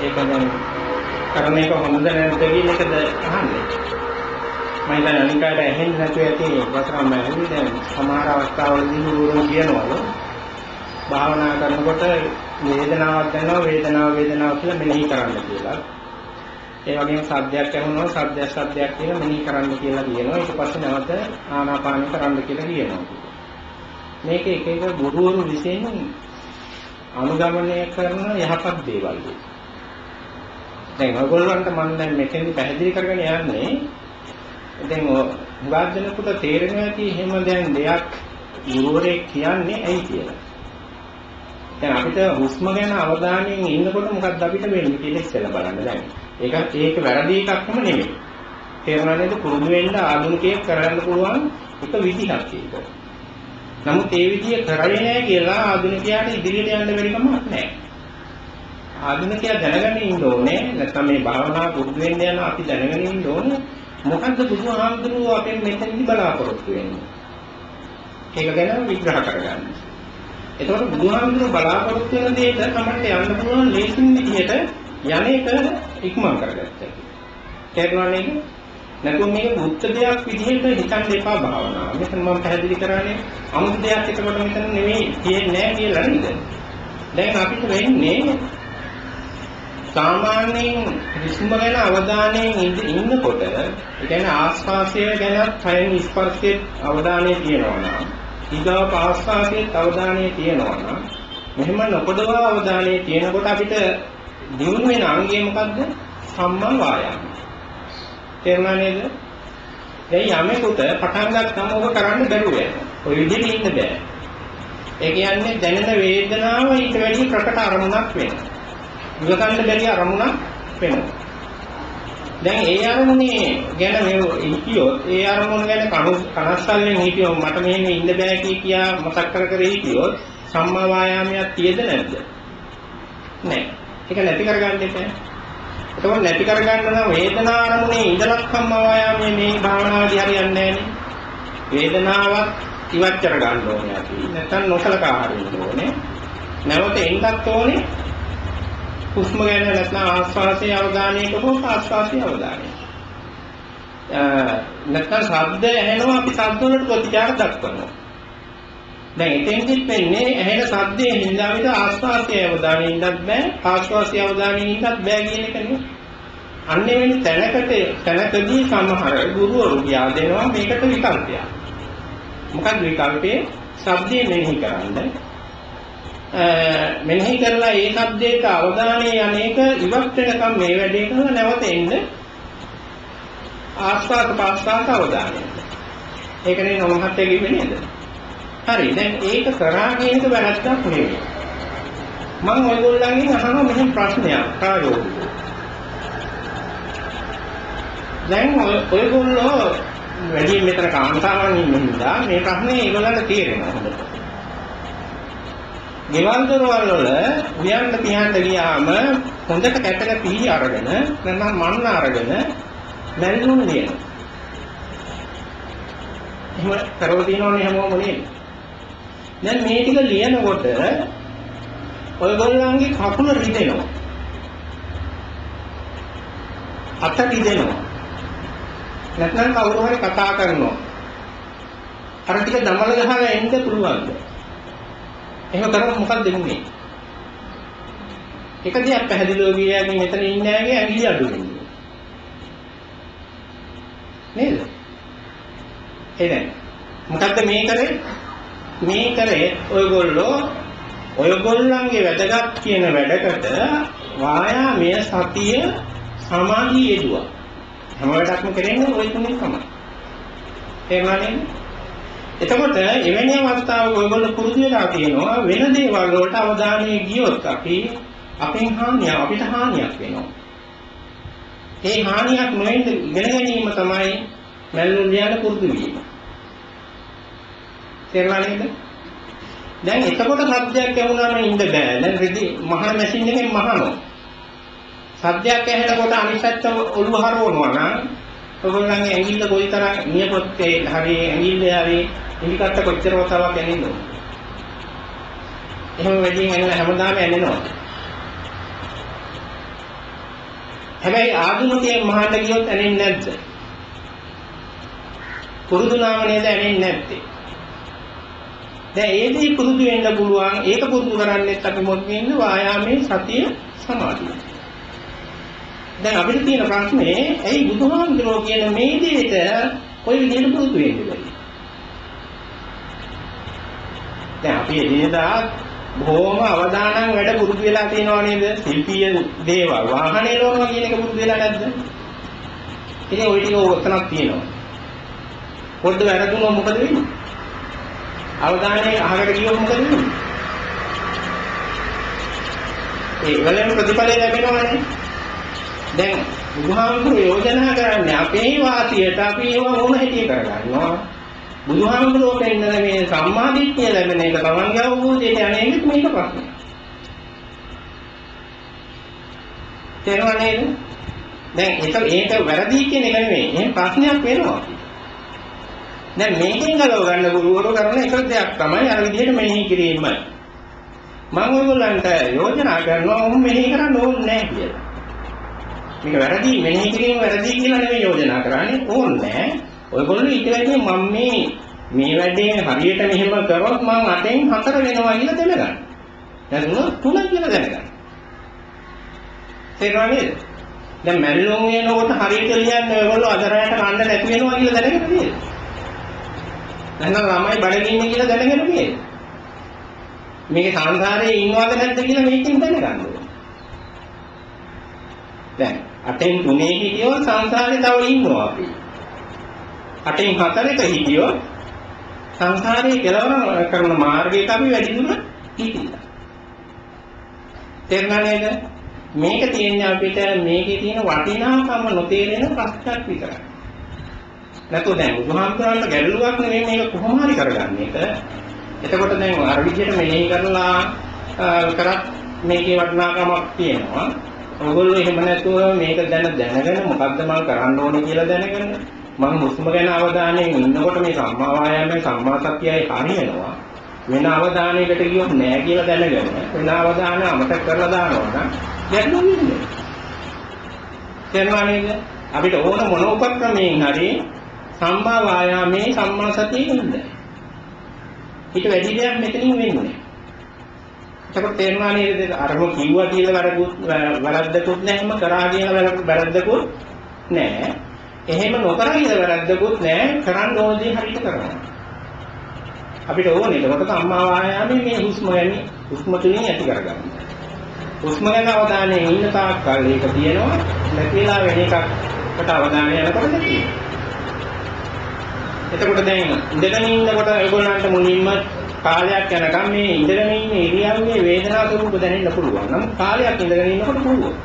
ඒක දැන් කරන එක හොඳද නැද්ද කියන එකද අහන්නේ. මම හිතන්නේ අනිකාට ඇහෙන්නේ නැතුව ඇති වසරම ඇහුවේ දැන් සමහර අවස්ථාවලදී ගුරුවරුන් කියනවලු භාවනා කරනකොට වේදනාවක් දැනෙනවා වේදනාව කියලා මෙනෙහි කරන්න කියලා. ඒ වගේම සද්දයක් ඇහුනොත් සද්දයක් කියලා මෙනෙහි කරන්න කියලා කියනවා. ඊට පස්සේ නැවත ආනාපාන කරන්න කියලා කියනවා. මේක එක එක ගුරුවරු විසින් අනුගමනය කරන යහපත් දේවල්. දැන් ඔයගොල්ලන්ට මම දැන් මෙතෙන්දි පැහැදිලි කරගෙන යන්නේ දැන් හුඟක් දෙනෙකුට තේරෙනවා ඇති එහෙම දැන් දෙයක් ගුරුවරයෙක් කියන්නේ ඇයි කියලා. දැන් අපිට හුස්ම ගැන අවධානයෙන් ඉන්නකොට මොකක්ද අපිට වෙන්නේ කියලා ඉස්සෙල්ලා බලන්න දැන්. ඒක වැරදි එකක්ම නෙමෙයි. තේරුණා නේද? පුරුදු වෙන්න ආධුනිකයෙක් කරන්න පුළුවන් එක විදිහක් ඒක. නමුත් ඒ විදිය කරන්නේ නැහැ කියලා ආධුනිකයාට ඉදිරියට යන්න බැරි කමක් නැහැ. ආධුනිකයා දැනගෙන ඉන්න ඕනේ නැත්නම් මේ භාවනා පුරුදු වෙන්න යන අපි දැනගෙන ඉන්න ඕනේ මොකද්ද බුදුහාමුදුරුවෝ අපෙන් මෙතනදි බලාපොරොත්තු වෙන්නේ. ඒක ගැන විග්‍රහ කරගන්න. එතකොට බුදුහාමුදුරුවෝ බලාපොරොත්තු වෙන දෙයට තමයි යන්න පුළුවන් ලේසින් විදිහට යන්නේක ඉක්මන් කරගත්තා. තේරුණා නේද? නැත්නම් මේක බුද්ධ දෙයක් විදිහට හිතන්න එපා භාවනාව. මෙතන මම පැහැදිලි කරන්නේ අමුතු දෙයක් එකකට මෙතන නෙමෙයි කියන්නේ නැහැ කියලා නේද? දැන් අපිට වෙන්නේ සාමාන්‍යයෙන් විසුම ගැන අවධානයෙන් ඉන්නකොට ඒ කියන්නේ ආස්වාසය ගැන කයින් ස්පර්ශයේ අවධානය තියෙනවා නම් ඊගාව ආස්වාසයේ අවධානය තියෙනවා නම් මෙහෙම නොකොඩවා අවධානය තියෙනකොට අපිට දියුණු වෙන අංගය මොකද්ද? සම්මා වායාම. තේරුණා නේද? දැන් යමෙකුට පටන් ගත්තම ඔබ කරන්න බැරුව යනවා. ඔය විදිහට ඉන්න බෑ. ඒ කියන්නේ දැනෙන වේදනාව ඊට වැඩි ප්‍රකට අරමුණක් වෙනවා. ඉවසන්න බැරි අරමුණක් වෙනවා. දැන් ඒ අරමුණේ ගැන මේ හිතියොත් ඒ අරමුණ ගැන කනස්සල්ලෙන් හිතියොත් මට මෙහෙම ඉන්න බෑ කියා මතක් කර හිතියොත් සම්මා වායාමයක් තියද නැද්ද? නැහැ. ඒක නැති කරගන්න එපා. එතකොට නැති කරගන්න නම් වේදනා අරමුණේ ඉඳලක් සම්මා වායාමයේ මේ භාවනාවදී හරියන්නේ නැහැනේ. වේදනාවක් ඉවත් කර ගන්න ඕනේ අපි. නැත්නම් නොසලකා හරින්න ඕනේ. නැවත එන්නත් ඕනේ. හුස්ම ගැන නැත්නම් ආස්වාසයේ අවධානයක හෝ ආස්වාසයේ අවධානයක. නැත්නම් ශබ්ද ඇහෙනවා අපි ශබ්ද වලට ප්‍රතිචාර දක්වනවා. දැන් එතෙන්දිත් වෙන්නේ ඇහෙන ශබ්දයේ හින්දා විතර ආස්වාසයේ අවධානයෙන් ඉන්නත් බෑ ආස්වාසයේ අවධානයෙන් ඉන්නත් බෑ කියන එක නෙවෙයි. අන්නේ වෙන තැනකදී සමහර ගුරුවරු කියා දෙනවා මේකට විකල්පයක්. මොකක්ද විකල්පේ? ශබ්දයේ මෙනෙහි කරන්න. මෙනෙහි කරලා ඒ ශබ්දයට අවධානය යන්නේක ඉවත් වෙනකම් මේ වැඩේ කරලා නැවත එන්න ආස්වාද පාස්වාද අවධානය. ඒකනේ නොමහත්ය කිව්වේ නේද? හරි දැන් ඒක කරා කියන එක වැරද්දක් නෙවෙයි. මම ඔයගොල්ලන්ගෙන් අහනවා මෙහෙම ප්‍රශ්නයක් ප්‍රායෝගිකව. දැන් ඔයගොල්ලෝ වැඩි මෙතන කාන්තාවන් ඉන්න නිසා මේ ප්‍රශ්නේ ඒගොල්ලන්ට තේරෙනවා හොඳට. ගෙවල් දොරවල් වල උයන්න පියන්න ගියාම හොඳට කැටක පීහි අරගෙන නැත්නම් මන්න අරගෙන මැරිනුනේ නේද? එහෙම කරලා තියෙනවනේ හැමෝම නේද? දැන් මේ ටික ලියනකොට ඔයගොල්ලන්ගේ කකුල රිදෙනවා. අත රිදෙනවා. නැත්නම් කවුරු හරි කතා කරනවා. අර ටික දමල ගහලා එන්න පුළුවන්ද? එහෙම කරොත් මොකක්ද වෙන්නේ? එක දිහා පැහැදිලිව ගියාගේ මෙතන ඉන්නේ නැගේ ඇඟිලි අඩු වෙනවා. නේද? එහෙනම් මොකද්ද මේ කරේ? මේ කරේ ඔයගොල්ලන්ගේ වැදගත් කියන වැඩකට වායාමය සතිය සමාධිය යෙදුවා. හැම වැඩක්ම කරන්නේ ওই තුනේ තමයි. තේරුණානේ? එතකොට එවැනි අවස්ථාවක ඔයගොල්ලෝ පුරුදු වෙලා තියෙනවා වෙන දේවල් වලට අවධානය ගියොත් අපිට හානියක් වෙනවා. ඒ හානියක් නොවෙන්න ඉගෙන ගැනීම තමයි මැල්ලුම් ලියන්න පුරුදු වීම. තේරුණා නේද? දැන් එතකොට සද්දයක් ඇහුනම ඉන්න බෑ. දැන් රෙදි මහන මැෂින් එකෙන් මහනවා. සද්දයක් ඇහෙනකොට අනිත් පැත්ත ඔළුව හරවනවා නම් ඔයගොල්ලන්ගේ ඇඟිල්ල කොයිතරම් නියපොත්තේ හරි ඇඟිල්ල හරි ඉනිකට කොච්චර වතාවක් ඇනෙන්නද? එහෙම වැඩියෙන් ඇනෙන හැමදාම ඇනෙනවා. හැබැයි ආධුනිකයෙක් මහන්න ගියොත් ඇනෙන්නේ නැද්ද? පුරුදු නාම නේද ඇනෙන්නේ නැත්තේ. දැන් ඒකේ පුරුදු වෙන්න පුළුවන්. ඒක පුරුදු කරන්නේත් අපි මොකද කියන්නේ? වායාමයේ සතිය සමාධිය. දැන් අපිට තියෙන ප්‍රශ්නේ ඇයි බුදුහාමුදුරුවෝ කියන මේ දෙයට කොයි විදිහට පුරුදු වෙන්නේ බැරි? දැන් අපි එදිනෙදා බොහොම අවදානම් වැඩ පුරුදු වෙලා තියෙනවා නේද? ශිල්පීය දේවල් වාහනේ ලෝනවා කියන එක පුරුදු වෙලා නැද්ද? ඉතින් ওই ටික ඔතනක් තියෙනවා. පොඩ්ඩ වැරදුනොත් මොකද වෙන්නේ? අවධානයේ අහකට ගියොත් මොකද වෙන්නේ? ඒ වලෙන් ප්‍රතිඵලය ලැබෙනවනේ. දැන් බුදුහාමුදුරුවෝ යෝජනා කරන්නේ අපේ වාසියට අපි ඒව මොන හැටි කරගන්නවා. බුදුහාමුදුරුවෝ පෙන්නන මේ සම්මාදිට්ඨිය ලැබෙන එක තමන්ගේ අවබෝධයට අනේක මේක ප්‍රශ්නයක්. තේරුණා නේද? දැන් ඒක වැරදි කියන එක නෙමෙයි. එහෙනම් ප්‍රශ්නයක් වෙනවා. දැන් මේකෙන් ගලව ගන්න ගුරුවරු කරන එක දෙයක් තමයි අර විදිහට මෙනෙහි කිරීම. මම ඔයගොල්ලන්ට යෝජනා කරනවා උන් මෙනෙහි කරන්න ඕනේ නැහැ කියලා. මේක වැරදි මෙනෙහි කිරීම වැරදි කියලා නෙමෙයි යෝජනා කරන්නේ. ඕනේ නැහැ. ඔයගොල්ලෝ ඊට වැඩි මම මේ වැඩේ හරියට මෙහෙම කරොත් මම 8න් 4 වෙනවා කියලා දැනගන්න. දැන් 3 කියලා දැනගන්න. තේරුණා නේද? දැන් මැරිලොන් වෙනකොට හරියට ලියන්නේ ඔයගොල්ලෝ අද රැයට කන්න නැති වෙනවා කියලා දැනගෙන නේද? නැත්නම් ළමයි බඩගින්නේ කියලා දැනගෙන නේද? මේක සංසාරේ ඉන්නවද නැද්ද කියලා මේකෙන් දැනගන්න ඕනේ. දැන් 8න් 3 හිටියොත් සංසාරේ තව ඉන්නවා අපි. 8න් 4ක හිටියොත් සංසාරේ කෙලවර කරන මාර්ගයක අපි වැඩි දුර හිටියා. තේරුණා නේද? මේක තියෙන්නේ අපිට මේකේ තියෙන වටිනාකම නොතේරෙන ප්‍රශ්නයක් විතරයි. නැත්නම් දැන් බුදුහාමුදුරන්ට ගැටලුවක් නෙමෙයි මේක කොහොම හරි කරගන්න එක. එතකොට දැන් අර විදිහට මෙනෙහි කරලා කරත් මේකේ වටිනාකමක් තියෙනවා. ඔයගොල්ලෝ එහෙම නැතුව මේක දැනගෙන මොකද්ද මම කරන්න ඕනේ කියලා දැනගෙන මම හුස්ම ගැන අවධානයෙන් ඉන්නකොට මේ සම්මා වායාමයේ සම්මා සතියයි හරි වෙනවා. වෙන අවධානයකට ගියොත් නෑ කියලා දැනගෙන වෙන අවධානය අමතක කරලා දානවා නම් ගැටලුවක් නෙමෙයි. තේරුණා නේද? අපිට ඕන මොන උපක්‍රමයෙන් හරි සම්මා වායාමයේ සම්මා සතියේ ඉන්න. ඊට වැඩි දෙයක් මෙතනින් වෙන්නේ නෑ. එතකොට තේරුණා නේද? අරම කිව්වා කියලා වැරද්දකුත් නැහැම කරා කියලා වැරද්දකුත් නෑ. එහෙම නොකර ඉඳ වැරද්දකුත් නෑ. කරන්න ඕන දේ හරියට කරනවා. අපිට ඕනේ ඒකට සම්මා වායාමයේ මේ හුස්ම තුලින් ඇති කරගන්න. හුස්ම ගැන අවධානයෙන් ඉන්න තාක් කල් ඒක තියෙනවා. නැතිලා වෙන එකකට අවධානය යනකොට තියෙනවා. එතකොට දැන් ඉඳගෙන ඉන්නකොට ඒගොල්ලන්ට මුලින්ම කාලයක් යනකම් මේ ඉඳගෙන ඉන්න ඉරියව්වේ වේදනාව ස්වරූප දැනෙන්න පුළුවන්. නමුත් කාලයක් ඉඳගෙන ඉන්නකොට පුළුවන්.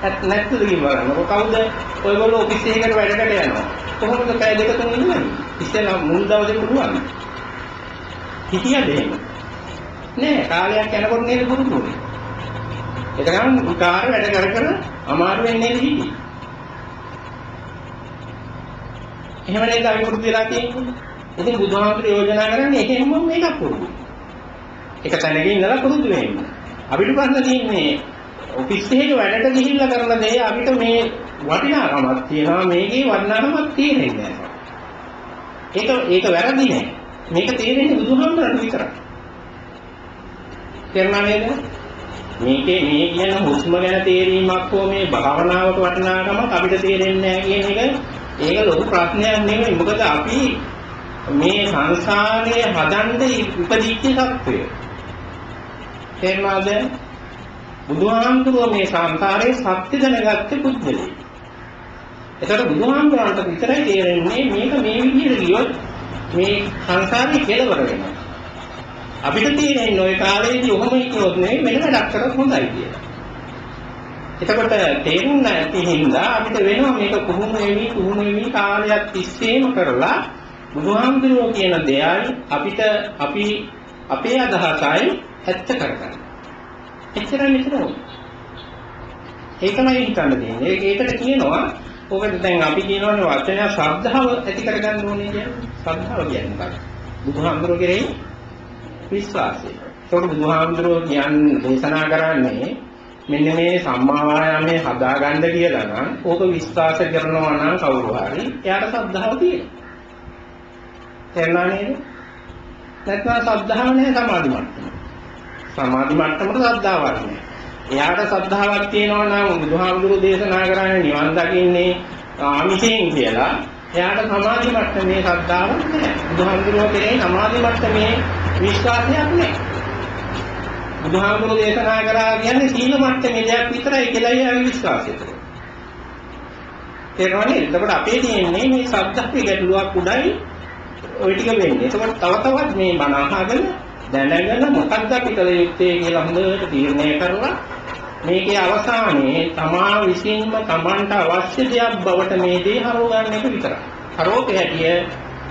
නැත්නම් බලන්න කවුද ඔයගොල්ලෝ ඔෆිස් එකකට වැඩකට යනවා. කොහොමද පැය දෙක තුන ඉන්නවද? ඉස්සෙල්ලා මුල් දවසේ පුළුවන්. හිතියද එහෙම? නෑ කාලයක් යනකොට නේද පුරුදු වෙන්නේ. එතකන් කාර්ය වැඩ කර අමාරු වෙන්නේ නේද හිටියේ. එහෙම නේද අපි පුරුදු වෙලා තියෙන්නේ. ඉතින් බුදුහාමුදුරේ යෝජනා කරන්නේ එහෙම මේකක් පුරුදු. එක තැනක ඉඳලා පුරුදු වෙන්න. අපිට ප්‍රශ්න තියෙන්නේ ඔෆිස් එකේ වැඩට ගිහිල්ලා කරන දේ අපිට මේ වටිනාකමක් තියෙනවා මේකේ වටිනාකමක් තේරෙන්නේ නැහැ. ඒක වැරදි නෑ. මේක තේරෙන්නේ බුදුහාමුදුරන්ට විතරයි. තේරුණා නේද? මේකේ මේ කියන හුස්ම ගැන තේරීමක් හෝ මේ භාවනාවක වටිනාකමක් අපිට තේරෙන්නේ නැහැ කියන එක ඒක ලොකු ප්‍රශ්නයක් නෙමෙයි. මොකද අපි මේ සංසාරයේ හදන්න ඉපදිච්ච සත්වය. තේරුණාද? බුදුහාමුදුරුවෝ මේ සංසාරයේ සත්‍ය දැනගත්ත පුද්ගලයෙක්. ඒතර බුදුහාමුදුරන්ට විතරයි තේරෙන්නේ මේක මේ විදිහට ගියොත් මේ සංසාරේ කෙලවර වෙනවා. අපිට තේරෙන්නේ ওই කාලේදී ඔහොම හිතුවොත් නෙවෙයි වෙන වැඩක් කරත් හොඳයි කියලා. එතකොට තේරුම් නැති හින්දා අපිට වෙනවා මේක කොහොම වෙවි කාලයක් තිස්සේම කරලා බුදුහාමුදුරුවෝ කියන දෙයයි අපේ අදහසයි ඇත්ත කරගන්න. එච්චරයි මෙතන. ඒකමයි හිතන්න තියෙන්නේ. ඒකට කියනවා ඔකට දැන් අපි කියනවානේ වචනය ශ්‍රද්ධාව ඇති කරගන්න ඕනේ කියන්නේ. ශ්‍රද්ධාව කියන්නේ මොකක්ද? බුදුහාමුදුරුවෝ කෙරෙහි විශ්වාසය. ඒක බුදුහාමුදුරුවෝ කියන්නේ දේශනා කරන්නේ මෙන්න මේ සම්මා වායාමයේ හදාගන්න කියලා නම් ඕක විශ්වාස කරනවා නම් කවුරු හරි එයාට ශ්‍රද්ධාව තියෙනවා. තේරුණා නේද? නැත්නම් ශ්‍රද්ධාව නැහැ සමාධි මට්ටම. සමාධි මට්ටමට ශ්‍රද්ධාවක් නැහැ. එයාට ශ්‍රද්ධාවක් තියෙනවා නම් බුදුහාමුදුරුවෝ දේශනා කරන්නේ නිවන් දකින්නේ ආමිෂයෙන් කියලා. එයාට සමාධි මට්ටමේ ශ්‍රද්ධාවක් නැහැ. බුදුහාමුදුරුවෝ කෙරෙහි සමාධි මට්ටමේ විශ්වාසයක් නැහැ. බුදුහාමුදුරුවෝ දේශනා කරා කියන්නේ සීල මට්ටමේ දෙයක් විතරයි කියලා එයාගේ විශ්වාසය. තේරුණානේ? එතකොට අපේ තියෙන්නේ මේ ශ්‍රද්ධාවේ ගැටලුවක් උඩයි ඔය ටික වෙන්නේ. එතකොට තව තවත් මේ බණ අහගෙන දැනගෙන මොකක්ද අපි කළ යුත්තේ කියලා හොඳට තීරණය කරලා මේකේ අවසානයේ තමා විසින්ම තමන්ට අවශ්‍ය දෙයක් බවට මේ දේ හරව ගන්න එක විතරයි. හරවක හැටිය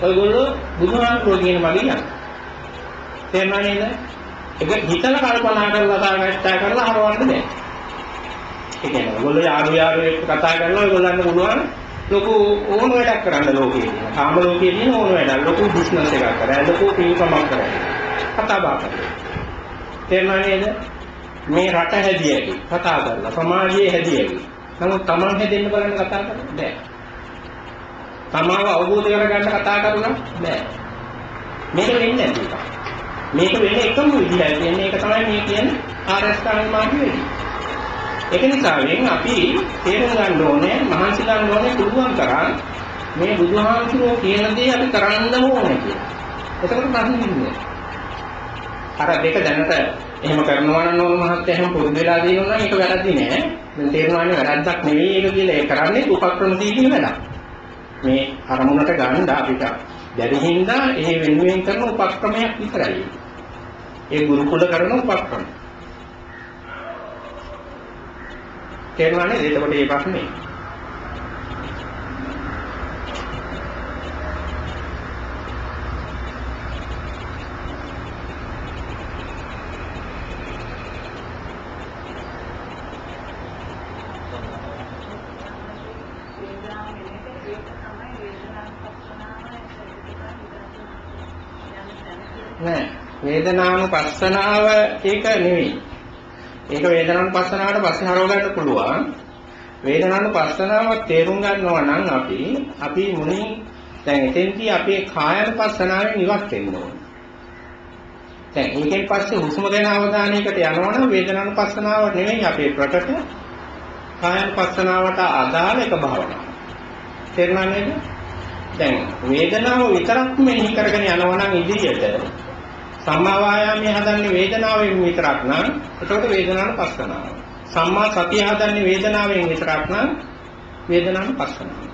ඔයගොල්ලෝ බුදුහාමුදුරුවෝ කියන මගින් යනවා. තේරුණා නේද? ඒක හිතලා කල්පනා කරලා සාකච්ඡා කරලා හරවන්න බෑ. ඒ කියන්නේ ඔයගොල්ලෝ යාළු එක්ක කතා කරලා ඔයගොල්ලන්ට පුළුවන් ලොකු ඕන වැඩක් කරන්න ලෝකේ තියෙන. කාම ලෝකයේ තියෙන ඕන වැඩක්. ලොකු බිස්නස් එකක් කරලා ලොකු පින්කමක් කරලා කතා බහ කරලා. තේරුණා නේද? මේ රට හැදියේවි කතා කරලා සමාජයේ හැදියේවි. නමුත් Taman හැදෙන්න බලන්න කතා කරන්න බෑ. තමාව අවබෝධ කරගන්න කතා කරලා බෑ. මේක වෙන්නේ නැති එක. මේක වෙන්නේ එකම විදිහයි. කියන්නේ ඒක තමයි මේ කියන්නේ ආරස්ථාන මාර්ගය වෙන්නේ. ඒක නිසා අපි තේරුම් ගන්න ඕනේ මහන්සි ගන්න ඕනේ පුළුවන් තරම් මේ බුදුහාමුදුරුවෝ කියන දේ අපි කරන්න ඕනේ කියලා. එතකොට ප්‍රශ්න නින්නේ. අර දෙක දැනට එහෙම කරනවා නම් ඕන මහත්ය එහෙම පුරුදු වෙලා දිනනවා නම් ඒක වැරදි නෑ. දැන් තේරුණානේ වැරද්දක් නෙවෙයි ඒක කියලා. ඒ කරන්නේ උපක්‍රම දීගෙන වැඩක්. මේ අරමුණට ගන්න අපිට බැරි හින්දා ඒ වෙනුවෙන් කරන උපක්‍රමයක් විතරයි. ඒ ගුරුකුල කරන උපක්‍රම. තේරුණානේ? එතකොට මේ ප්‍රශ්නේ නෑ වේදනානුපස්සනාව ඒක නෙවෙයි. ඒක වේදනානුපස්සනාවට පස්සේ හරව ගන්න පුළුවන්. වේදනානුපස්සනාව තේරුම් ගන්නවා නම් අපි මුලින් දැන් එතෙන්දී අපේ කායනුපස්සනාවෙන් ඉවත් වෙන්න ඕනේ. දැන් ඒකෙන් පස්සේ හුස්ම ගැන අවධානයකට යනවා නම් වේදනානුපස්සනාව නෙවෙයි අපේ ප්‍රකට කායනුපස්සනාවට අදාළ එක භාවනාවක්. තේරුණා නේද? දැන් වේදනාව විතරක් මෙහි කරගෙන යනවා නම් ඉදිරියට සම්මා වායාමයේ හදන්නේ වේදනාවෙන් විතරක් නම් එතකොට වේදනානුපස්සනාව. සම්මා සතිය හදන්නේ වේදනාවෙන් විතරක් නම් වේදනානුපස්සනාව.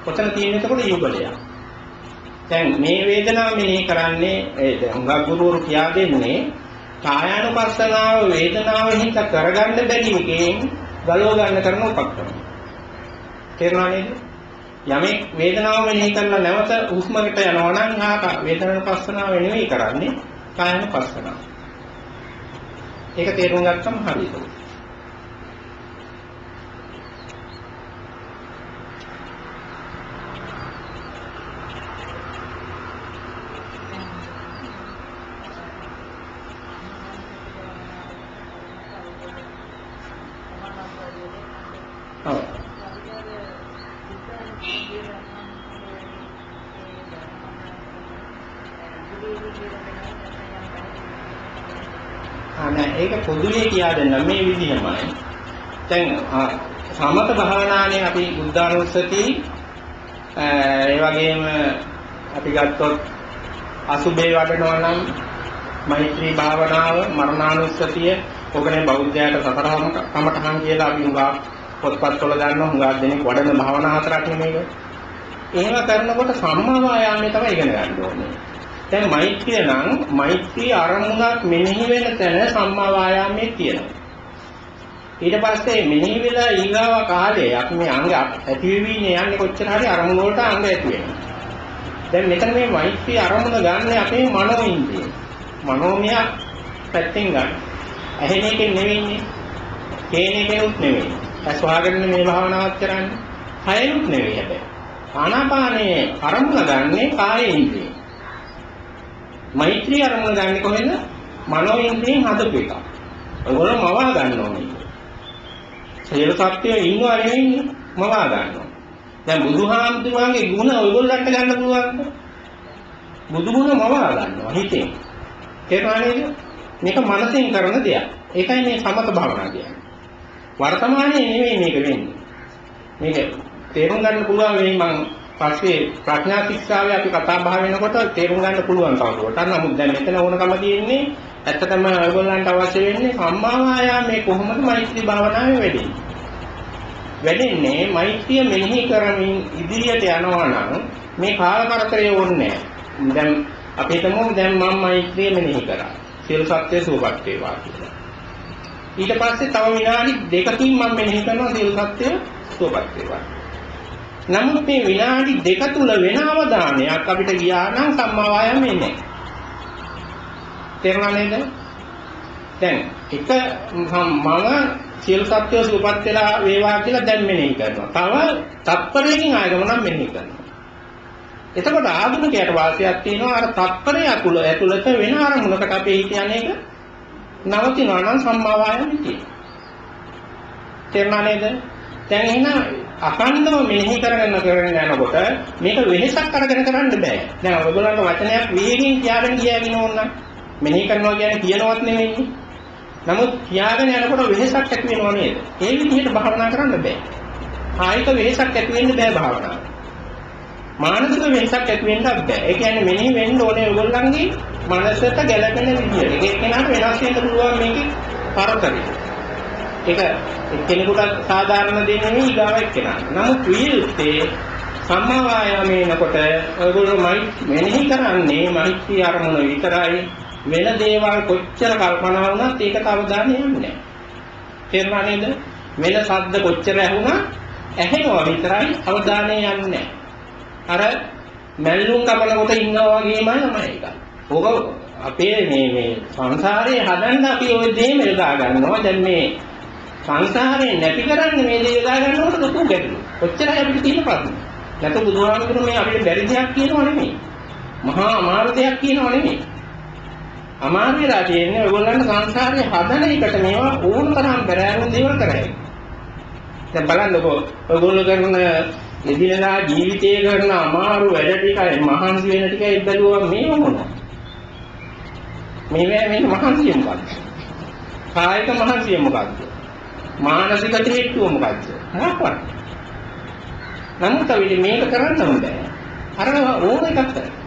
කොතන තියෙන එතකොට යුගලයක්. දැන් මේ වේදනාව මෙහි කරන්නේ දැන් උගා ගුරුවරු කියා දෙන්නේ කායානුපස්සනාව වේදනාව හිත කරගන්න බැරි එකෙන් ගලව ගන්න කරන උපක්‍රම. තේරුණා නේද? යමෙක් වේදනාව මෙහි කරලා නැවත හුස්මකට යනවා නම් ආක වේදනානුපස්සනාව නෙවෙයි කරන්නේ කායනුපස්සනාව. ඒක තේරුම් ගත්තම හරියට. ඒක පොදුවේ කියා දෙන්න මේ විදිහමයි. දැන් සමත භාවනාවේ අපි බුද්ධානුස්සති ඒ වගේම අපි ගත්තොත් අසුබේ වඩනවා නම් මෛත්‍රී භාවනාව, මරණානුස්සතිය, ඔකනේ බෞද්ධයාට සතරම කමඨහන් කියලා අපි උගා පොත්පත්වල ගන්නවා. උගා දෙනෙක් වඩන භාවනා හතරක් නෙමෙයිද? එහෙම කරනකොට සම්මා වායාමයේ තමයි ඉගෙන ගන්න ඕනේ. දැන් මෛත්‍රිය නම් මෛත්‍රී අරමුණක් මෙනෙහි වෙන තැන සම්මා වායාමයේ තියෙනවා. ඊට පස්සේ මෙනෙහි වෙලා ඊගාව කාලේ අපි මේ අංග ඇති වෙවි යන්නේ කොච්චර හරි අරමුණ වලට අංග ඇති වෙනවා. දැන් මෙතන මේ මෛත්‍රී අරමුණ ගන්න අපේ මනෝ ඉන්ද්‍රිය. මනෝමය පැත්තෙන් ගන්න. ඇහෙන එකෙන් නෙවෙයිනේ. කේන එකෙනුත් නෙවෙයි. ඇස් වහගෙන මේ භාවනාවක් කරන්නේ. කයෙනුත් නෙවෙයි හැබැයි. ආනාපානයේ අරමුණ ගන්නේ කායේ ඉන්ද්‍රිය. මෛත්‍රී අරමුණ ගන්න කොහෙන්ද? මනෝ ඉන්ද්‍රියෙන් හදපු එක. ඔයගොල්ලෝ මවා ගන්න ඕනේ. සියලු සත්‍යය ඉන්නවා නෙවෙයිනේ මවා ගන්නවා. දැන් බුදුහාමුදුරන්ගේ ගුණ ඔයගොල්ලන්ට ගන්න පුළුවන්ද? බුදු ගුණ මවා ගන්නවා හිතෙන්. තේරුණා නේද? මේක මනසෙන් කරන දෙයක්. ඒකයි මේ සමත භාවනා කියන්නේ. වර්තමානයේ නෙවෙයි මේක වෙන්නේ. මේක තේරුම් ගන්න පුළුවන් වෙයි මම පස්සේ ප්‍රඥා ශික්ෂාවේ අපි කතා බහ වෙනකොට තේරුම් ගන්න පුළුවන් තවදුරටත්. නමුත් දැන් මෙතන ඕනකම තියෙන්නේ ඇත්තටම ඔයගොල්ලන්ට අවශ්‍ය වෙන්නේ සම්මා වායාමයේ කොහොමද මෛත්‍රී භාවනාවේ වැඩෙන්නේ මෛත්‍රිය මෙනෙහි කරමින් ඉදිරියට යනවා නම් මේ කාල කරදරය ඕනේ නැහැ. දැන් අපි හිතමු දැන් මම මෛත්‍රිය මෙනෙහි කරා. සියලු සත්‍ය සුවපත් වේවා කියලා. ඊට පස්සේ තව විනාඩි දෙකකින් මම මෙනෙහි කරනවා සියලු සත්‍ය සුවපත් වේවා. නමුත් මේ විනාඩි දෙක තුල වෙන අවධානයක් අපිට ගියා නම් සම්මා වායාමයේ නැහැ. තේරුණා නේද? දැන් එක මම සියලු සත්‍ය සුවපත් වෙලා වේවා කියලා දැන් මෙනෙහි කරනවා. තව තත්පරයකින් ආයගම නම් මෙනෙහි කරනවා. එතකොට ආධුනිකයට වාසියක් තියෙනවා අර තත්පරය ඇතුළත වෙන අරමුණකට අපේ හිත යන්නේක නවතිනවා නම් සම්මා වායාමයේ තියෙනවා. තේරුණා නේද? දැන් එහෙනම් අකණ්ඩව මෙනෙහි කරගෙන යනකොට මේක වෙනසක් අරගෙන කරන්න බෑ. දැන් ඔයගොල්ලන්ට වචනයක් වේගෙන් කියාගෙන ගියාගෙන ඕන නම් මෙනෙහි කරනවා කියන්නේ කියනවත් නෙමෙයි. නමුත් කියාගෙන යනකොට වෙනසක් ඇති වෙනව නේද? ඒ විදිහට භාවනා කරන්න බෑ. කායික වෙනසක් ඇති වෙන්න බෑ භාවනාව. මානසික වෙනසක් ඇති වෙන්නත් බෑ. ඒ කියන්නේ මෙනෙහි වෙන්න ඕනේ ඔයගොල්ලන්ගේ මනසට ගැළපෙන විදිහට. ඒක එක්කෙනාට වෙනස් වෙන්න පුළුවන් මේකේ පරතරය. ඒක එක්කෙනෙකුට සාධාරණ දෙයක් නෙවෙයි ඊගාව එක්කෙනා. නමුත් වියුත්තේ සම්මා වායාමයේ නකොට ඔයගොල්ලෝ මෙනෙහි කරන්නේ මෛත්‍රී අරමුණ විතරයි. වෙන දේවල් කොච්චර කල්පනා වුණත් ඒකට අවධානය යන්නේ නැහැ. තේරුණා නේද? වෙන ශබ්ද කොච්චර ඇහුණා ඇහෙනවා විතරයි අවධානය යන්නේ නැහැ. අර මැල්ලුම් කපනකොට ඉන්නවා වගේමයි තමයි ඒක. ඕක අපේ මේ සංසාරේ හදන්න අපි ওই දේ මෙලදා ගන්නවා. දැන් මේ සංසාරේ නැති කරන්නේ මේ දේ යොදා ගන්නකොට ලොකු ගැටලු. කොච්චරයි අපිට තියෙන ප්‍රශ්න. නැත්නම් බුදුහාමුදුරුවෝ මේ අපිට බැරි දෙයක් කියනව නෙමෙයි. මහා අමාරු දෙයක් කියනව නෙමෙයි. අමාරු වෙලා තියෙන්නේ ඔයගොල්ලන්ට සංසාරේ හදන එකට මේවා ඕන තරම් බැරෑරුම් දේවල් කරයි. දැන් බලන්නකෝ ඔයගොල්ලෝ කරන එදිනෙදා ජීවිතයේ කරන අමාරු වැඩ ටිකයි මහන්සි වෙන ටිකයි බැලුවා මේව මොනවද? මේ මහන්සිය මොකක්ද? කායික මහන්සිය මොකක්ද? මානසික හේතුව මොකක්ද? මොකක්ද? නමුත් අපි මේක කරන්න හොඳයි. අර ඕන එකක් කරන්න.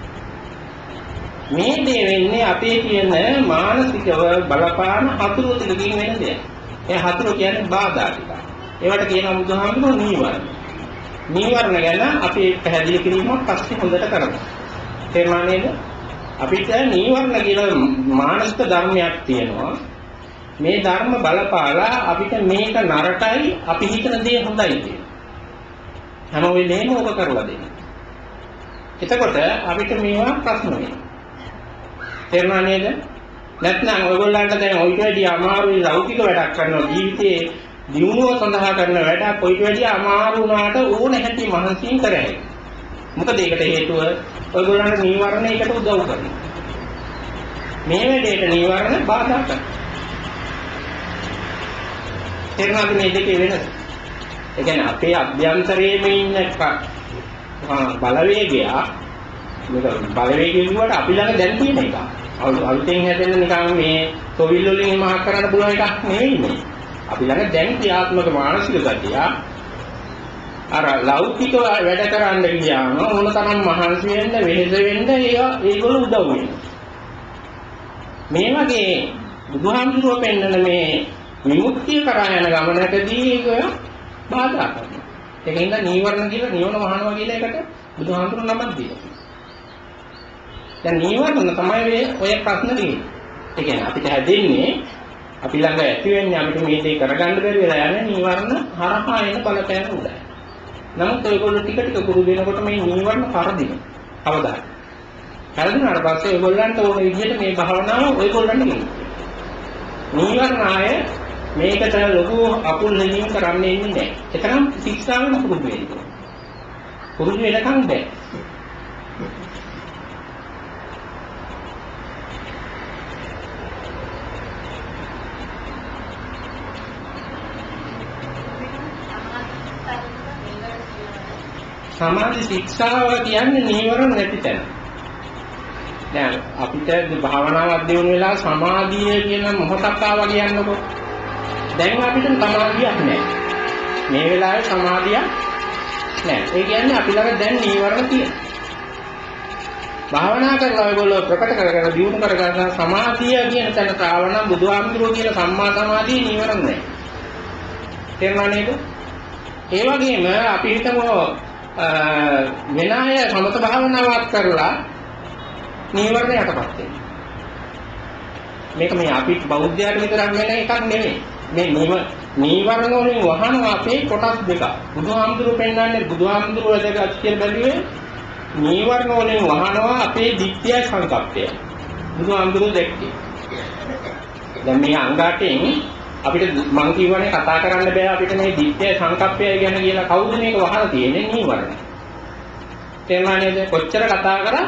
මේ දේ වෙන්නේ අපේ කියන මානසිකව බලපාන හතුරු ටිකකින් වෙන දෙයක්. ඒ හතුරු කියන්නේ බාධා ටික. ඒවට කියනවා බුදුහාමුදුරුවෝ නීවරණ. නීවරණ ගැන අපි පැහැදිලි කිරීමක් පස්සේ හොඳට කරමු. තේරුණා නේද? අපිට නීවරණ කියලා මානසික ධර්මයක් තියෙනවා. මේ ධර්ම බලපාලා අපිට මේක නරකයි අපි හිතන දේ හොඳයි කියලා. හැම වෙලේම ඕක කරලා දෙන්න. එතකොට අපිට මේවා ප්‍රශ්න වෙනවා. තේරුණා නේද? නැත්නම් ඔයගොල්ලන්ට දැන් ඔයිට වැඩි අමාරුයි ලෞකික වැඩක් කරනවා ජීවිතේ දියුණුව සඳහා කරන වැඩක් ඔයිට වැඩි අමාරු වුණාට ඕන හැටි මහන්සියෙන් කරයි. මොකද ඒකට හේතුව ඔයගොල්ලන්ට නීවරණ ඒකට උදව් කරනවා. මේ වැඩේට නීවරණ බාධා කරනවා. තේරුණාද මේ දෙකේ වෙනස? ඒ කියන්නේ අපේ අභ්‍යන්තරයේම ඉන්න බලවේගය මේක බලවේගය කියුවට අපි ළඟ දැන් තියෙන එක. අලුතෙන් හැදෙන්න නිකන් මේ තොවිල් වලින් මහක් කරන්න පුළුවන් එකක් නෙවෙයි මේ. අපි ළඟ දැන් ක්‍රියාත්මක මානසික ගතිය අර ලෞකික වැඩ කරන්න ගියාම ඕන තරම් මහන්සි වෙන්න වෙහෙස වෙන්න ඒගොල්ලෝ උදව් වෙනවා. මේ වගේ බුදුහාමුදුරුවෝ පෙන්නන මේ විමුක්තිය කරා යන ගමනකදී ඒක බාධා කරනවා. ඒකින්ද නීවරණ කියලා නිවන වහනවා කියලා එකට බුදුහාමුදුරුවෝ නමක් දීලා. දැන් නීවරණ තමයි ඔය ප්‍රශ්න දෙන්නේ. ඒ කියන්නේ අපිට හැදෙන්නේ අපි ළඟ ඇති වෙන්නේ අපිට මේ දේ කරගන්න බැරි වෙලා යන නීවරණ හරහා එන බලපෑම උඩයි. නමුත් ඒගොල්ලෝ ටික ටික පුරුදු වෙනකොට මේ නීවරණ පරදිනවා. අවදායි. පරදිනාට පස්සේ ඒගොල්ලන්ට ඕන විදිහට මේ භාවනාව ඔයගොල්ලන්ට ගෙනියන්න. නීවරණ ආය මේකට ලොකු අකුල් නෙමින් කරන්නේ නැහැ. ඒතරම් ශික්ෂාවෙන් පුරුදු වෙන්න. පුරුදු වෙනකන් බෑ. සමාධි ශික්ෂාව කියන්නේ නීවරණ නැති තැන. දැන් අපිට භාවනාවක් දියුණු වෙලා සමාධිය කියන මොහොතක් ආවා කියන්නකො. දැන් අපිට සමාධියක් නැහැ. මේ වෙලාවේ සමාධියක් නැහැ. ඒ කියන්නේ අපි ළඟ දැන් නීවරණ තියෙනවා. භාවනා කරලා ඔයගොල්ලෝ ප්‍රකට කරගෙන දියුණු කරගන්න සමාධිය කියන තැනට ආවනම් බුදුහාමුදුරුවෝ කියන සම්මා සමාධිය නීවරණ නැහැ. තේරුණා නේද? ඒ වගේම අපි හිතමු වෙන අය සමත භාවනාවක් කරලා නීවරණ යටපත් වෙනවා. මේක මේ අපි බෞද්ධයාට විතරක් වෙන එකක් නෙමෙයි. මේ නීවරණ වලින් වහන අපේ කොටස් දෙකක්. බුදුහාමුදුරුවෝ පෙන්වන්නේ බුදුහාමුදුරුවෝ වැදගත් කියලා බැලුවේ නීවරණ වලින් වහනවා අපේ ditthya සංකප්පය. බුදුහාමුදුරුවෝ දැක්කේ. දැන් මේ අංගාටෙන් අපිට මං කියවනේ කතා කරන්න බෑ අපිට මේ ditthya සංකප්පය ගැන කියලා කවුද මේක වහලා තියෙන්නේ නීවරණ. තේරුණා නේද? කොච්චර කතා කරා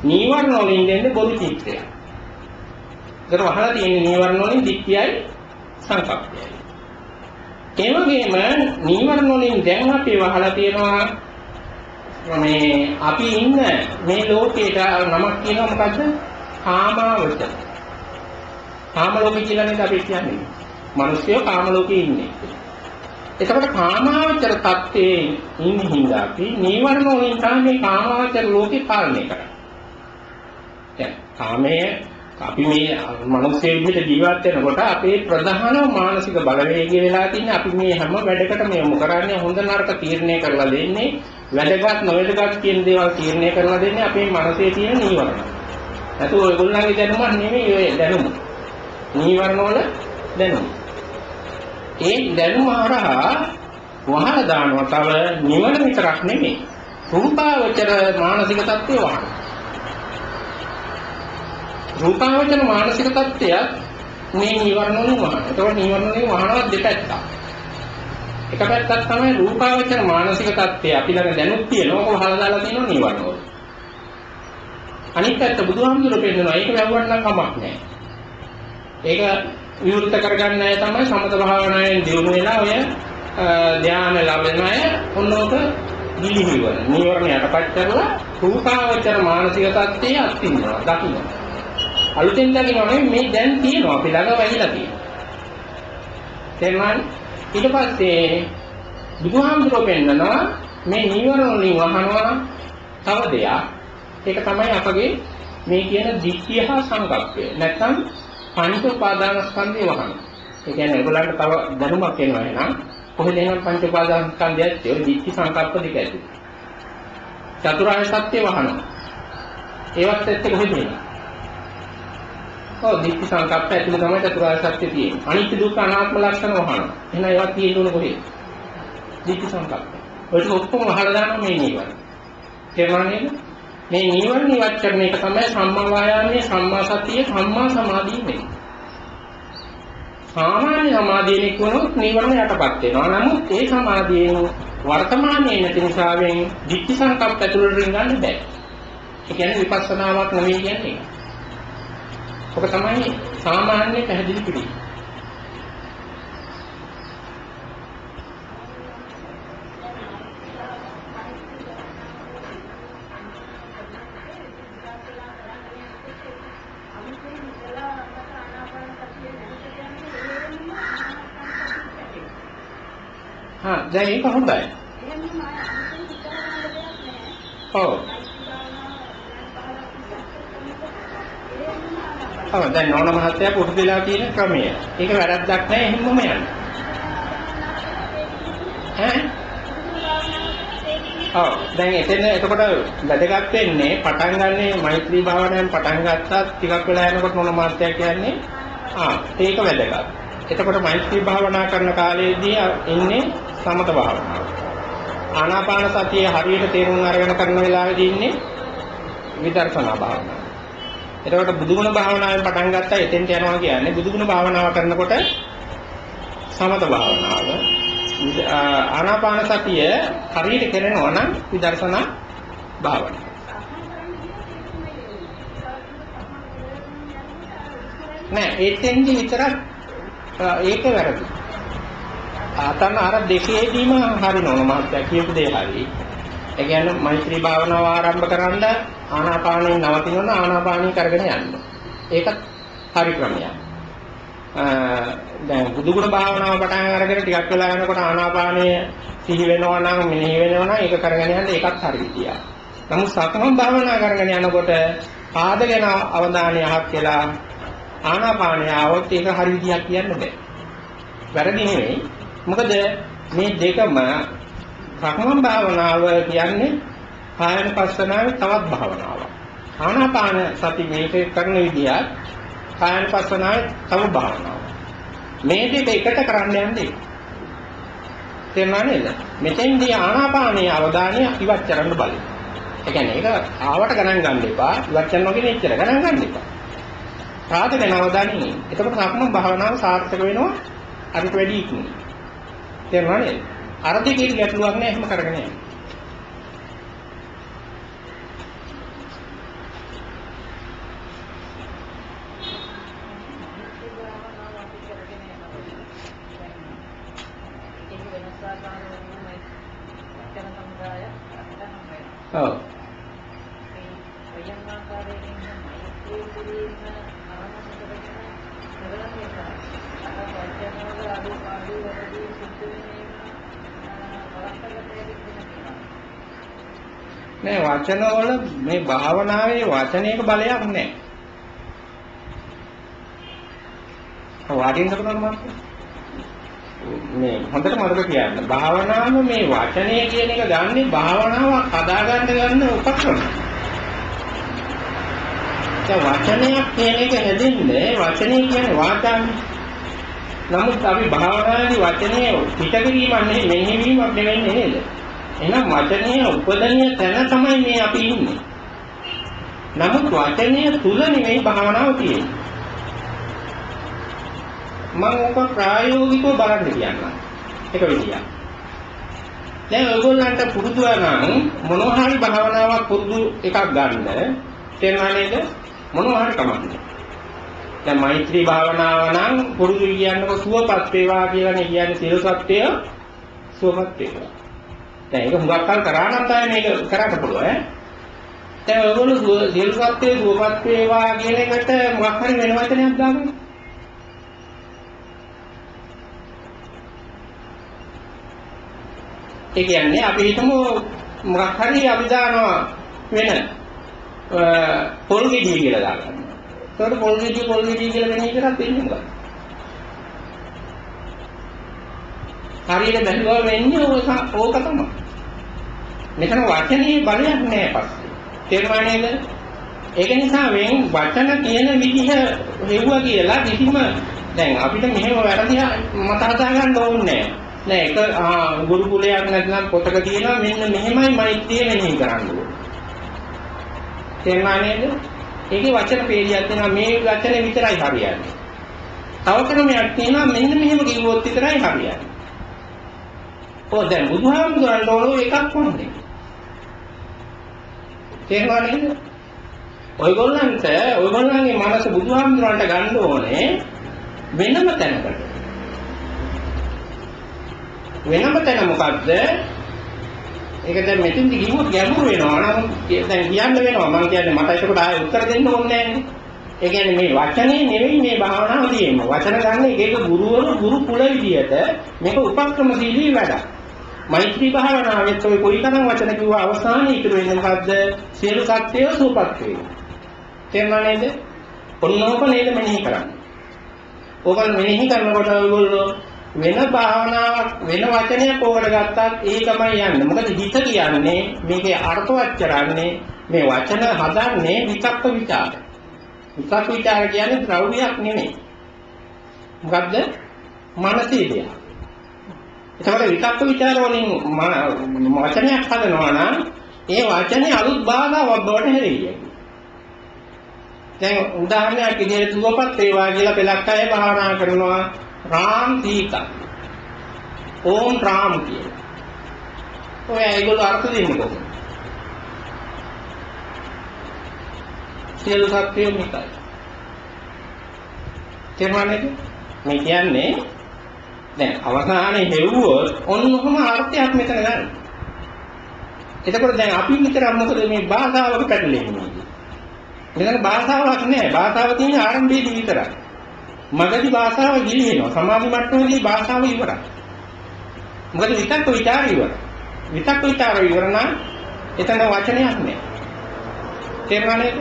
නීවරණ වලින් දෙන්නේ බොරු චිත්තය. ඒකට වහලා තියෙන්නේ නීවරණ වලින් ditthයයි සංකප්පයයි. ඒ වගේම නීවරණ වලින් දැන් අපි වහලා තියෙනවා මේ අපි ඉන්න මේ ලෝකේට නමක් කියනවා මොකද්ද? කාමාවචර. කාම ලෝකේ කියලා නේද අපි කියන්නේ. මිනිස්සු කාම ලෝකේ ඉන්නේ. එතකොට කාමාවචර තත්ත්වයේ ඉන්න හින්දා අපි නීවරණ වලින් තමයි මේ කාමාවචර ලෝකේ පාලනය කරන්නේ. දැන් කාමයේ අපි මේ මිනිස්සු විදිහට ජීවත් වෙනකොට අපේ ප්‍රධාන මානසික බලවේගය වෙලා තින්නේ අපි මේ හැම වැඩකටම යොමු කරන්නේ හොඳ නරක තීරණය කරලා දෙන්නේ වැදගත් නොවැදගත් කියන දේවල් තීරණය කරලා දෙන්නේ අපේ මනසේ තියෙන නීවරණ. නැතු ඔයගොල්ලන්ගේ දැනුම නෙමෙයි ඔය දැනුම. නීවරණ වල දැනුම. ඒ දැනුම හරහා වහලා දානවා තව නිවන විතරක් නෙමෙයි. රූපාවචර මානසික තත්ත්වය වහනවා. රූපාවචර මානසික තත්ත්වය මේ නීවරණ වලින් වහනවා. ඒතකොට නීවරණ වලින් වහනවා දෙපැත්තක්. එක පැත්තක් තමයි රූපාවචර මානසික තත්ත්වය අපි ළඟ දැනුත් තියෙනවා. ඔක වහලා දාලා තියෙනවා නීවරණ වල. අනිත් පැත්ත බුදුහාමුදුරුවෝ පෙන්නනවා. ඒක වැවුවට නම් කමක් නැහැ. ඒක විවෘත කරගන්න අය තමයි සමත භාවනාවෙන් දියුණු වෙලා ඔය ධ්‍යාන ලැබෙන අය ඔන්නෝක දිලිහිවන. නීවරණ යටපත් කරලා රූපාවචර මානසික තත්ත්වයේ අත්දිනවා. දකින්න. අලුතෙන් දකින්න මේ දැන් තියෙනවා අපි ළඟ වැහිලා තියෙනවා. තේරුණාද? ඊට පස්සේ බුදුහාමුදුරුවෝ පෙන්නනවා මේ නීවරණ වලින් වහනවා තව දෙයක්. ඒක තමයි අපගේ මේ කියන ditthya හා සංකප්පය. නැත්නම් පංච උපාදානස්කන්ධය වහන. ඒ කියන්නේ ඒගොල්ලන්ට තව දැනුමක් එනවා එහෙනම් කොහෙද එහෙනම් පංච උපාදානස්කන්ධයත් ඒ ditthි සංකප්ප දෙක ඇති. චතුරාර්ය සත්‍ය වහනවා. ඒවත් එක්ක කොහෙද එන්නේ? ඔව් ditthි සංකප්ප ඇතුළේ තමයි චතුරාර්ය සත්‍ය තියෙන්නේ. අනිත්‍ය දුක්ඛ අනාත්ම ලක්ෂණ වහනවා. එහෙනම් ඒවත් තියෙන්නේ කොහෙද? ditthි සංකප්ප. ඔය ඔක්කොම වහලා දානවා මේ නීවරණ. තේරුණා නේද? මේ නීවරණ ඉවත් කරන එක තමයි සම්මා වායාමයේ සම්මා සතියේ සම්මා සමාධිය වෙන්නේ. සාමාන්‍ය සමාධියේ වුණොත් නීවරණ යටපත් වෙනවා. නමුත් ඒ සමාධියෙන් වර්තමානයේ නැති නිසාවෙන් ditthි සංකප්ප ඇතුළට රින්ගන්න බෑ. ඒ කියන්නේ විපස්සනාවක් නෙවෙයි කියන්නේ. ඔක තමයි සාමාන්‍ය පැහැදිලි පිළිවෙල. දැන් ඒක හොඳයි. ඔව්. දැන් නෝන මහත්තයා පුරුදු වෙලා තියෙන ක්‍රමය. ඒක වැරද්දක් නෑ එහෙමම යන්න. දැන් එතන එතකොට වැදගත් වෙන්නේ පටන් ගන්නේ මෛත්‍රී භාවනාවෙන් පටන් ගත්තා ටිකක් වෙලා යනකොට නෝන මහත්තයා කියන්නේ ඒක වැදගත්. එතකොට මෛත්‍රී භාවනා කරන කාලයේදී ඉන්නේ සමත භාවනාව. ආනාපාන සතිය හරියට තේරුම් අරගෙන කරන වෙලාවෙදී ඉන්නේ විදර්ශනා භාවනාව. එතකොට බුදුගුණ භාවනාවෙන් පටන් ගත්තා එතෙන්ට යනවා කියන්නේ බුදුගුණ භාවනාව කරනකොට සමත භාවනාව. ආනාපාන සතිය හරියට කරනවා නම් විදර්ශනා භාවනාව. නෑ එතෙන්දි විතරක් ඒක වැරදි. අතන අර දෙකේදීම හරිනවන මහත්තයා කියපු දේ හරි. ඒ කියන්නේ මෛත්‍රී භාවනාව ආරම්භ කරන්න ආනාපානෙන් නවතිනොත් ආනාපානෙ කරගෙන යන්න. ඒකත් හරි ක්‍රමයක්. දැන් බුදුගුණ භාවනාව පටන් අරගෙන ටිකක් වෙලා යනකොට ආනාපානය සිහි වෙනවා නම් මෙනෙහි වෙනවා නම් ඒක කරගෙන යන්න ඒකත් හරි විදියක්. නමුත් සක්මන් භාවනා කරගෙන යනකොට පාද ගැන අවධානය යහක් වෙලා ආනාපානය આવොත් ඒක හරි විදියක් කියන්න බෑ. වැරදි නෙවෙයි. මොකද මේ දෙකම සක්මන් භාවනාව කියන්නේ කායනුපස්සනාවේ තවත් භාවනාවක්. ආනාපාන සති මේක කරන විදිහත් කායනුපස්සනාවේ තව භාවනාවක්. මේ දෙක එකට කරන්න යන්නේ. තේරුණා නේද? මෙතෙන්දී ආනාපානයේ අවධානය ඉවත් කරන්න බලන්න. ඒ කියන්නේ ඒක ආවට ගණන් ගන්න එපා. ඉවත් කරනවා කියන්නේ එච්චර ගණන් ගන්න එපා. සාධක නවදානින්. එතකොට සක්මන් භාවනාව සාර්ථක වෙනවා අරිට වැඩි ඉක්මනින්. තේරුණා නේද? අර දෙකේ ගැටලුවක් නෑ එහෙම කරගෙන යන්න. ඔව්. නෑ වචනවල මේ භාවනාවේ වචනයක බලයක් නෑ. වාඩින් කරනවා මම මේ හොඳට මතක තියාගන්න. භාවනාව මේ වචනය කියන එක ගන්නේ භාවනාවක් හදාගන්න ගන්න උපක්‍රම. ඒ වචනයක් කියන එක හැදෙන්නේ වචනේ කියන්නේ වාචාන්නේ. නමුත් අපි භාවනාවේ වචනේ පිටකිරීමක් නෙවෙයි මෙහෙවීමක් නෙවෙයි නේද? එහෙනම් වචනයේ උපදණීය තැන තමයි මේ අපි ඉන්නේ. නමුත් වචනය තුල නෙවෙයි භාවනාව තියෙන්නේ. මම ඔක ප්‍රායෝගිකව බලන්න කියන්නම්. එක විදියක්. දැන් ඔයගොල්ලන්ට පුරුදු නම් මොනවා හරි භාවනාවක් පුරුදු එකක් ගන්න තේරුණා නේද? මොනවා හරි කමන්නේ. දැන් මෛත්‍රී භාවනාව නම් පුරුදු කියන්නකො සුවපත් වේවා කියලානේ කියන්නේ සියලු සත්‍යය සුවපත් වේවා. දැන් ඒක හුඟක් කල් කරා නම් තමයි මේක කරන්න පුළුවන් ඈ. දැන් ඔයගොල්ලෝ සියලු සත්‍යය සුවපත් වේවා කියන එකට මොකක් හරි වෙන වචනයක් දාගන්න. ඒ කියන්නේ අපි හිතමු මොකක් හරි අපි දානවා වෙන පොල් ගෙඩිය කියලා දාගන්න. ඒකට පොල් ගෙඩිය කියලා වෙන එකක් දෙන්නේ මොකක්ද? හරියට බැලුවා වෙන්නේ ඕක තමයි. මෙතන වචනේ බලයක් නෑ පස්සේ. තේරුණා නේද? ඒක නිසා වෙන් වචන කියන විදිහ හෙව්වා කියලා කිසිම දැන් අපිට මෙහෙම වැරදිලා මත හදා ගන්න ඕනේ නෑ. ඒක ගුරු කුලයක් නැත්නම් පොතක තියෙනවා මෙන්න මෙහෙමයි මෛත්‍රිය මෙහෙම කරන්න ඕනේ. තේරුණා නේද? ඒකේ වචන පේලියක් දෙනවා මේ වචනේ විතරයි හරියන්නේ. තව ක්‍රමයක් තියෙනවා මෙන්න මෙහෙම කිව්වොත් විතරයි හරියන්නේ. ඔය දැන් බුදුහාමුදුරන් ඕනෝ එකක් වුණේ. තේරුණා නේද? ඔයගොල්ලන්ගේ මනස බුදුහාමුදුරන්ට ගන්න ඕනේ වෙනම තැනකට. වෙනම තැන මොකද්ද? ඒක දැන් මෙතෙන්දි කිව්වොත් ගැඹුරු වෙනවා. නමුත් දැන් කියන්න වෙනවා. මම කියන්නේ මට ඒකට ආයෙ උත්තර දෙන්න ඕනේ නැහැ. ඒ කියන්නේ මේ වචනේ නෙවෙයි මේ භාවනාව තියෙන්නේ. වචන ගන්න එක ගුරුවරු ගුරු කුල විදියට මේක උපක්‍රමශීලී වැඩක්. මෛත්‍රී භාවනාවෙත් ඔය කොයිතරම් වචන කිව්වා අවසානයේ ඉතුරු වෙන්නේ මොකද්ද? සියලු සත්‍යය සූපත් වේවා. තේරුණා නේද? ඔන්නෝක නේද මෙනෙහි කරන්නේ. ඕකල් මෙනෙහි කරනකොට ඔයගොල්ලෝ වෙන භාවනාවක් වෙන වචනයක් ඕකට ගත්තත් ඒකමයි යන්නේ. මොකද හිත කියන්නේ මේකේ අර්ථවත් කරන්නේ මේ වචන හදන්නේ විතක්ක ਵਿਚාර. විතක්ක ਵਿਚාර කියන්නේ ද්‍රව්‍යයක් නෙමෙයි. මොකද්ද? මනසේ දෙයක්. ඒකට විතක්ක ਵਿਚාර වලින් වචනයක් හදනවා නම් ඒ වචනේ අලුත් භාගාවක් බවට හැරෙන්නේ. දැන් උදාහරණයක් විදිහට සුවපත් වේවා කියලා පෙලක් අය භාවනා කරනවා රාම් සීතා. ඕම් රාම් කියලා. ඔය ඒගොල්ලෝ අර්ථ දෙන්නේ කොහොමද? සියලු සත්‍යය මේකයි. තේරුණාද? මේ කියන්නේ දැන් අවසානයේ හෙව්වොත් ඔන්නෝම අර්ථයක් මෙතන ගන්න. එතකොට දැන් අපි විතරක් මොකද මේ භාෂාවක පැටලෙන්නේ. මෙතන භාෂාවක් නෑ. භාෂාව තියෙන්නේ ආරම්භයේදී විතරයි. මගදී භාෂාව ගිලිනවා. සමාධි මට්ටමේදී භාෂාව ඉවරයි. මොකද විතක්ක ਵਿਚාර ඉවරයි. විතක්ක ਵਿਚාර ඉවර නම් එතන වචනයක් නෑ. තේරුණා නේද?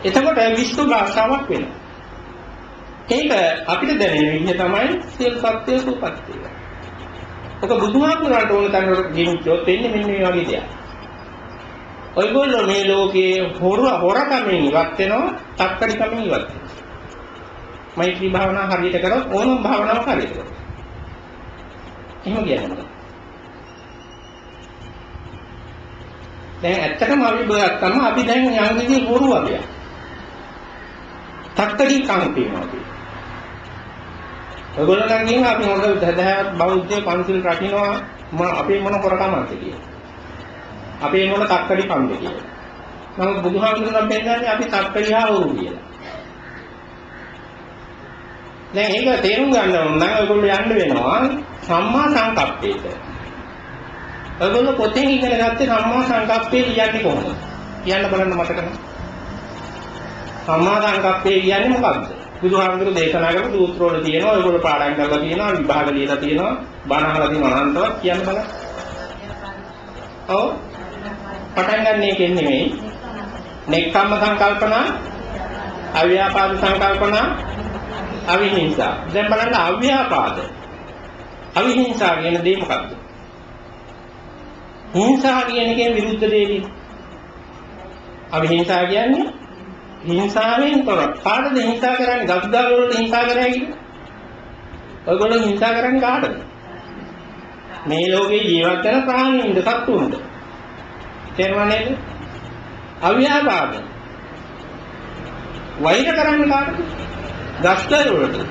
එතකොට විශ්ව භාෂාවක් වෙනවා. ඒක අපිට දැනෙන විදිහ තමයි සියලු සත්‍ය සූපත්තිය. ඔක බුදුහාමුදුරන්ට ඕන තරමට ගෙනිච්චොත් එන්නේ මෙන්න මේ වගේ දෙයක්. ඔයගොල්ලෝ මේ ලෝකේ හොරකමින් ඉවත් වෙනවා, තක්කඩිකමින් ඉවත් වෙනවා. මෛත්‍රී භාවනාව හරියට කරොත් ඕනම භාවනාවක් හරියට කරොත්. එහෙම කියන්නේ. දැන් ඇත්තටම අපි බයත්තම අපි දැන් යම් විදිහේ හොරු වගේ. තක්කඩිකම් තියෙනවා. ඔයගොල්ලෝ නම් කියනවා අපි හොඳ දහදහත් බෞද්ධ පන්සිල් රකින්නවා අපේ මොන හොරකමක්ද කියලා. අපේ මොන තක්කඩිකම්ද කියලා. නමුත් බුදුහාමුදුරුවෝ පෙන්නන්නේ අපි තක්කඩිහා වරු කියලා. දැන් ඒක තේරුම් ගන්න ඕන නම් ඔයගොල්ලෝ යන්න වෙනවා සම්මා සංකප්පේට. ඔයගොල්ලෝ පොතෙන් ඉගෙන ගත්තේ සම්මා සංකප්පේ කියන්නේ කොහොමද? කියන්න බලන්න මතක නැහැ. සම්මා සංකප්පේ කියන්නේ මොකක්ද? බුදුහාමුදුරුවෝ දේශනා කරපු සූත්‍ර වල තියෙනවා, ඔයගොල්ලෝ පාඩම් කරලා තියෙනවා, විභාග ලියලා තියෙනවා, බණ අහලා තියෙනවා අනන්තවත් කියන්න බලන්න. ඔව්. පටන් ගන්න එකෙන් නෙමෙයි. නෙක්ඛම්ම සංකල්පනා, අව්‍යාපාද සංකල්පනා, අවිහිංසා. දැන් බලන්න අව්‍යාපාද. අවිහිංසා කියන දේ මොකක්ද? හිංසා කියන එකේ විරුද්ධ දෙයක්. අවිහිංසා කියන්නේ හිංසාවෙන් තොර. කාටද හිංසා කරන්නේ? ගස්දාල් වලට හිංසා කරන්නේ කියන්නේ? ඔයගොල්ලෝ හිංසා කරන්නේ කාටද? මේ ලෝකේ ජීවත් වෙන ප්‍රාණීන්ද සත්තුන්ද? තේරුණා නේද? අව්‍යාපාද. වෛර කරන්නේ කාටද? ගස්දාල් වලට.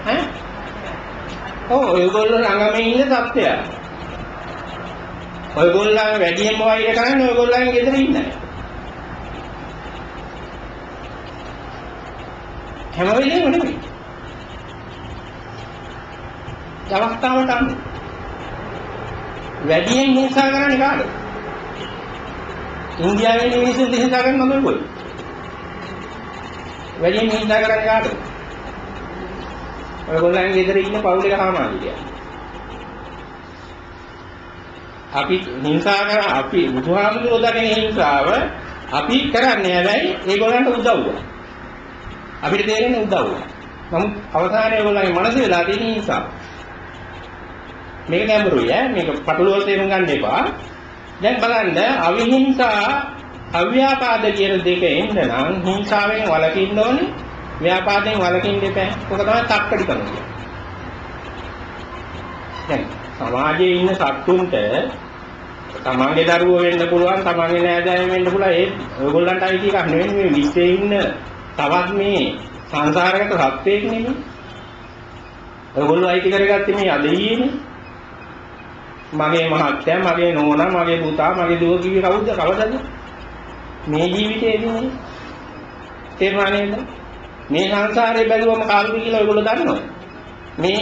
ඈ? ඔයගොල්ලෝ ළඟම ඉන්න සත්‍යය. ඔයගොල්ලන් වැඩියෙන්ම වෛර කරන්නේ ඔයගොල්ලන්ගේ ගෙදර ඉන්න අය. හැම වෙලේම නෙමෙයි. අවස්ථාවට අනුව වැඩියෙන් හිංසා කරන්නේ කාටද? ඉන්දියාවේ මිනිස්සු හිංසා කරන්නේ මොකද කොයි? වැඩියෙන් හිංසා කරන්නේ කාටද? ඔයගොල්ලන් ගෙදර ඉන්න පවුලේ හාමාලිය. අපි හිංසා කරන අපි බුදුහාමුදුරුවෝ දකින හිංසාව අපි කරන්නේ හැබැයි ඒගොල්ලන්ට උදව්ව. අපිට තේරෙන්නේ උදව්ව. නමුත් අවසානයේ ඒගොල්ලන්ගේ මනස වෙලා තියෙන හිංසාව. මේක ගැඹුරුයි ඈ මේක පටලවල තේරුම් ගන්න එපා. දැන් බලන්න අවිහිංසා අව්‍යාපාද කියන දෙක එන්න නම් හිංසාවෙන් වළකින්න ඕනේ. ව්‍යාපාදයෙන් වළකින්න එපා. ඔක තමයි තක්කඩිකම කියන්නේ. දැන් සමාජයේ ඉන්න සත්තුන්ට තමන්ගේ දරුවෝ වෙන්න පුළුවන්, තමන්ගේ නෑදෑයෝ වෙන්න පුළුවන්. ඒ ඔයගොල්ලන්ට අයිති එකක් නෙවෙයි මේ විශ්වයේ ඉන්න තවත් මේ සංසාරගත සත්වයෙක් නෙමෙයි. ඔයගොල්ලෝ අයිති කරගත්තේ මේ අදීනේ. මගේ මහත්තයා, මගේ නෝනා, මගේ පුතා, මගේ දුව කිව්වේ කවුද? කවදද? මේ ජීවිතේදී තේරුණා නේද? මේ සංසාරේ බැලුවම කාලෙක කියලා ඔයගොල්ලෝ දන්නවද?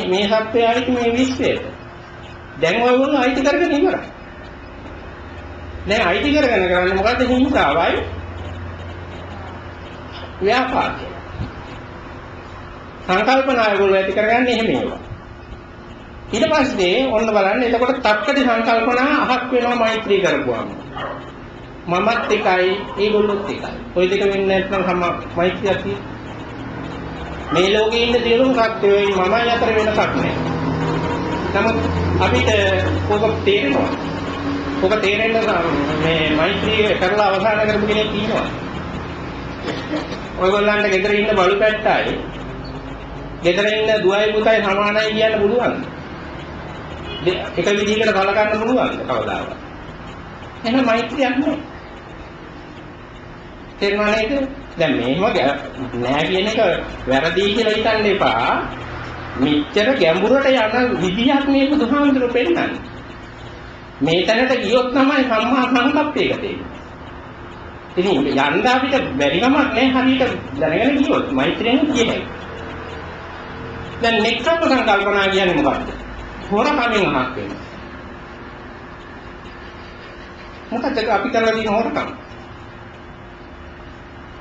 මේ සත්‍යය අයිති මේ විශ්වයට. දැන් ඔයගොල්ලෝ අයිති කරගෙන ඉවරයි. දැන් අයිති කරගෙන කරන්නේ මොකද්ද? හිංසාවයි ව්‍යාපාරය. සංකල්පනා ඔයගොල්ලෝ ඇති කරගන්නේ එහෙම ඒවා. ඊට පස්සේ ඔන්න බලන්න එතකොට තක්කඩි සංකල්පනා අහක් වෙනවා මෛත්‍රී කරපුවාම. මමත් එකයි ඒගොල්ලොත් එකයි. ඔය දෙක වෙන්නේ නැත්නම් මෛත්‍රියක් තියෙන්නේ. මේ ලෝකේ ඉන්න සියලුම සත්වයෝයි මමයි අතර වෙනසක් නැහැ. නමුත් අපිට ඔක තේරෙනවා. ඔක තේරෙන්න මේ මෛත්‍රී කරලා අවසන් කරපු කෙනෙක් ඉන්නවා. ඔයගොල්ලන්ට ගෙදර ඉන්න බලු පැට්ටායි ගෙදර ඉන්න දුවයි පුතයි සමානයි කියන්න පුළුවන්ද? එක විදිහකට කලකන්න පුළුවන්ද කවදාවත්? එහෙනම් මෛත්‍රියක් නෑ. තේරුණා නේද? දැන් මේව නෑ කියන එක වැරදි කියලා හිතන්න එපා. මෙච්චර ගැඹුරට යන විදියක් මේ බුදුහාමුදුරුවෝ පෙන්නන්නේ. මේ තැනට ගියොත් තමයි සම්මා සංකප්පයක තියෙන්නේ. ඉතින් යන්න අපිට බැරි කමක් නෑ හරියට දැනගෙන ගියොත් මෛත්‍රියෙන් කියන්නේ. දැන් නෙක්ඛම්ම සංකල්පනා කියන්නේ මොකක්ද? හොරකමින් අහක් වෙනවා. මොකද අපි කරලා තියෙන හොරකම්.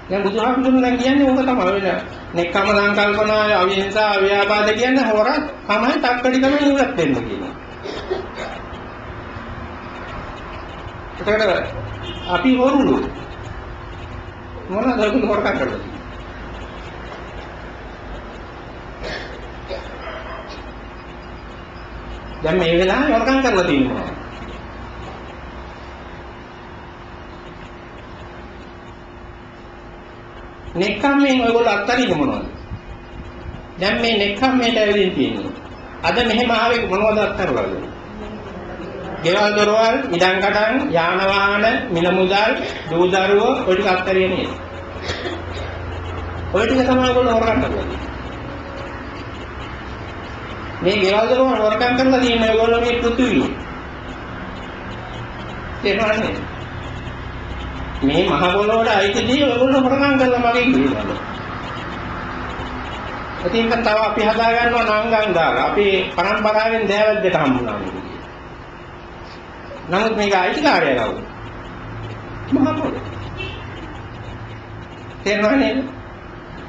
දැන් බුදුහාමුදුරුවෝ කියන්නේ ඕක තමයි වෙන. නෙක්ඛම්ම සංකල්පනා, අවිහිංසා, අව්‍යාපාද කියන්නේ හොරක් තමයි තක්කඩිකම ඉවත් වෙන්න කියනවා. ඒකට අපි හොරුලු මොනවද අපි හොරකම් කරන්නේ? දැන් මේ වෙලාවේ හොරකම් කරලා තියෙනවා. නෙක්ඛම්මෙන් ඔයගොල්ලෝ අත්හරින්නේ මොනවද? දැන් මේ නෙක්ඛම්මයට ඇවිදින් තියෙන්නේ. අද මෙහෙම ආවේ මොනවද අත්හරලාද? ගෙවල් දොරවල්, ඉඩම් කඩම්, යාන වාහන, මිල මුදල්, දූ දරුවෝ ඔය ටික අත්හැරියේ නේද? ඔය ටික තමයි ඔයගොල්ලෝ හොරකම් කරන්නේ. මේ ගෙවල් දොරවල් හොරකම් කරලා තියෙන ඔයගොල්ලෝ මේ පෘථිවිය. තේරුණානේ? මේ මහ පොළොවට අයිතිදී ඔයගොල්ලෝ හොරකම් කරලා මගේ කියනවා. ඉතින් තව අපි හදා ගන්නවා නංගන් දාලා. අපි පරම්පරාවෙන් දෑවැද්දට හම්බුනා මේක. නමුත් මේක අයිතිකාරය කවුද? මහ පොළොව. තේරුණා නේද?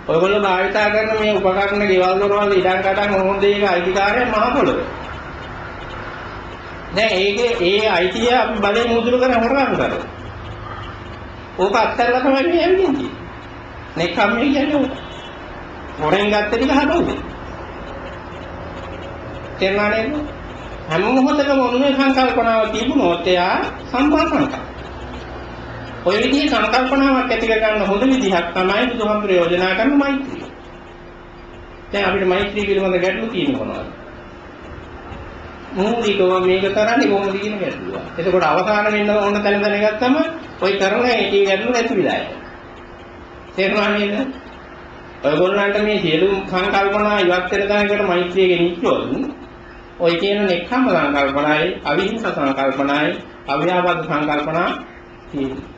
ඔයගොල්ලෝ භාවිතා කරන මේ උපකරණ ගෙවල් දොරවල් ඉඩම් කඩම් මොන දෙයක අයිතිකාරය මහ පොළොව. දැන් ඒ අයිතිය අපි බලෙන් මුදුරු කරගෙන හොරකම් කරනවා. ඕක අත්හැරලා තමයි මේ ඇවිදින්නේ. නෙක්ඛම්ම කියන්නේ ඕක. හොරෙන් ගත්ත ටික හදවන්නේ. තේරුණා නේද? හැම මොහොතකම මොනේ සංකල්පනාව තිබුණොත් එයා සම්පූර්ණයි. ඔය විදිහේ සංකල්පනාවක් ඇති කර ගන්න හොඳ විදිහක් තමයි බුදුහාමුදුරේ යෝජනා කරන මෛත්‍රිය. දැන් අපිට මෛත්‍රිය පිළිබඳ ගැටලු තියෙන්නේ මොනවද? මූලිකව මේක කරන්නේ කොහොමද කියන ගැටලුව. එතකොට අවසාන වෙන්න ඕන තැන දැනගත්තම ඔය කරන එකේ ගැටලු නැති විලාය. තේරුණා නේද? ඔයගොල්ලන්ට මේ සියලු සංකල්පනා ඉවත් වෙන තැනකට මෛත්‍රිය ගෙනිච්චොත් ඔය කියන නෙක්ඛම්ම සංකල්පනායි, අවිහිංස සංකල්පනායි, අව්‍යාපාද සංකල්පනා තියෙනවා.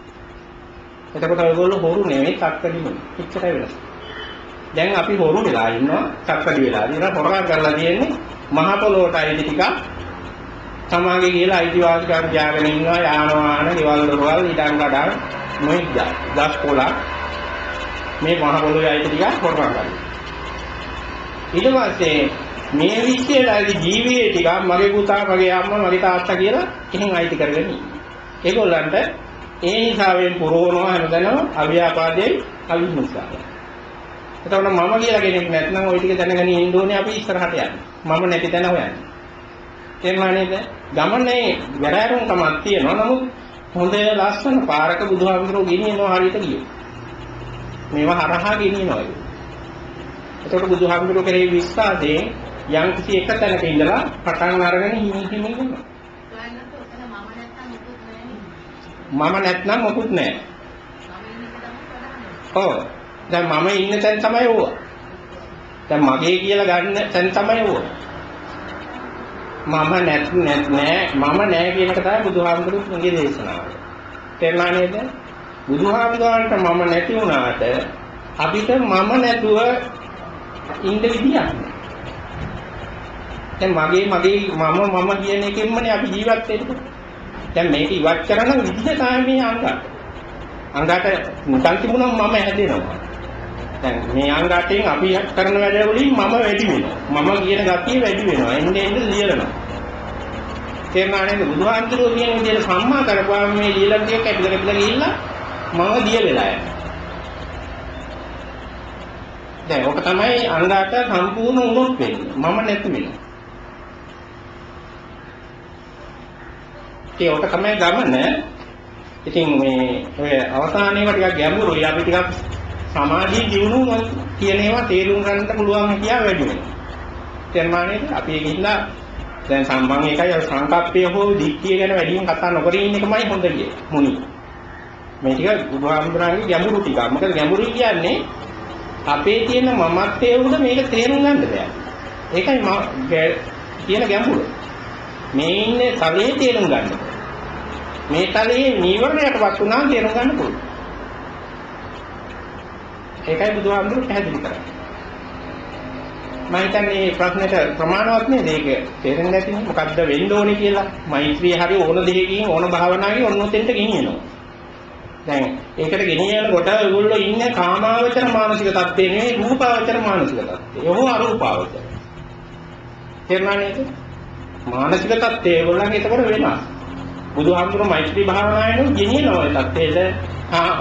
එතකොට ඔයගොල්ලෝ හොරු නෙවෙයි තක්කඩිම. එච්චරයි වෙනස. දැන් අපි හොරු වෙලා ඉන්නවා, තක්කඩි වෙලා. ඉතින් හොරකම් කරලා තියෙන්නේ මහ පොළොවට අයිති ටික සමාගේ කියලා අයිතිවාසිකම් තියාගෙන ඉන්නවා. යාන වාහන, ගෙවල් දොරවල්, ඉඩම් කඩම් මොයිද? දස් කොලා මේ මහ පොළොවේ අයිති ටික හොරකම් කරනවා. ඊට පස්සේ මේ විශ්වයේ ජීවිතේ ටික මගේ පුතා, මගේ අම්මා, මගේ තාත්තා කියලා එහෙන් අයිති කරගෙන ඉන්නේ. ඒගොල්ලන්ට ඒ හිසාවෙන් පුරවනවා හැමදැනම අව්‍යාපාදයේ අවිහිංසාව. එතකොට මම කියලා කෙනෙක් නැත්නම් ওই ටික දැනගෙන ඉන්න ඕනේ අපි ඉස්සරහට යන්න. මම නැති තැන හොයන්න. තේරුණා නේද? ගමනේ වැරෑරුම්කමක් තියෙනවා. නමුත් හොඳ ලස්සන පාරක බුදුහාමුදුරුවෝ ගෙනියනවා හරියට ගියෝ. මේවා හරහා ගෙනියනවා. එතකොට බුදුහාමුදුරුවෝ කෙරෙහි විශ්වාසයෙන් යම් කිසි එක තැනක ඉඳලා පටන් අරගෙන හිමින් යනවා. මම නැත්නම් මොකුත් නැහැ. ඔව්. දැන් මම ඉන්න තැන තමයි ඕවා. දැන් මගේ කියලා ගන්න තැන තමයි ඕවා. මම නෑ කියන එක තමයි බුදුහාමුදුරුවෝගේ දේශනාව. තේරුණා නේද? බුදුහාමුදුරන්ට මම නැති වුණාට අපිට මම නැතුව ඉන්න විදියක් නෑ. දැන් මම කියන එකෙන්මනේ අපි ජීවත් වෙන්නේ. දැන් මේක ඉවත් කරන විදිහ තමයි මේ අංගකට නිකන් තිබුණාම මම හැදෙනවා. දැන් මේ අංගයෙන් අපි කරන වැඩ වලින් මම වැඩි වෙනවා. මම කියන ගතිය වැඩි වෙනවා. එන්නේ ලියනවා. තේරුණා නේද? බුදුහාමුදුරුවෝ කියන විදිහට සම්මා කරපුවාම මේ ලියලා ටික කැපිලා ගිහිල්ලා මම දිය වෙලා යනවා. දැන් ඔක තමයි අංගකට සම්පූර්ණ උනොත් වෙන්නේ. මම නැති වෙනවා. ඒක තමයි ගමන. ඉතින් මේ ඔය අවසානයේම ටිකක් ගැඹුරුයි. අපි ටිකක් සමාධිය දියුණු කියන ඒවා තේරුම් ගන්නට පුළුවන් හිතියා වැඩි වෙනවා. තේරුණා නේද? අපි ඒකින්ද දැන් සම්බන් එකයි සංකප්පය හෝ දික්තිය ගැන වැඩියෙන් කතා නොකර ඉන්න එකමයි හොඳ කියේ. මුනි. මේ ටික බුදුහාමුදුරන්ගේ ගැඹුරු ටික. මොකද ගැඹුරු කියන්නේ අපේ තියෙන මමත්වයේ උඩ මේක තේරුම් ගන්න බෑ. ඒකයි මම කියන ගැඹුර. මේ ඉන්නේ තලයේ තේරුම් ගන්න. මේ තලයේ නීවරණයටපත් වුණා තේරුම් ගන්න පුළුවන්. ඒකයි බුදුහාමුදුරුවෝ පැහැදිලි කරන්නේ. මම හිතන්නේ මේ ප්‍රශ්නෙට ප්‍රමාණවත් නේද ඒක තේරෙන්නේ නැතිනේ මොකද්ද වෙන්න ඕනේ කියලා මෛත්‍රිය හරි ඕන දෙයකින් ඕන භාවනාවකින් ඔන්න ඔතෙන්ට ගෙනියනවා දැන් ඒකට ගෙනියනකොට ඔයගොල්ලෝ ඉන්නේ කාමාවචර මානසික තත්ත්වේ නෙවෙයි රූපාවචර මානසික තත්ත්වේ ඒකෝ අරූපාවචර තේරුණා නේද මානසික තත්ත්වේ ඒගොල්ලන්ගේ එතකොට වෙනස් බුදුහාමුදුරුවෝ මෛත්‍රී භාවනාවෙන් ගෙනියනවා ඒ තත්ත්වයට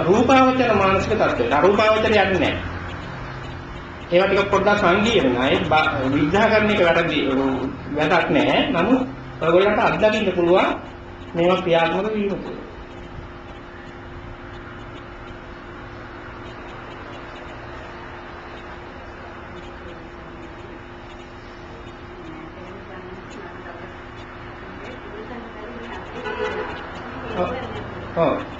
රූපාවචර මානසික තත්ත්වයට අරූපාවචර යන්නේ නැහැ ඒවා ටික පොඩ්ඩක් සංකීර්ණයි විග්‍රහ කරන එක වැරදක් නෑ නමුත් ඔයගොල්ලන්ට අත්දකින්න පුළුවන් මේවා ක්‍රියාත්මක වීම තුළ ඔව්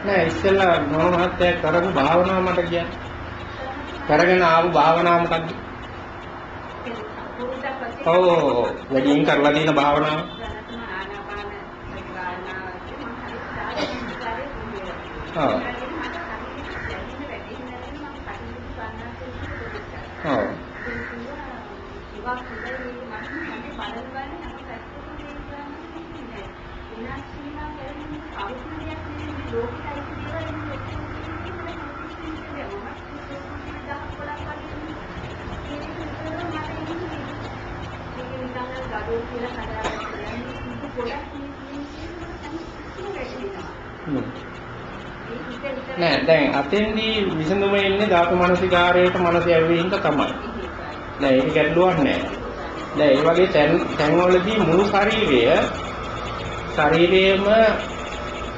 නෑ ඉස්සෙල්ලා මොන මහත්තයා කරපු භාවනාව මට කියන්න. කරගෙන ආපු භාවනාව මොකක්ද? ඔව් වැඩියෙන් කරලා තියෙන භාවනාව. ඔව්. ඔව්. නෑ දැන් අතෙන්දී විසඳුම එන්නේ ධාතු මනසිකාරයට මනස යැවෙන්න තමයි. දැන් ඒක ගැටලුවක් නෑ. දැන් ඒ වගේ තැන්වලදී මුළු ශරීරයේම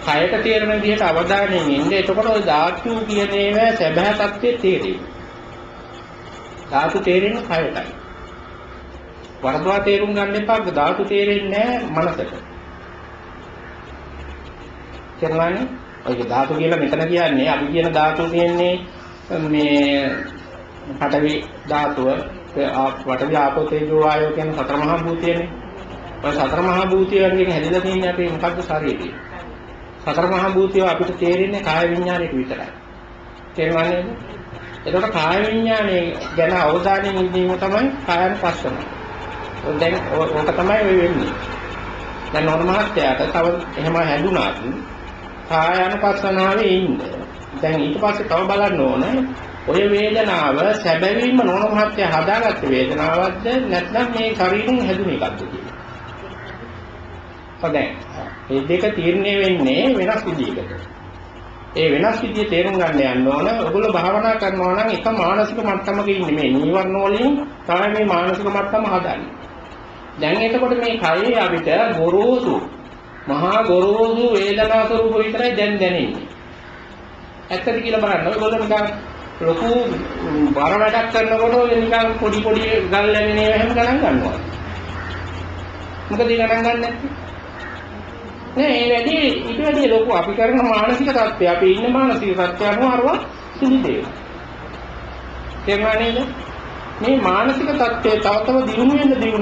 කයට තේරෙන විදිහට අවධානයෙන් ඉන්න. එතකොට ඔය ධාතු කියන ඒවා සැබෑ තත්ත්වයේ තේරෙයි. ධාතු තේරෙන්නේ කයටයි. වරදවා තේරුම් ගන්න එපා. ධාතු තේරෙන්නේ නෑ මනසට. තේරුණානේ? ඔය ධාතු කියලා මෙතන කියන්නේ අපි කියන ධාතු කියන්නේ මේ පඨවි ධාතුව, පඨවි ආපෝ තේජෝ වායෝ කියන සතර මහා භූතයනේ. ඔය සතර මහා භූතයන්ගෙන් හැදිලා තියෙන්නේ අපේ මොකක්ද ශරීරය. සතර මහා භූතය අපිට තේරෙන්නේ කාය විඥාණයට විතරයි. තේරුණානේ? එතකොට කාය විඥාණය ගැන අවධානයෙන් ඉඳීම තමයි කායानुපස්සන. දැන් ඕක තමයි වෙ වෙන්නේ. දැන් නෝන මහත්තයාට තව එහෙම හැදුනාත් කායानुපස්සනාවේ ඉන්න. දැන් ඊට පස්සේ තව බලන්න ඕනේ ඔය වේදනාව සැබවින්ම නෝන මහත්තයා හදාගත්ත වේදනාවක්ද නැත්නම් මේ ශරීරයෙන් හැදුන එකක්ද කියලා. හොඳයි. මේ දෙක තීරණය වෙන්නේ වෙනස් විදිහකට. ඒ වෙනස් විදිහ තේරුම් ගන්න යන්න ඕන. ඔයගොල්ලෝ භාවනා කරනවා නම් එක මානසික මට්ටමක ඉන්නේ. මේ නීවරණ වලින් තමයි මේ මානසික මට්ටම හදන්නේ. දැන් එතකොට මේ කයේ අපිට ගොරෝසු මහා ගොරෝසු වේදනා ස්වරූප විතරයි දැන් දැනෙන්නේ. ඇත්තද කියලා බලන්න. ඔයගොල්ලෝ නිකන් ලොකු බර වැඩක් කරනකොට ඔය නිකන් පොඩි පොඩි ගල් ලැබෙන ඒවා හැම ගණන් ගන්නවා. මොකද ඒ ගණන් ගන්න නැත්තේ? නෑ ඒ වැඩි ඊට වැඩි ලොකු අපි කරන මානසික තත්ත්වය අපි ඉන්න මානසික තත්ත්වය අනුව අරවා සුදුදේ. තේරුණා නේද? මේ මානසික තත්ත්වය තව දියුණු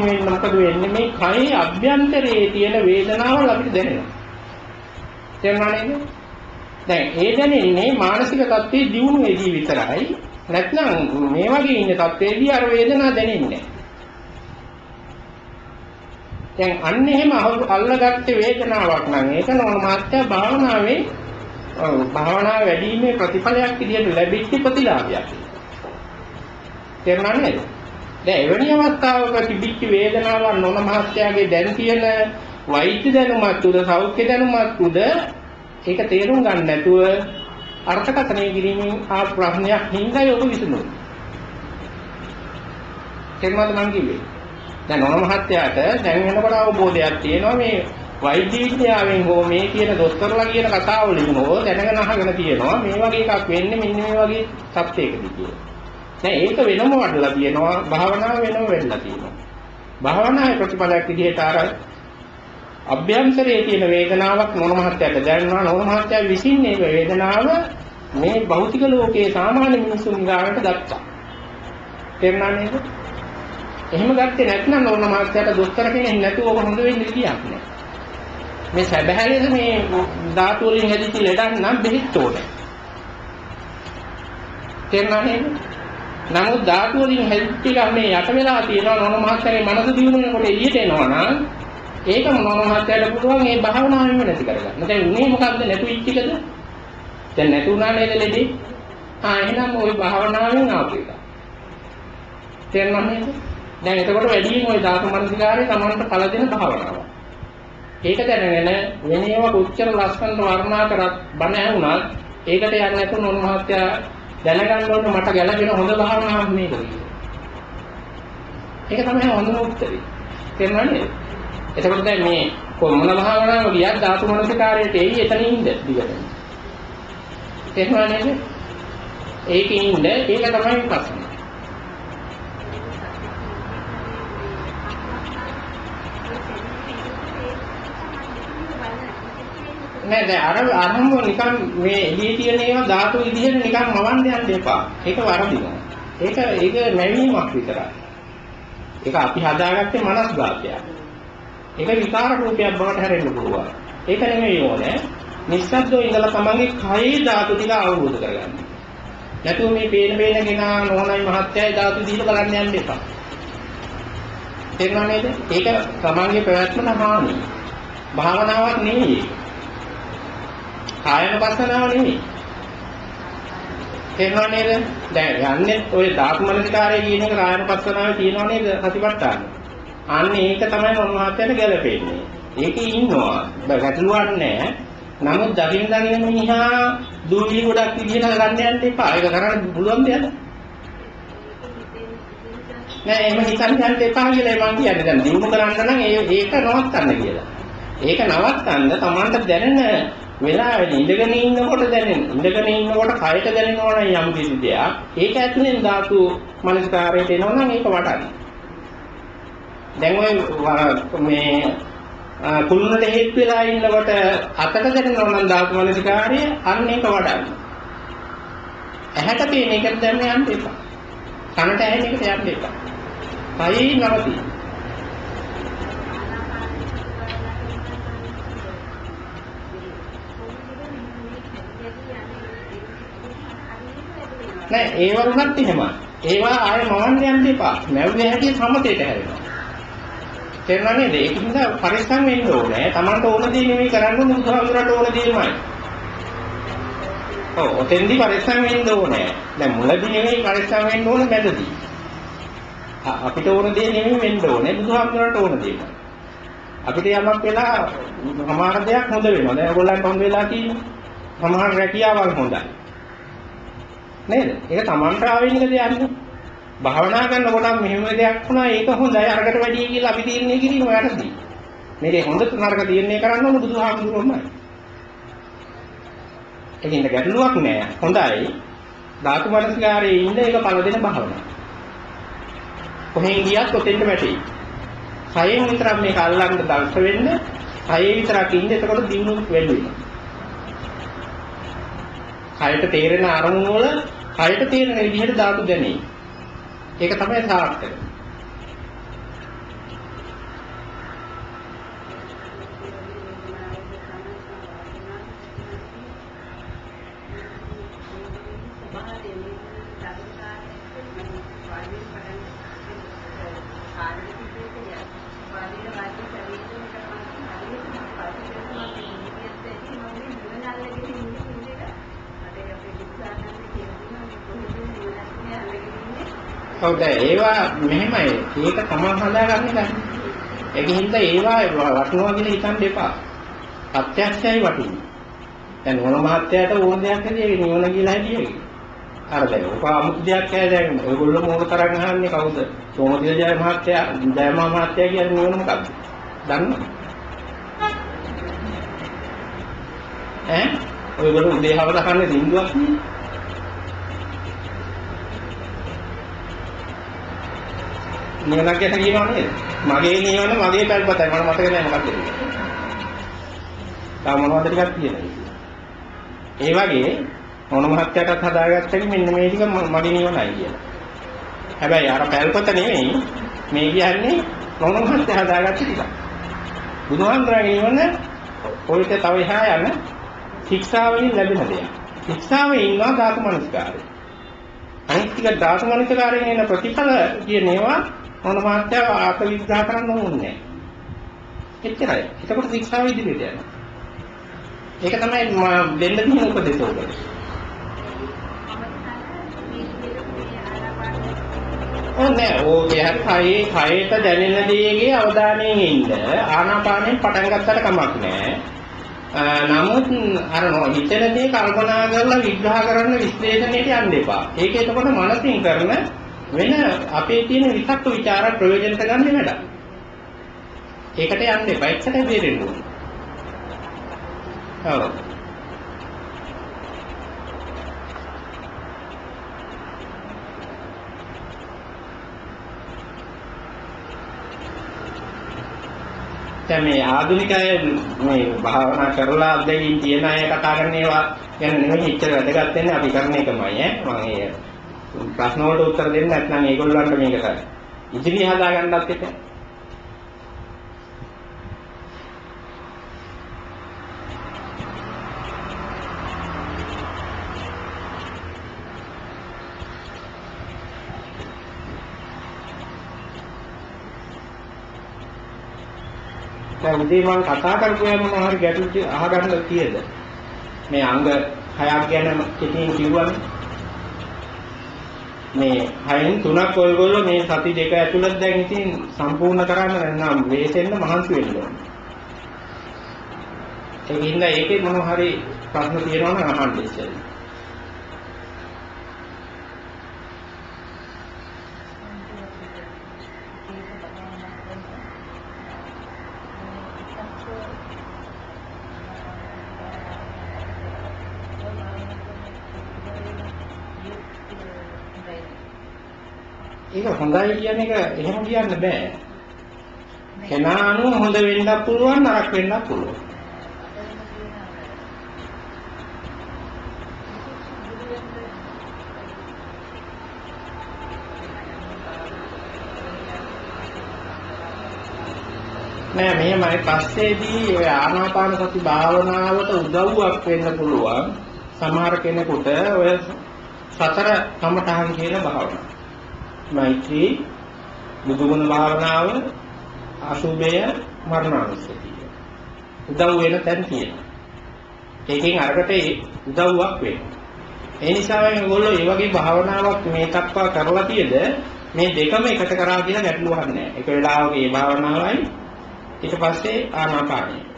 වෙන්න මොකද වෙන්නේ? මේ කයේ අභ්‍යන්තරයේ තියෙන වේදනාවල් අපිට දැනෙනවා. තේරුණා නේද? දැන් ඒ දැනෙන්නේ මානසික තත්ත්වයේ දියුණු වෙදී විතරයි. නැත්නම් මේ වගේ ඉන්න තත්ත්වයේදී අර වේදනාව දැනෙන්නේ නැහැ. දැන් අන්න එහෙම අල්ලගත්තේ වේදනාවක් නම් ඒක නෝන මාත්‍ය භාවනාව වැඩිීමේ ප්‍රතිඵලයක් විදිහට ලැබිච්ච ප්‍රතිලාභයක්. තේරුණා නේද? දැන් එවැනි අවස්ථාවක තිබිච්ච වේදනාවක් නෝන මාත්‍යගේ දැන් තියෙන වෛද්‍ය දැනුමත් උද සෞඛ්‍ය දැනුමත් උද ඒක තේරුම් ගන්න නැතුව අර්ථකථනය කිරීමෙන් ආ ප්‍රශ්නයක් හින්දා යොක විසඳුනේ. තේරුණාද මං කිව්වේ? දැන් නෝන මහත්තයාට දැන් වෙනකොට අවබෝධයක් තියෙනවා මේ වෛද්‍ය විද්‍යාවෙන් හෝ මේ කියන දොස්තරලා කියන කතාව වලින් හෝ දැනගෙන අහගෙන තියෙනවා මේ වගේ එකක් වෙන්නේ මෙන්න මේ වගේ තත්ත්වයකදී කියලා. දැන් ඒක වෙනම වඩලා තියෙනවා භාවනාව වෙනම වෙන්නලා තියෙනවා. භාවනාවේ ප්‍රතිඵලයක් විදිහට අර අභ්‍යන්තරයේ තියෙන වේදනාවක් නෝන මහත්තයාට දැනෙනවා. නෝන මහත්තයා විසින් මේ වේදනාව මේ භෞතික ලෝකයේ සාමාන්‍ය මිනිසුන් ගානට ගත්තා. තේරුණා නේද? එහෙම ගත්තේ නැත්නම් නෝන මහත්තයාට දොස්තර කෙනෙක් නැතුව ඔක හොඳ වෙන්නේ විදියක් නෑ. මේ සැබෑලෙද මේ ධාතු වලින් හැදිච්ච ලෙඩක් නම් බෙහෙත් ඕනේ. තේරුණා නේද? නමුත් ධාතු වලින් හැදිච්ච එක මේ යට වෙලා තියෙනවා නෝන මහත්තයාගේ මනස දියුණු වෙනකොට එළියට එනවා නම් ඒක නෝන මහත්තයාට පුළුවන් මේ භාවනාවෙම නැති කරගන්න. දැන් උනේ මොකද්ද නැතු වෙච්ච එකද? දැන් නැතුණා නේද ලෙඩේ? එහෙනම් ওই භාවනාවෙන් ආපු එක. තේරුණා නේද? දැන් එතකොට වැඩිම ওই ධාතු මනසිකාරයේ Tamanට පළ දෙන භාවනාව. ඒක දැනගෙන වෙන ඒවා කොච්චර ලස්සනට වර්ණනා කරත් බණ ඇහුණත් ඒකට යන්නේ නැතුව නෝන මහත්තයා දැනගන්න ඕනේ මට ගැළපෙන හොඳ භාවනාවක් මේක කියලා. ඒක තමයි හොඳම උත්තරේ. තේරුණා නේද? එතකොට දැන් මේ මොන භාවනාව ගියත් ධාතු මනසිකාරයට එයි එතන ඉන්න දිගට. තේරුණා නේද? ඒකේ ඉන්න ඒක තමයි ප්‍රශ්නේ. නෑ දැන් අරමුව නිකන් මේ එළියේ තියෙන ඒවා ධාතු විදිහට නිකන් මවන්න යන්න එපා. ඒක වරදිනවා. ඒක නැවීමක් විතරයි. ඒක අපි හදාගත්තේ මනස්ගතයක්. ඒක විකාර රූපයක් බවට හැරෙන්න පුළුවන්. ඒක නෙමෙයි ඕනේ. නිස්සද්දව ඉඳලා තමන්ගේ කයේ ධාතු ටික අවබෝධ කරගන්න. නැතුව මේ පේන කෙනා නෝනයි මහත්තයයි ධාතු දිහා බලන්න යන්න එපා. තේරුණා නේද? ඒක තමන්ගේ ප්‍රයත්නට හානි. භාවනාවක් නෙමෙයි. කායන පස්සනාව නෙමෙයි. තේරුණා නේද? දැන් යන්නේ ඔය ධාතු මනසිකාරයේ කියන එක කායන පස්සනාවේ තියෙනව නේද? සතිපට්ඨාන. අන්න ඒක තමයි මොනවාටද ගැලපෙන්නේ. ඒකේ ඉන්නවා. ගැටලුවක් නැහැ. නමුත් දකින්න මිනිහා දූවිලි ගොඩක් විදිහට ගන්න යන්න එපා. ඒක කරන්න පුළුවන් දෙයක්. නෑ එහෙම හිතන්න යන්න එපා කියලා මම කියන්නේ. දැන් දිනු කරන්න නම් ඒක නවත්තන්න කියලා. ඒක නවත්තන්න Tamanට දැනෙන වෙලාවෙදී ඉඳගෙන ඉන්නකොට ඉඳගෙන ඉන්නකොට කයට දැනෙනවා නම් යම් කිසි දෙයක් ඒක ඇතුලෙන් ධාතු මනස්කාරයට එනවා නම් ඒක වටන්න. දැන් ඔය මේ කුළුණට හේත් වෙලා ඉන්නකොට අතට දැනෙනවා නම් ධාතු මනස්කාරය අන්න ඒක වඩන්න. ඇහැට පේන එකට දැනෙන්න යන්න එපා. කනට ඇහෙන එකට යන්න එපා. කයි නවති. නෑ ඒව වුණත් එහෙමයි. ඒවා ආයෙ මවන්න යන්න එපා. නැවුවේ හැටි සමතේට හැරෙනවා. තේරුණා නේද? ඒකින්ද පරිස්සම් වෙන්න ඕනේ. Tamanට ඕන දේ නෙමෙයි කරන්න ඕනේ බුදුහාමුදුරන්ට ඕන දේමයි. ඔතෙන්දි පරිස්සම් වෙන්න ඕනේ. දැන් මුලදී නෙමෙයි පරිස්සම් වෙන්න ඕනේ මැදදී. අපිට ඕන දේ නෙමෙයි වෙන්න ඕනේ බුදුහාමුදුරන්ට ඕන දේමයි. අපිට යමක් වෙලා සමහර දෙයක් හොඳ වෙනවා. දැන් ඔයගොල්ලන්ට හොඳ වෙලා තියෙන්නේ. සමහර රැකියාවල් හොඳයි. නේද? ඒක Tamanට ආවෙනික දෙයක් නේ. භාවනා කරනකොට මෙහෙම දෙයක් වුණා ඒක හොඳයි අරකට වැඩි කියලා අපි තීරණය කිරීම යටදී. මේකේ හොඳ නරක තීරණය කරන්න ඕන බුදුහාමුදුරුවෝමයි. ඒකින්ද ගැටලුවක් නෑ. හොඳයි. ධාතු මනසිකාරයේ ඉන්න එක පළ දෙන භාවනාව. කොහෙන් ගියත් ඔතෙන්ට වැටෙයි. කයෙන් විතරක් මේක අල්ලන්න දක්ෂ වෙන්න කයේ විතරක් ඉන්නේ එතකොට දිනුනුත් වැඩි වෙනවා. කයට තේරෙන අරමුණු වල කයට තේරෙන විදිහට ධාතු දැනේ. ඒක තමයි සාර්ථක. ඔව් දැන් ඒවා මෙහෙමයි. ඒක තමයි හදාගන්නේ නැහැ. ඒකින්ද ඒවා වටනවා කියලා හිතන්න එපා. ප්‍රත්‍යක්ෂයි වටින්නේ. දැන් මොන මහත්යයට ඕන දෙයක් හරි ඒක නිවන කියලා හිටියේ. අර දැන් ඔක අමුතු දෙයක් නෑ දැන් ඔයගොල්ලෝ මොන තරම් අහන්නේ කවුද? සෝමදිය ජය මහත්තයා, ජයමා මහත්තයා කියන්නේ නිවන මොකක්ද? දන්නවද? ඔයගොල්ලෝ උදේ හවස කන්නේ දින්දුවක් නේ? නිවනක් ගැන කියනවා නේද? මගේ නිවන මගේ පැල්පතයි මට මතක නෑ මොකක්ද කියලා. තාම මොනවද ටිකක් තියෙනවා. ඒ වගේ මොන මහත්යටත් හදාගත්තේ මෙන්න මේ ටික මගේ නිවනයි කියලා. හැබැයි අර පැල්පත නෙමෙයි මේ කියන්නේ මොන මහත්ය හදාගත්ත ටික. බුදුහාමුදුරන්ගේ නිවන ඔයිට තව එහා යන ශික්ෂාවෙන් ලැබෙන දෙයක්. ශික්ෂාවේ ඉන්නවා ධාතු මනස්කාරය. අනිත් ටික ධාතු මනස්කාරයෙන් එන ප්‍රතිඵල කියන ඒවා මොන මාත්‍ය ආත විග්‍රහ කරන්න ඕනේ නැහැ. එච්චරයි. එතකොට ශික්ෂාව ඉදිරියට යනවා. ඒක තමයි දෙන්න තියෙන උපදේශ උඩ. ඕනේ ඕකේ හරි කයට දැනෙන දේගේ අවධානයෙන් ඉන්න. ආනාපානෙන් පටන් ගත්තට කමක් නැහැ. නමුත් අර හිතන දේ කල්පනා කරලා විග්‍රහ කරන්න විශ්ලේෂණයට යන්න එපා. ඒක එතකොට මනසින් කරන වෙන අපේ තියෙන විතක්ක ਵਿਚාර ප්‍රයෝජනට ගන්න වැඩ. ඒකට යන්න එපා. එච්චරයි බේරෙන්න ඕනේ. ඔව්. දැන් මේ ආධුනික අය මේ භාවනා කරලා අත්දැකීම් තියෙන අය කතා කරන ඒවා ගැන නෙමෙයි ඉච්චර වැදගත් වෙන්නේ අපි කරන එකමයි මම ඒ ප්‍රශ්න වලට උත්තර දෙන්න නැත්නම් ඒගොල්ලන්ට මේක කරා ඉදිරිය හදා ගන්නත් එක දැන් උදේ මම කතා කරපුවාම මොනවා හරි ගැටලු අහගන්න තියෙද මේ අංග 6ක් ගැන කෙටියෙන් කිව්වනේ මේ 6න් 3ක් ඔයගොල්ලෝ මේ සති දෙක ඇතුළත දැන් ඉතින් සම්පූර්ණ කරන්න නැත්නම් වේසෙන්න මහන්සි වෙන්න ඕනේ ඒකින්ද ඒකේ මොනවා හරි ප්‍රශ්න තියෙනවා නම් අහන්න ඉස්සෙල්ලා ඒක හොඳයි කියන එක එහෙම කියන්න බෑ. කෙනා අනුව හොඳ වෙන්නත් පුළුවන් නරක වෙන්නත් පුළුවන්. නෑ මෙහෙමයි පස්සේදී ඔය ආනාපාන සති භාවනාවට උදව්වක් වෙන්න පුළුවන්. සමහර කෙනෙකුට ඔය සතර කමඨහන් කියන භාවනාව මෛත්‍රී බුදුගුණ භාවනාව අසුභය මරණානුස්සතිය උදව් වෙන තැන් තියෙනවා. ඒකෙන් අරකට උදව්වක් වෙනවා. ඒ නිසා මේගොල්ලෝ මේ වගේ භාවනාවක් මේ තත්ත්ව කරලා තියෙද මේ දෙකම එකට කරා කියලා ගැටලුවක් නැහැ. එක වෙලාවක මේ භාවනාවයි ඊට පස්සේ ආනාපානයි.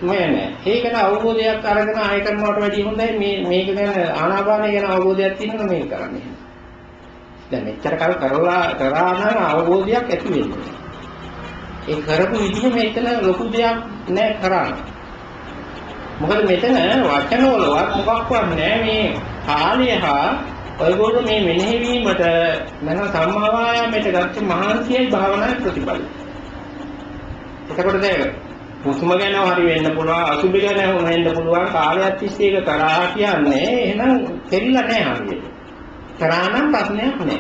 නෑ ඒක ගැන අවබෝධයක් අරගෙන ආය කරනවට වැඩිය හොඳයි මේක ගැන ආනාපානය ගැන අවබෝධයක් තියෙනවා මේක කරන්නේ. දැන් මෙච්චර කල් කරා නම් අවබෝධයක් ඇති වෙන්නේ. ඒ කරපු විදිහ මෙතන ලොකු දෙයක් නෑ කරන්න. මොකද මෙතන වචන වලවත් මොකක්වත් නෑ මේ කාලය හා ඔයගොල්ලෝ මේ මෙනෙහි වීමට නැත්නම් සම්මා වායාමයට ගත්ත මහන්සියයි භාවනාවේ ප්‍රතිඵලය. එතකොට දැන් හුස්ම ගැන හරි වෙන්න පුළුවන්, අසුභ ගැන වෙන්න පුළුවන්, කාලයක් තිස්සේ ඒක කරා කියන්නේ එහෙනම් දෙල්ල නැහැ හරියට. කරා නම් ප්‍රශ්නයක් නැහැ.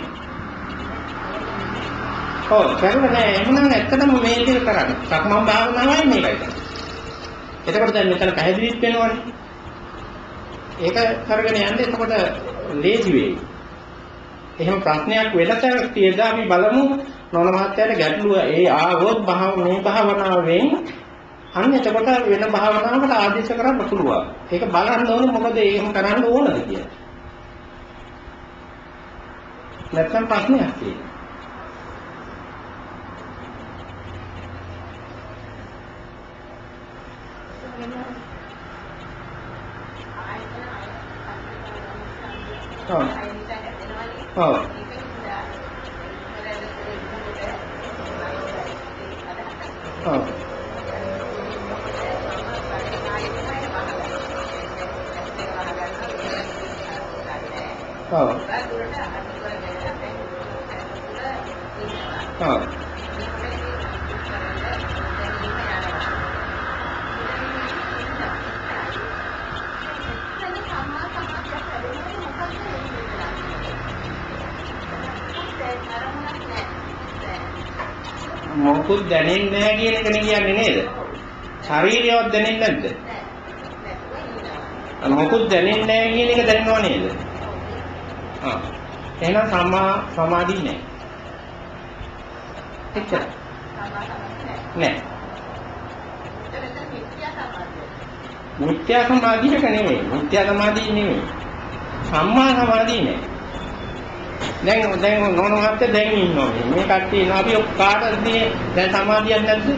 ඔව් කරලා නැහැ. එහෙනම් ඇත්තටම මේ දේ කරන්නේ. සක්මන් භාවනාවයි මේකයි කරන්නේ. එතකොට දැන් මෙතන පැහැදිලිත් වෙනවනේ. ඒක කරගෙන යන්න එතකොට ලේසි වෙයි. එහෙම ප්‍රශ්නයක් වෙනතර තියලා අපි බලමු නොන මහත්තයාට ගැටලුව ඒ ආවොත් මේ භාවනාවෙන් අන්න එතකොට වෙන භාවනාවකට ආදේශ කරන්න පුළුවන්. ඒක බලන්න ඕනේ මොකද එහෙම කරන්න ඕනද කියලා. නැත්නම් ප්‍රශ්නයක් තියෙනවා. ඔව්. ඔව්. ඔව්. ඔව්. මොකුත් දැනෙන්නේ නැහැ කියන එක කියන්නේ නේද? ශරීරයවත් දැනෙන්නේ නැද්ද? මොකුත් දැනෙන්නේ නැහැ කියන එක දැනනව නේද? එහෙනම් සම්මා සමාධිය නැහැ. එච්චර. නැහැ. මිත්‍යා සමාධියක නෙමෙයි. මිත්‍යා සමාධිය නෙමෙයි. සම්මා සමාධිය නෙමෙයි. දැන් නොන මහත්තයා දැන් ඉන්නවා මේ කට්ටිය ඉන්නවා අපි කාටද දැන් සමාධියක් නැද්ද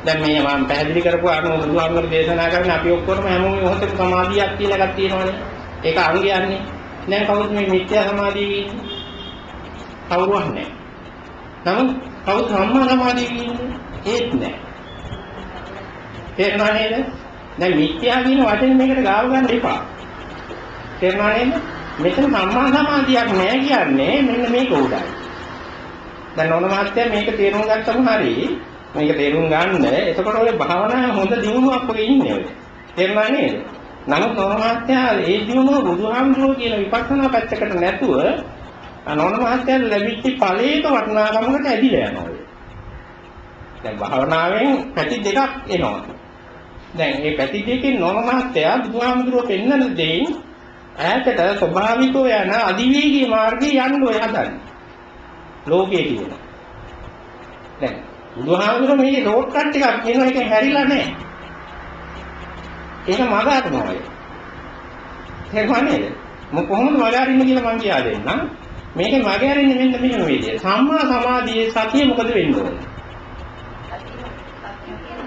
දැන් මේ මම පැහැදිලි කරපු අනුව බුදුහාමුදුරු දේශනා කරන අපි ඔක්කොම හැමෝම මොහොතේ සමාධියක් කියලා එකක් තියෙනවානේ ඒක අංගයන්නේ දැන් කවුරුත් මේ මිත්‍යා සමාධියේ ඉන්නේ කවුරුවත් නැහැ නමුත් කවුරුත් සම්මා සමාධියේ ඉන්නේ ඒත් නැහැ තේරුණා නේද දැන් මිත්‍යා කියන වචනේ මේකට ගාව ගන්න එපා තේරුණා නේද මෙතන සම්මා සමාධියක් නැහැ කියන්නේ මෙන්න මේක උඩයි. දැන් නොන මහත්තයා මේක තේරුම් ගත්තම හරි මේක තේරුම් ගන්න එතකොට ඔය භාවනාවේ හොඳ දියුණුවක් ඔය ඉන්නේ ඔය. තේරුණා නේද? නමුත් නොන මහත්තයා ඒ දියුණුව බුදුහාමුදුරුවෝ කියන විපස්සනා පැත්තකට නැතුව නොන මහත්තයාට ලැබිච්ච ඵලයක වටිනාකමකට ඇදිලා යනවා. දැන් භාවනාවෙන් පැති දෙකක් එනවා. දැන් මේ පැති දෙකෙන් නොන මහත්තයා බුදුහාමුදුරුවෝ පෙන්වන දෙයින් ඈතට ස්වභාවිකව යන අධිවේගී මාර්ගයේ යන්න ඔය හදන්නේ. ලෝකයේ කියන. දැන් බුදුහාමුදුරුවෝ මේ ෂෝට් කට් එකක් කියන එකෙන් හැරිලා නැහැ. ඒක මගහරිනවා. තේරුණා නේද? කොහොමද මගහරින්නේ කියලා මම කියා දෙන්නම්. මේකේ මගහරින්නේ මෙන්න මෙහෙම විදියට. සම්මා සමාධියේ සතිය මොකද වෙන්න ඕනේ?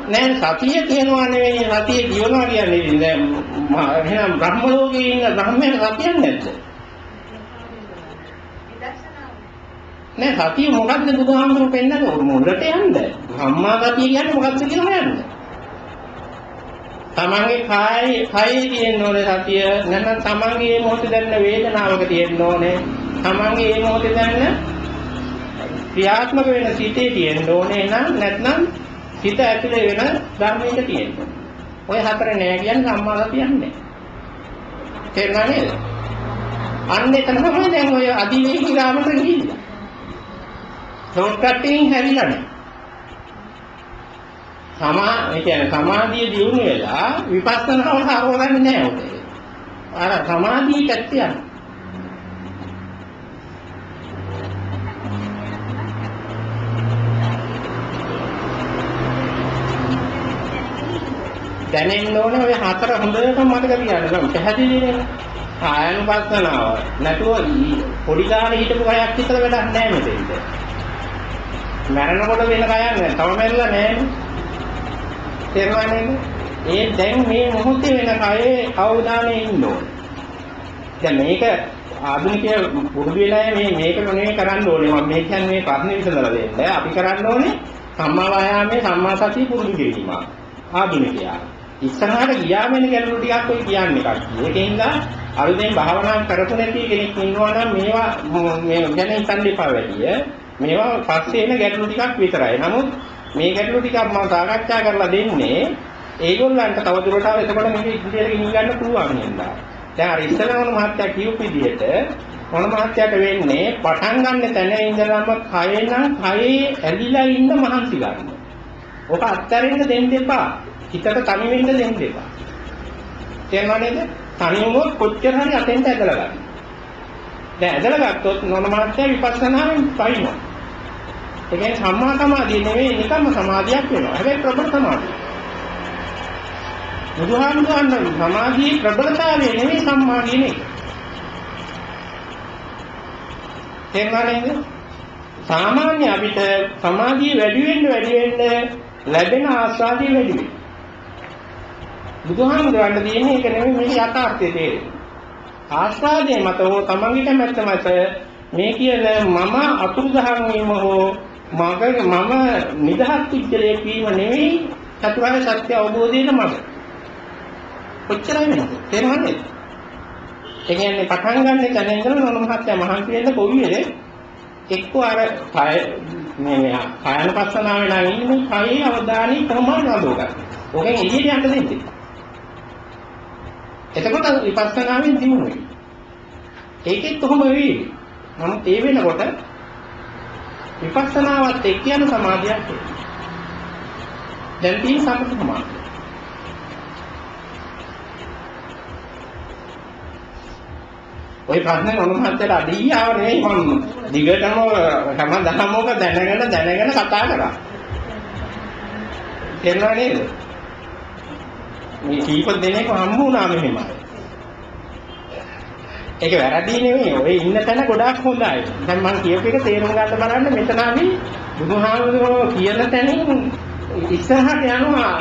නෑ සතිය කියනවා නෙවෙයි සතිය කියනවා කියන්නේ දැන් එහෙනම් බ්‍රහ්ම ලෝකේ ඉන්න බ්‍රහ්මයන් සතියක් නැද්ද? නෑ සතිය මොකද්ද බුදුහාමුදුරුවෝ පෙන්නන්නේ මුලට යන්න. සම්මා සතිය කියන්නේ මොකද්ද කියලා හොයන්න. තමන්ගේ කයේ තියෙන්න ඕනේ සතිය නැත්නම් තමන්ගේ මේ මොහොතේ දැනෙන වේදනාවක තියෙන්න ඕනේ. තමන්ගේ මේ මොහොතේ දැනෙන ක්‍රියාත්මක වෙන සිතේ තියෙන්න ඕනේ නැත්නම් සිත ඇතුලේ වෙන ධර්මයක තියෙනවා. ඔය හතර නෑ කියන්නේ සම්මා සතියක් නෑ. තේරුණා නේද? අන්න එතන තමයි දැන් ඔය අධිවේගී ගාමට ගිහිල්ලා. ෂෝට් කටින් හැරිලා නෑ. ඒ කියන්නේ සමාධිය දියුණු වෙලා විපස්සනාවට ආවොන්නේ නෑ ඔතේ. අර සමාධිය පැත්තේ යනවා. දැනෙන්න ඕනේ ඔය හතර හොඳටම මතක තියාගන්න. පැහැදිලිනේ. ආයනුපස්සනාව. නැතුව පොඩි කාලේ හිටපු කයක් විතර වැඩක් නැහැ මෙතෙන්ද. මරණකොට වෙන කයක් නෑ. තව මැරිලා නෑනේ. තේරුණා නේද? ඒ දැන් මේ මොහොතේ වෙන කයේ අවධානය ඉන්න ඕනේ. දැන් මේක ආධුනිකය පුරුදු වෙලා මේක මොනේ කරන්න ඕනේ. මම මේ කියන්නේ මේ ප්‍රශ්නේ විසඳලා දෙන්න. අපි කරන්න ඕනේ සම්මා වායාමයේ සම්මා සතිය පුරුදු කිරීම. ආධුනිකයා. ඉස්සරහට ගියාම එන ගැටලු ටිකක් ඔය කියන්නේ කට්ටිය. ඒකෙන්ද අලුතෙන් භාවනා කරපු නැති කෙනෙක් ඉන්නවා නම් මේවා මේ ගැන හිතන්න එපා වැඩි. මේවා පස්සේ එන ගැටලු ටිකක් විතරයි. නමුත් මේ ගැටලු ටිකක් මම සාකච්ඡා කරලා දෙන්නේ ඒගොල්ලන්ට තවදුරටත් එතකොට මේක ඉදිරියට ගෙනියන්න ගන්න පුළුවන් නේද? දැන් අර ඉස්සරහම මහත්තයා කියපු විදිහට මොන මහත්තයාට වෙන්නේ පටන් ගන්න තැන ඉඳලම කය නම් කයේ ඇලිලා ඉන්න මහන්සි ගන්න. ඔක අත්හැරෙන්න දෙන්න එපා. හිතට තනි වෙන්න දෙන්න එපා. තේරුණා නේද? තනි වුණොත් කොච්චර හරි අතෙන්ට ඇදලා ගන්න. දැන් ඇදලා ගත්තොත් මොන මහත්තයා විපස්සනාවෙන් පයින්නවා. ඒ කියන්නේ සම්මා සමාධිය නෙවෙයි නිකම්ම සමාධියක් වෙනවා. හැබැයි ප්‍රබල සමාධිය. බුදුහාමුදුරන් සමාධියේ ප්‍රබලතාවය නෙවෙයි සම්මා කියන්නේ. තේරුණා නේද? සාමාන්‍ය අපිට සමාධිය වැඩි වෙන්න ලැබෙන ආස්වාදය වැඩි වෙනවා. බුදුහාමුදුරන්ට තියෙන්නේ ඒක නෙවෙයි මේ යථාර්ථය තේරෙන්නේ. ආස්වාදයේ මත හෝ තමන්ගේ කැමැත්ත මත මේ කියන මම අතුරුදහන් වීම හෝ මම නිදහස් පිටලේ වීම නෙවෙයි චතුරාර්ය සත්‍ය අවබෝධයට මඟ. කොච්චරයි නේද? තේරුණාද? ඒ කියන්නේ පටන් ගන්න තැන ඉඳලා මොන මහත්ය මහන්සි වෙන්න කොවියේ එක්ක අර මේ කායනපස්සනාවේ නම් ඉන්නේ කයේ අවධානය කොහොමද නඳවගන්නේ. ඕකෙන් එළියට යන්න දෙන්නේ. එතකොට විපස්සනාවෙන් දිනු වෙයි. ඒකෙත් කොහොම වෙයි? නමුත් ඒ වෙනකොට විපස්සනාවත් එක්ක යන සමාධියක් එයි. දැන් තියෙන සම්පූර්ණ සමාධිය. ඔය ප්‍රශ්නේ මොනවද අඩියාව නෙවෙයි මම දිගටම හැමදාම ඕක දැනගෙන කතා කරා. තේරුණා නේද? මේ කීප දෙනෙක් හම්බ වුණා මෙහෙමයි. ඒක වැරදි නෙවෙයි. ඔය ඉන්න තැන ගොඩාක් හොඳයි. දැන් මම කියපු එක තේරුම් ගන්න බලන්න මෙතන අපි බුදුහාමුදුරුවෝ කියන තැනින් ඉස්සරහට යනවා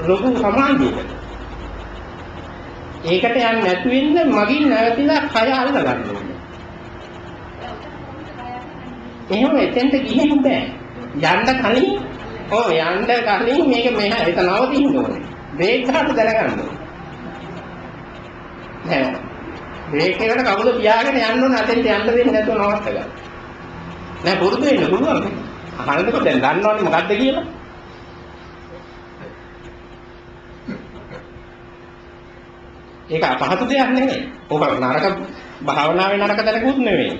ලොකු සමාධියකට. ඒකට යන්නේ නැතු වෙන්න මගින් නැවතිලා කය අල්ල ගන්න ඕනේ. එහෙම එතෙන්ට ගිහින් බෑ. යන්න කලින් මේක මෙහා ඒක නවතින්න ඕනේ. බ්‍රේක් ගන්න දැනගන්න ඕනේ. නෑ. බ්‍රේක් එකට කකුල පියාගෙන යන්න ඕනේ අතෙන්ට යන්න දෙන්නේ නැතුව නවත්ත ගන්න. නෑ පුරුදු වෙන්න පුළුවන්. අහන්නකො දැන් දන්නවනේ මොකද්ද කියලා. ඒක අපහසු දෙයක් නෙමෙයි. ඔබ නරක භාවනාවේ නරක දැනකුත් නෙමෙයි.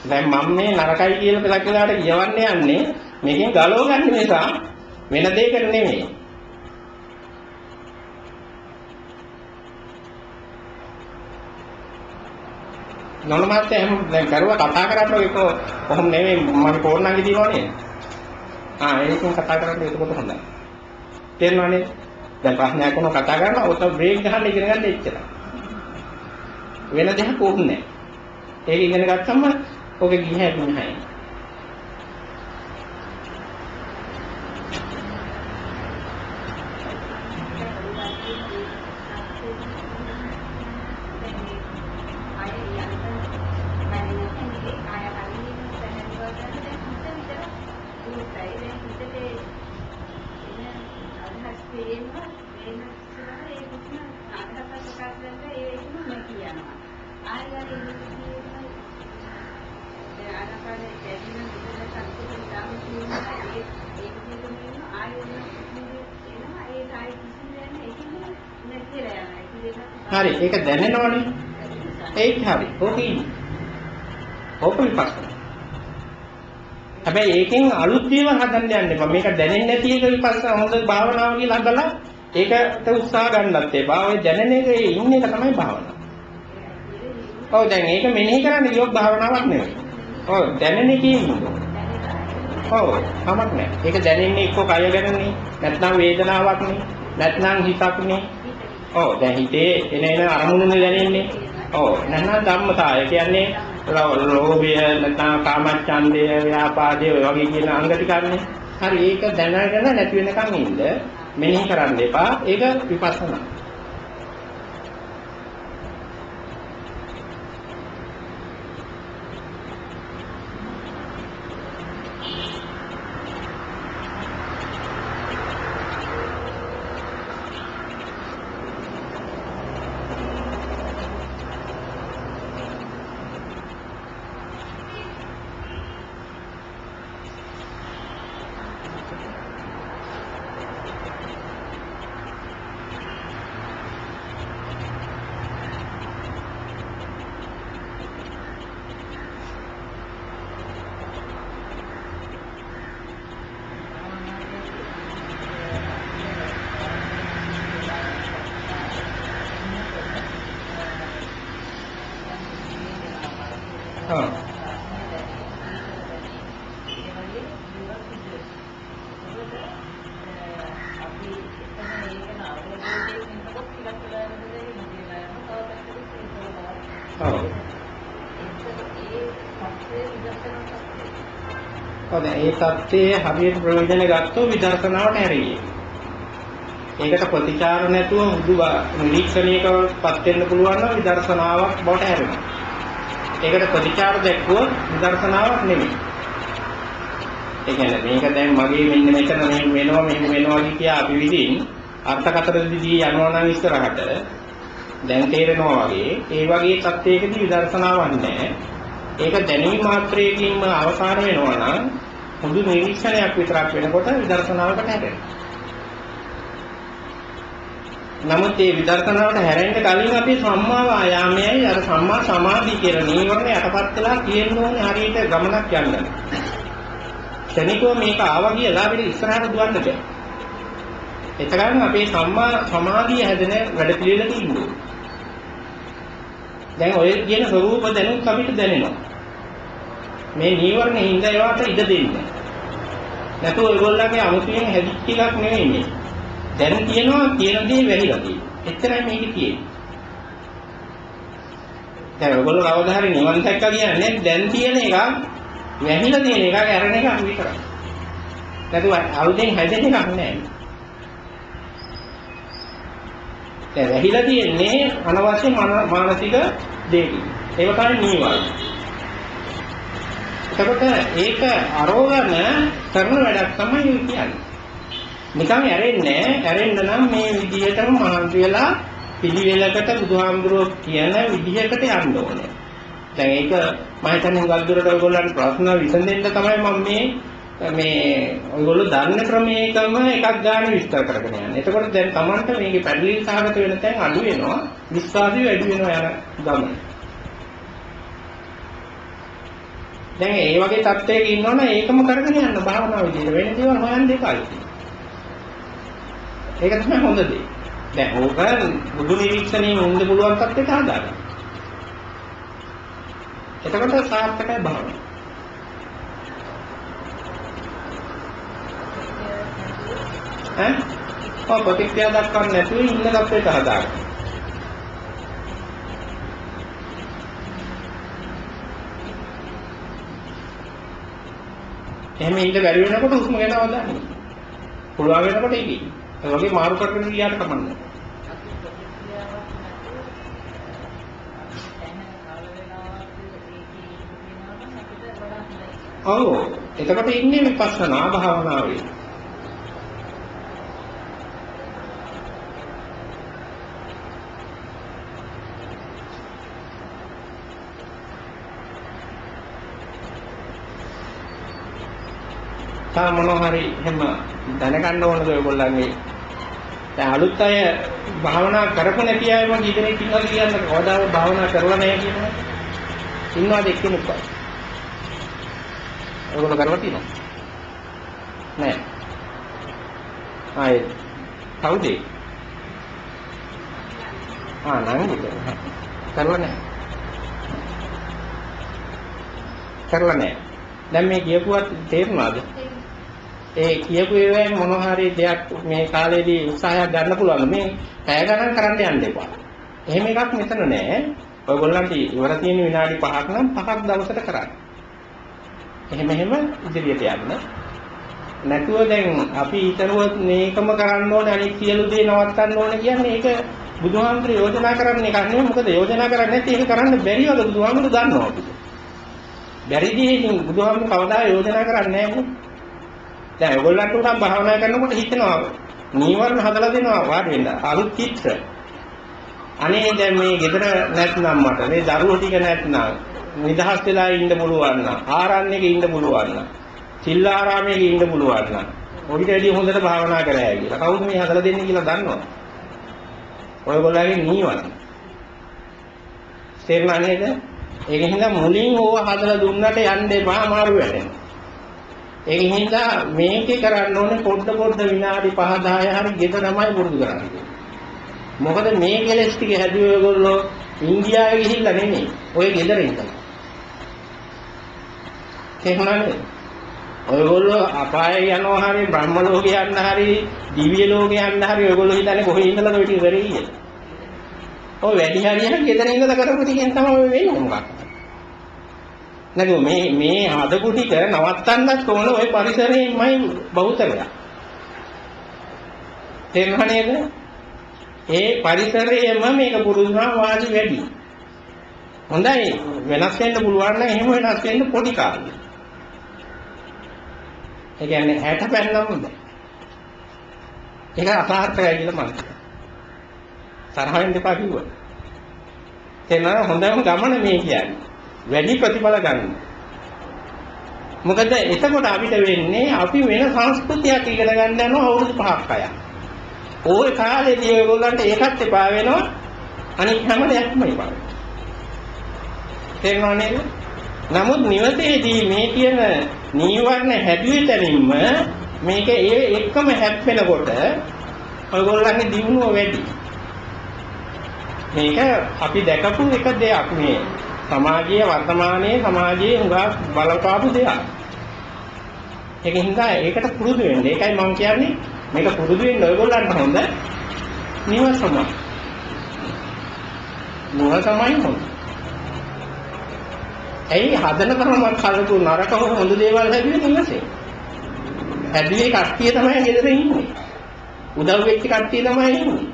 දැන් මම මේ නරකයි කියලා පළක් වෙලාවට කියවන්නේ යන්නේ මේකෙන් ගලව ගන්න නිසා වෙන දෙයකට නෙමෙයි. නොනමත් එහෙම දැන් කරුවා කතා කරද්දී ඒක කොහොම නෙමෙයි මම කෝරණාගේ දිනවනේ. ඒකෙන් කතා කරද්දී එතකොට හොඳයි. තේරෙනවනේ? දැන් ප්‍රශ්නයක් වුණා කතා කරනවා ඔත බ්‍රේක් ගහන්න ඉගෙන ගන්න එච්චරයි. වෙන දෙයක් ඕනේ නැහැ. ඒක ඉගෙන ගත්තම ඔක ගිහින් නැහැ. හරි ඒක දැනෙනවනේ ඒක හරි ඕකේ ඕක විපස්සනා හැබැයි ඒකෙන් අලුත් දේවල් හදන්න යන්න එපා මේක දැනෙන්නේ නැති එක විපස්සනා හොඳ භාවනාව කියලා හදලා ඒකට උත්සාහ ගන්නත් එපා ඔය දැනෙන එකේ ඉන්න එක තමයි භාවනාව ඔව් දැන් ඒක මෙනෙහි කරන්න යොක් භාවනාවක් නෙවෙයි ඔව් දැනෙන එකේ ඉන්න ඔව් කමක් නැහැ ඒක දැනෙන්නේ එක්ක කය ගැනනේ නැත්නම් වේදනාවක් නේ නැත්නම් හිතක් නේ ඔව් දැන් හිතේ එන අරමුණුනේ දැනෙන්නේ. ඔව් නැත්නම් ධම්මතාවය කියන්නේ ලෝභය නැත්නම් කාමච්ඡන්දය ව්‍යාපාදය ඔය වගේ කියන අංග ටිකන්නේ. හරි ඒක දැනගෙන නැති වෙනකන් ඉන්න මෙනෙහි කරන්න එපා. ඒක විපස්සනා. ඔව්. ඔව් දැන් ඒ தත්ත්වයේ හරියට ප්‍රයෝජන ගත්තොත් විදර්ශනාවට හැරෙන්නේ. ඒකට ප්‍රතිචාර නැතුව හුදු නිරීක්ෂණයකටපත් වෙන්න පුළුවන් නම් විදර්ශනාවක් බවට හැරෙනවා. ඒකට ප්‍රතිචාර දැක්වුවොත් විදර්ශනාවක් නෙමෙයි. ඒ කියන්නේ මේක දැන් මගේ මෙන්න මෙතන මෙහෙම වෙනවා කියා අපි විදිහින් අර්ථකථනදී යනවා නම් ඉස්සරහට දැන් තේරෙනවා වගේ ඒ වගේ තත්ත්වයකදී විදර්ශනාවක් නැහැ. ඒක දැනීම මාත්‍රයකින්ම අවසාන වෙනවා නම් හුදු නිරීක්ෂණයක් විතරක් වෙනකොට විදර්ශනාවකට හැරෙනවා. නමුත් මේ විදර්ශනාවට හැරෙන්න කලින් අපි සම්මා වායාමයයි අර සම්මා සමාධිය කියලා නීවරණ යටපත් වෙලා තියෙන්න ඕනේ හරියට ගමනක් යන්න. ශනිකව මේක ආවා කියලා අපිට ඉස්සරහට දුවන්න බෑ. එතකන් අපේ සම්මා සමාධිය හැදෙන වැඩ පිළිවෙලක ඉන්න ඕනේ. දැන් ඔය කියන ස්වરૂප දැනුත් අපිට දැනෙනවා. මේ නීවරණ හින්දා ඒවට ඉඩ දෙන්නේ. නැතු ඔයගොල්ලන්ගේ අමුතුවෙන් හැදිච්ච එකක් නෙවෙයි මේ. දැන් කියනවා කියන දේ වැහිලා තියෙනවා. එච්චරයි මේක තියෙන්නේ. දැන් ඔයගොල්ලෝ කවදා හරි නිවන් දැක්කා කියන්නේ දැන් තියෙන එක වැහිලා තියෙන එකක් අරන එකක් විතරයි. නැතුව අලුතෙන් හැදෙන එකක් නෑ. දැන් වැහිලා තියෙන්නේ අනවශ්‍ය මානසික දෙයකින්. ඒක තමයි නීවරණ. එතකොට ඒක අරෝගන කරන වැඩක් තමයි කියන්නේ. නිකන් ඇරෙන්න නම් මේ විදිහටම මහන්සි වෙලා පිළිවෙලකට බුදුහාමුදුරුවෝ කියන විදිහකට යන්න ඕනේ. දැන් ඒක මම හිතන්නේ උගල් දුරට ඔයගොල්ලන්ට ප්‍රශ්න විසඳෙන්න තමයි මම මේ ඔයගොල්ලෝ දන්න ක්‍රමයකම එකක් ගන්න විස්තර කරගෙන යන්නේ. එතකොට දැන් Tamanට මේකේ පැටලී සහගත වෙන තැන් අඩු වෙනවා, විශ්වාසය වැඩි වෙනවා යන ගමන. දැන් ඒ වගේ තත්ත්වයක ඉන්නවනම් ඒකම කරගෙන යන්න භාවනාව විදිහට වෙන දේවල් හොයන්න දෙපයි. ඒක තමයි හොඳ දේ. දැන් ඕක බුදු නිරීක්ෂණයේ හොඳ පුළුවන් තත්ත්වයට හදාගන්න. එතකොට සාර්ථකයි භාවනාව. ප්‍රතික්‍රියා දක්වන්න නැතුව ඉන්න තත්ත්වයට හදාගන්න. එහෙම ඉන්න බැරි වෙනකොට හුස්ම ගන්නවා දාන්න. පුළුවන් වෙනකොට ඒකයි. ඒ වගේ මාරු කරගෙන ගියාට කමන්නේ. ඔව්. එතකොට ඉන්නේ විපස්සනා භාවනාවේ. තා මොනවා හරි එහෙම දැනගන්න ඕනද ඔයගොල්ලන්ගේ දැන් අලුත් අය භාවනා කරපු නැති අය මම ඉදිරියට ඉන්නවා කියන්නේ කවදාවත් භාවනා කරලා නැහැ කියනවා ඉන්නවාද එක්කෙනෙක්වත් ඔයගොල්ලෝ කරලා තියෙනවද නැහැ ආයේ කවුද නංගිද කරලා නැහැ දැන් මේ කියපුවත් තේරුණාද ඒ කියපු ඒවායින් මොනවා හරි දෙයක් මේ කාලේදී උත්සාහයක් ගන්න පුළුවන් මේ පැය ගණන් කරන්න යන්න එපා. එහෙම එකක් මෙතන නෑ. ඔයගොල්ලන්ට ඉවර තියෙන විනාඩි 5ක් නම් 5ක් දවසට කරන්න. එහෙම ඉදිරියට යන්න. නැතුව දැන් අපි හිතනවත් මේකම කරන්න ඕනේ අනිත් සියලු දේ නවත්තන්න ඕනේ කියන්නේ ඒක බුදුහාමුදුරේ යෝජනා කරන්න එකක් නෙවෙයි. මොකද යෝජනා කරන්නේ නැත්නම් ඒක කරන්න බැරි වගේ බුදුහාමුදුරු දන්නවා අපිට. බැරි දේ ඉතින් බුදුහාමුදුරු කවදා යෝජනා කරන්නේ නැහැ. දැන් ඔයගොල්ලන්ට උනම් භාවනා කරනකොට හිතෙනවා නීවරණ හදලා දෙනවා වාඩි වෙන්න අලුත් චිත්‍ර. අනේ දැන් මේ ගෙදර නැත්නම් මට මේ දරුවෝ ටික නැත්නම් නිදහස් වෙලා ඉන්න පුළුවන් නම් ආරණ්‍යක ඉන්න පුළුවන් නම් සිල්ලාරාමයේ ඉන්න පුළුවන් නම් ඔයිට වැඩි හොඳට භාවනා කරaya කියලා. කවුද මේ හදලා දෙන්නේ කියලා දන්නවද? ඔයගොල්ලන්ගේ නීවරණ. තේරුණා නේද? ඒකෙන් හින්දා මුලින් ඕව හදලා දුන්නට යන්න එපා අමාරු වෙනවා. ඒකෙන් හින්දා මේකේ කරන්න ඕනේ පොඩ විනාඩි 5-10 හරි ගෙදරමයි පුරුදු කරන්නේ. මොකද මේ කෙලස් ටික හැදුවේ ඔයගොල්ලෝ ඉන්දියාවේ ගිහිල්ලා නෙමෙයි. ඔය ගෙදර ඉඳලා. තේරුණාද? ඔයගොල්ලෝ අපායේ යනවා හරි බ්‍රහ්ම ලෝකේ යන්න හරි දිව්‍ය ලෝකේ යන්න හරි ඔයගොල්ලෝ හිතන්නේ කොහේ ඉඳලාද ඔය ටික වෙරේ කියලා. ඔය වැඩි හරියක් ගෙදර ඉඳලා කරපු ටිකෙන් තමයි වෙන්නේ මොකක්ද? නැගෝ මේ හදපු ටික නවත්තන්නත් ඕන ওই පරිසරයෙන්මයි බහුතරයක්. තේරුණා නේද? ඒ පරිසරයේම මේක පුරුදුනා වාදි වැඩි. හොඳයි වෙනස් වෙන්න පුළුවන් නම් එහෙම වෙනස් වෙන්න පොඩි කාලේ. ඒ කියන්නේ 60 පැන්නම හොඳයි. ඒක අසාර්ථකයි කියලා මම කියනවා. තරහ වෙන්න එපා කිව්වා. තේරෙනවද? හොඳම ගමන මේ කියන්නේ. වැඩි ප්‍රතිඵල ගන්න. මොකද එතකොට අපිට වෙන්නේ අපි වෙන සංස්කෘතියක් ඉගෙන ගන්න යනවා අවුරුදු 5ක් අය. ওই කාලේදී ඔයගොල්ලන්ට ඒකත් එපා වෙනවා. අනිත් හැම දෙයක්ම එපා. තේරුණා නේද? නමුත් නිවසේදී මේ කියන නීවරණ හැදුවේ තැනින්ම මේක ඒ එක්කම හැප්පෙනකොට ඔයගොල්ලන්ගේ දියුණුව වැඩි. මේක අපි දැකපු එක දෙයක් මේ සමාජයේ වර්තමානයේ සමාජයේ හුඟා බලපාපු දෙයක්. ඒකින්ද ඒකට පුරුදු වෙන්න. ඒකයි මම කියන්නේ මේක පුරුදු වෙන්න ඔයගොල්ලන්ට හොඳ නිවසමයි. නිවසමයි හොඳ. ඇයි හදන තරම කලතු නරකව හොඳ දේවල් හැදුවේ නිවසේ. හැදුවේ කට්ටිය තමයි ගෙදර ඉන්නේ. උදව් වෙච්ච කට්ටිය තමයි ඉන්නේ.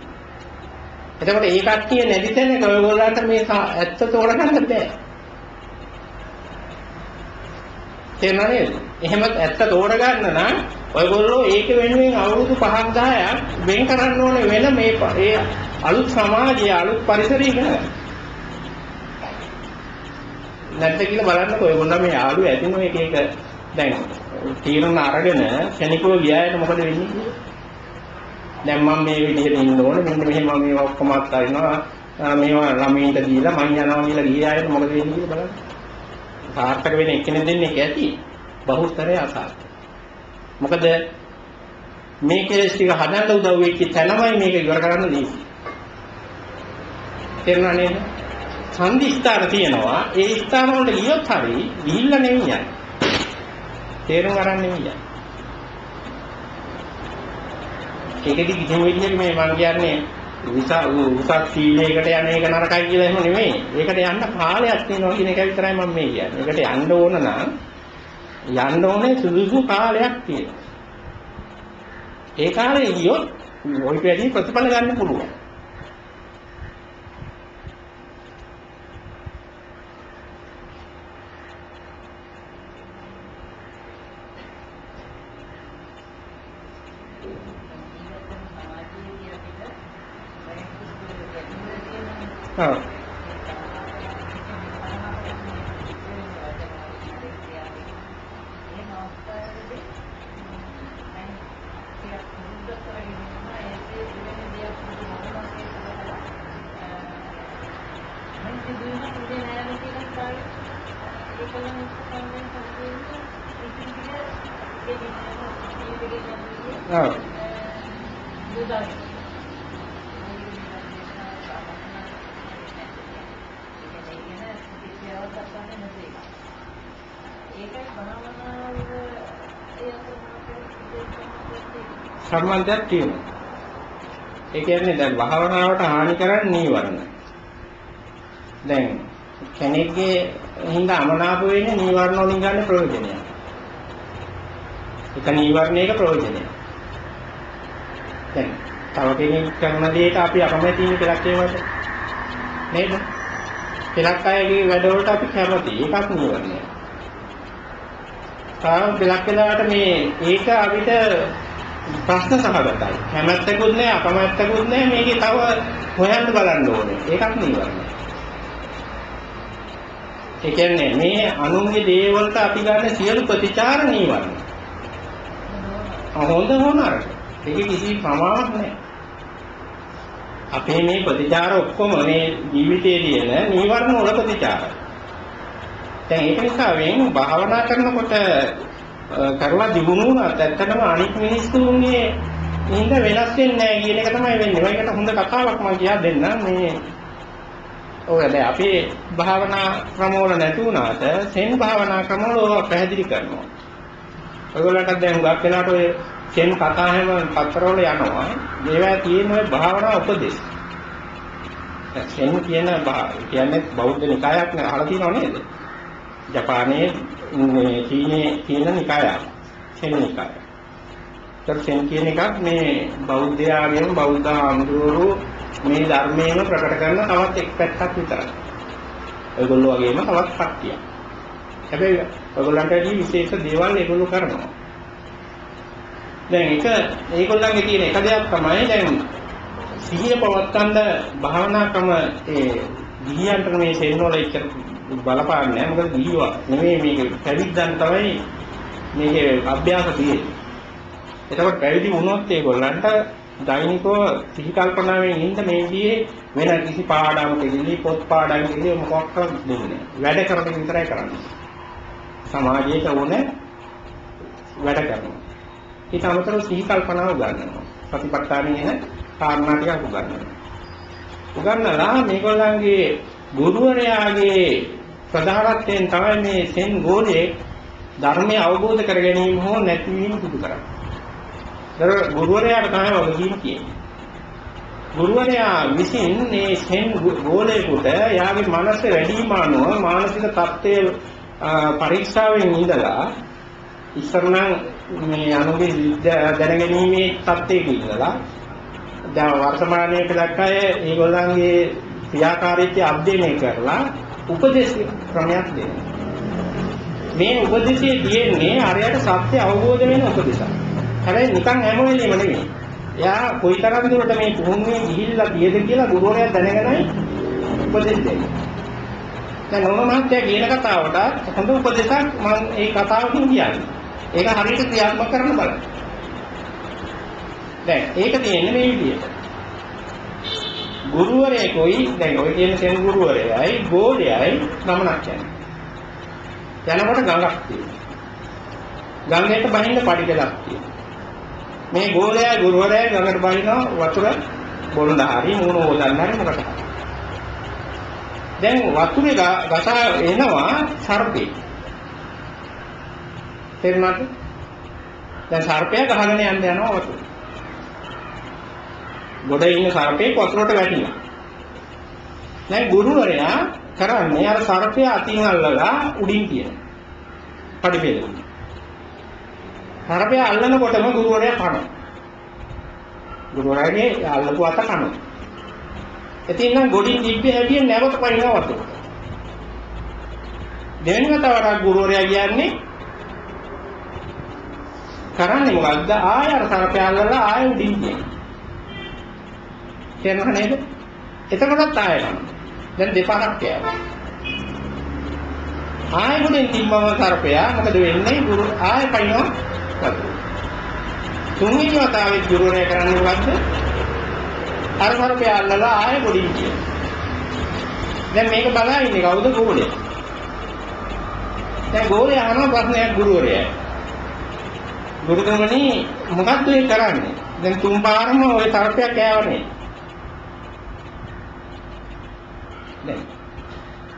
එතකොට ඒ කට්ටිය නැති තැනක ඔයගොල්ලන්ට මේ ඇත්ත තෝරගන්න බෑ. තේරුණා නේද? එහෙම ඇත්ත තෝරගන්න නම් ඔයගොල්ලෝ ඒක වෙනුවෙන් අවුරුදු 5ක් 10ක් වෙන් කරන්න ඕනේ වෙන මේ අලුත් සමාජයේ අලුත් පරිසරයක ඉගෙන ගන්න. නැත්ද කියලා බලන්නකෝ ඔයගොල්ලෝ මේ යාළුවෝ ඇතිනෝ එක දැන් තීරණ අරගෙන ශනිකව ගියායට මොකද වෙන්නේ කියලා. දැන් මම මේ විදිහට ඉන්න ඕනේ මෙන්න මෙහෙම මේවා ඔක්කොම අත්හරිනවා මේවා ළමයින්ට දීලා මං යනවා කියලා ගියායට මොකද වෙන්නේ කියලා බලන්න. සාර්ථක වෙන එක්කෙනෙක් දෙන්නේ ඇති බහුතරය අසාර්ථක. මොකද මේ කේස් ටික හදන්න උදව් වෙච්ච තැනමයි මේක ඉවර කරන්න දීසි. තේරුණා නේද? ඡන්දි ස්ථාන තියෙනවා. ඒ ස්ථාන වලට ගියොත් හරි ගිහිල්ලා නෙවෙයි යන්නේ. තේරුම් ගන්න නෙවෙයි යන්නේ. ඒකෙදි කිසිම විදිහක මේ මම කියන්නේ උසස් සීලයකට යන එක නරකයි කියලා එහෙම නෙවෙයි. ඒකට යන්න කාලයක් තියෙනවා කියන එක විතරයි මම මේ කියන්නේ. ඒකට යන්න ඕන නම් යන්න ඕනේ සුදුසු කාලයක් තියෙනවා. ඒ කාලේ ගියොත් ওই වැඩි ප්‍රතිඵල ගන්න පුළුවන්. ඔව්. සම්බන්ධයක් තියෙනවා. ඒ කියන්නේ දැන් භාවනාවට හානි කරන්නේ නීවරණ. දැන් කෙනෙක්ගේ හින්දා අමනාප වෙන්නේ නීවරණ වලින් ගන්න ප්‍රයෝජනය. ඒක නීවරණයක ප්‍රයෝජනය. දැන් තව කෙනෙක් කරන දෙයට අපි අකමැති වෙන කෙලක් ඒවට නේද? කෙලක් අයගේ වැඩවලට අපි කැමති. ඒකත් නීවරණය. තාම කෙලක් වෙලාවට මේ ඒක අපිට ප්‍රශ්න සහගතයි. කැමැත්තකුත් නැහැ, අකමැත්තකුත් නැහැ. මේකේ තව හොයන්න බලන්න ඕනේ. ඒකත් නීවරණය. ඒ කියන්නේ මේ අනුන්ගේ දේවල්ට අපි ගන්න සියලු ප්‍රතිචාර නීවරණ. හොඳ හොනරක. ඒක කිසි ප්‍රමාණයක් නැහැ. අපේ මේ ප්‍රතිචාර ඔක්කොම මේ ජීවිතයේ තියෙන නීවරණ වල ප්‍රතිචාරයි. දැන් ඒක නිසා වෙන භාවනා කරනකොට කරලා දිනුනොත් ඇත්තටම අනිත් මිනිස්සුන්ගේ හිඳ වෙනස් වෙන්නේ නැහැ කියන එක තමයි වෙන්නේ. මේකට හොඳ කතාවක් මම කියා දෙන්නම්. මේ ඔය දැන් අපේ භාවනා ක්‍රමවල නැති වුණාට සෙන් භාවනා ක්‍රමවල පැහැදිලි කරනවා. ඔයගොල්ලන්ට දැන් හුඟක් වෙලාවට ඔය සෙන් කතා හැම පත්තරවල යනවා. මේවා තියෙන ඔය භාවනා උපදේශ. සෙන් කියන කියන්නේ බෞද්ධ නිකායක් නේ අහලා තියෙනව නේද? ජපානයේ චීනයේ තියෙන නිකායක්. සෙන් නිකාය. සෙන් කියන එකක් මේ බෞද්ධයාගෙන් බෞද්ධ ආමතුරු මේ ධර්මයේම ප්‍රකට කරන තවත් එක් පැත්තක් විතරයි. ඒගොල්ලෝ වගේම තවත් කට්ටියක්. හැබැයි ඔයගොල්ලන්ටදී විශේෂ දේවල් ඒගොල්ලෝ කරනවා. දැන් ඒගොල්ලන්ගේ තියෙන එක දෙයක් තමයි දැන් සිහිය පවත්තන්න භාවනා ක්‍රම ගිහියන්ට මේ සෙන් වල එච්චර බලපාන්නේ නැහැ. මොකද ගිහියෝ නෙමෙයි මේක පැවිද්දන් තමයි මේකේ අභ්‍යාස තියෙන්නේ. එතකොට පැවිදි වුණොත් ඒගොල්ලන්ට දෛනිකව සිහි කල්පනාවෙන් ඉන්න මේ විදිහේ වෙන කිසි පාඩම්කදී පොත් පාඩම්කදී මොකක්වත් දෙන්නේ නැහැ. වැඩ කරන විතරයි කරන්නේ. සමාජයට ඕනේ වැඩ කරනවා. ඊට අමතරව සිහි කල්පනාව ගන්නවා. ප්‍රතිපත්තානේ එන කාරණා ටිකක් උගන්වනවා. උගන්වලා මේගොල්ලන්ගේ ගුරුවරයාගේ ප්‍රධානත්වයෙන් තමයි මේ සෙන් ගෝලයේ ධර්මය අවබෝධ කර ගැනීම හෝ නැතිවීම සිදු කරන්නේ. ගුරුවරයාට තමයි වගකීම තියෙන්නේ. ගුරුවරයා විසින් මේ සෙන් ගෝලයකට යාගේ මනස වැඩිම අනුව මානසික තත්ත්වය පරීක්ෂාවෙන් ඉඳලා ඉස්සරනම් මේ අනුගේ දැනගැනීමේ තත්ත්වයක ඉඳලා දැන් වර්තමානයේ දක්වා ඒගොල්ලන්ගේ ක්‍රියාකාරීත්වය අධ්‍යයනය කරලා උපදේශ ක්‍රමයක් දෙනවා. මේ උපදේශයේ තියෙන්නේ අරයට සත්‍ය අවබෝධ වෙන උපදේශයක්. හැබැයි නිකන් හැම වෙලෙම නෙමෙයි. එයා කොයිතරම් දුරට මේ පුහුණුවේ ගිහිල්ලා තියෙද කියලා ගුරුවරයා දැනගෙනයි උපදෙස් දෙන්නේ. දැන් නෝන මහත්තයා කියන කතාවට හොඳ උපදේශයක් මම ඒ කතාවකින් කියන්නේ. ඒක හරියට ක්‍රියාත්මක කරන්න බලන්න. දැන් ඒක තියෙන්නේ මේ විදිහට. ගුරුවරයෙකුයි දැන් ඔය කියන සෙන් ගුරුවරයයි ගෝලයයි ගමනක් යනවා. යනකොට ගඟක් තියෙනවා. ගඟේට බහින්න පඩි දෙකක් තියෙනවා. මේ ගෝලයා ගුරුවරයා ගඟට බහිනවා වතුර බොන්න හරි මූණ හොදන්න හරි මොකට. දැන් වතුරේ ගසා එනවා සර්පේ. තේරුණාද? දැන් සර්පයා ගහගෙන යන්න යනවා වතුර. ගොඩ ඉන්න සර්පේ වතුරට වැටිලා. දැන් ගුරුවරයා කරන්නේ අර සර්පයා අතින් අල්ලලා උඩින් කියන. පඩි බෙදලා. සර්පයා අල්ලනකොටම ගුරුවරයා කනවා. ගුරුවරයාගේ අල්ලපු අත කනවා. ඉතින් නම් ගොඩින් දිග්ගේ හැටියෙන් නැවත පනිනවා වතුර. දෙවෙනි වතාවට ගුරුවරයා කියන්නේ කරන්නේ මොකද්ද? ආය අර සර්පයා අල්ලලා ආය උඩින් කියනවා. තේරුණා නේද? එතකොටත් ආය කනවා. දැන් දෙපාරක් කෑවා. ආය උඩින් තිබ්බම සර්පයා මොකද වෙන්නේ? ආය පනිනවා. තුන්වෙනි වතාවේ ගුරුවරයා කරන්නේ මොකද්ද? අර සර්පයා අල්ලලා ආයෙ ගොඩින් කියනවා. දැන් මේක බලා ඉන්නේ කවුද? ගෝලයා. දැන් ගෝලයා අහන ප්‍රශ්නයක් ගුරුවරයා. ගුරුතුමනි මොකක්ද මේ කරන්නේ? දැන් තුන් පාරම ওই සර්පයා කෑවනේ. දැන්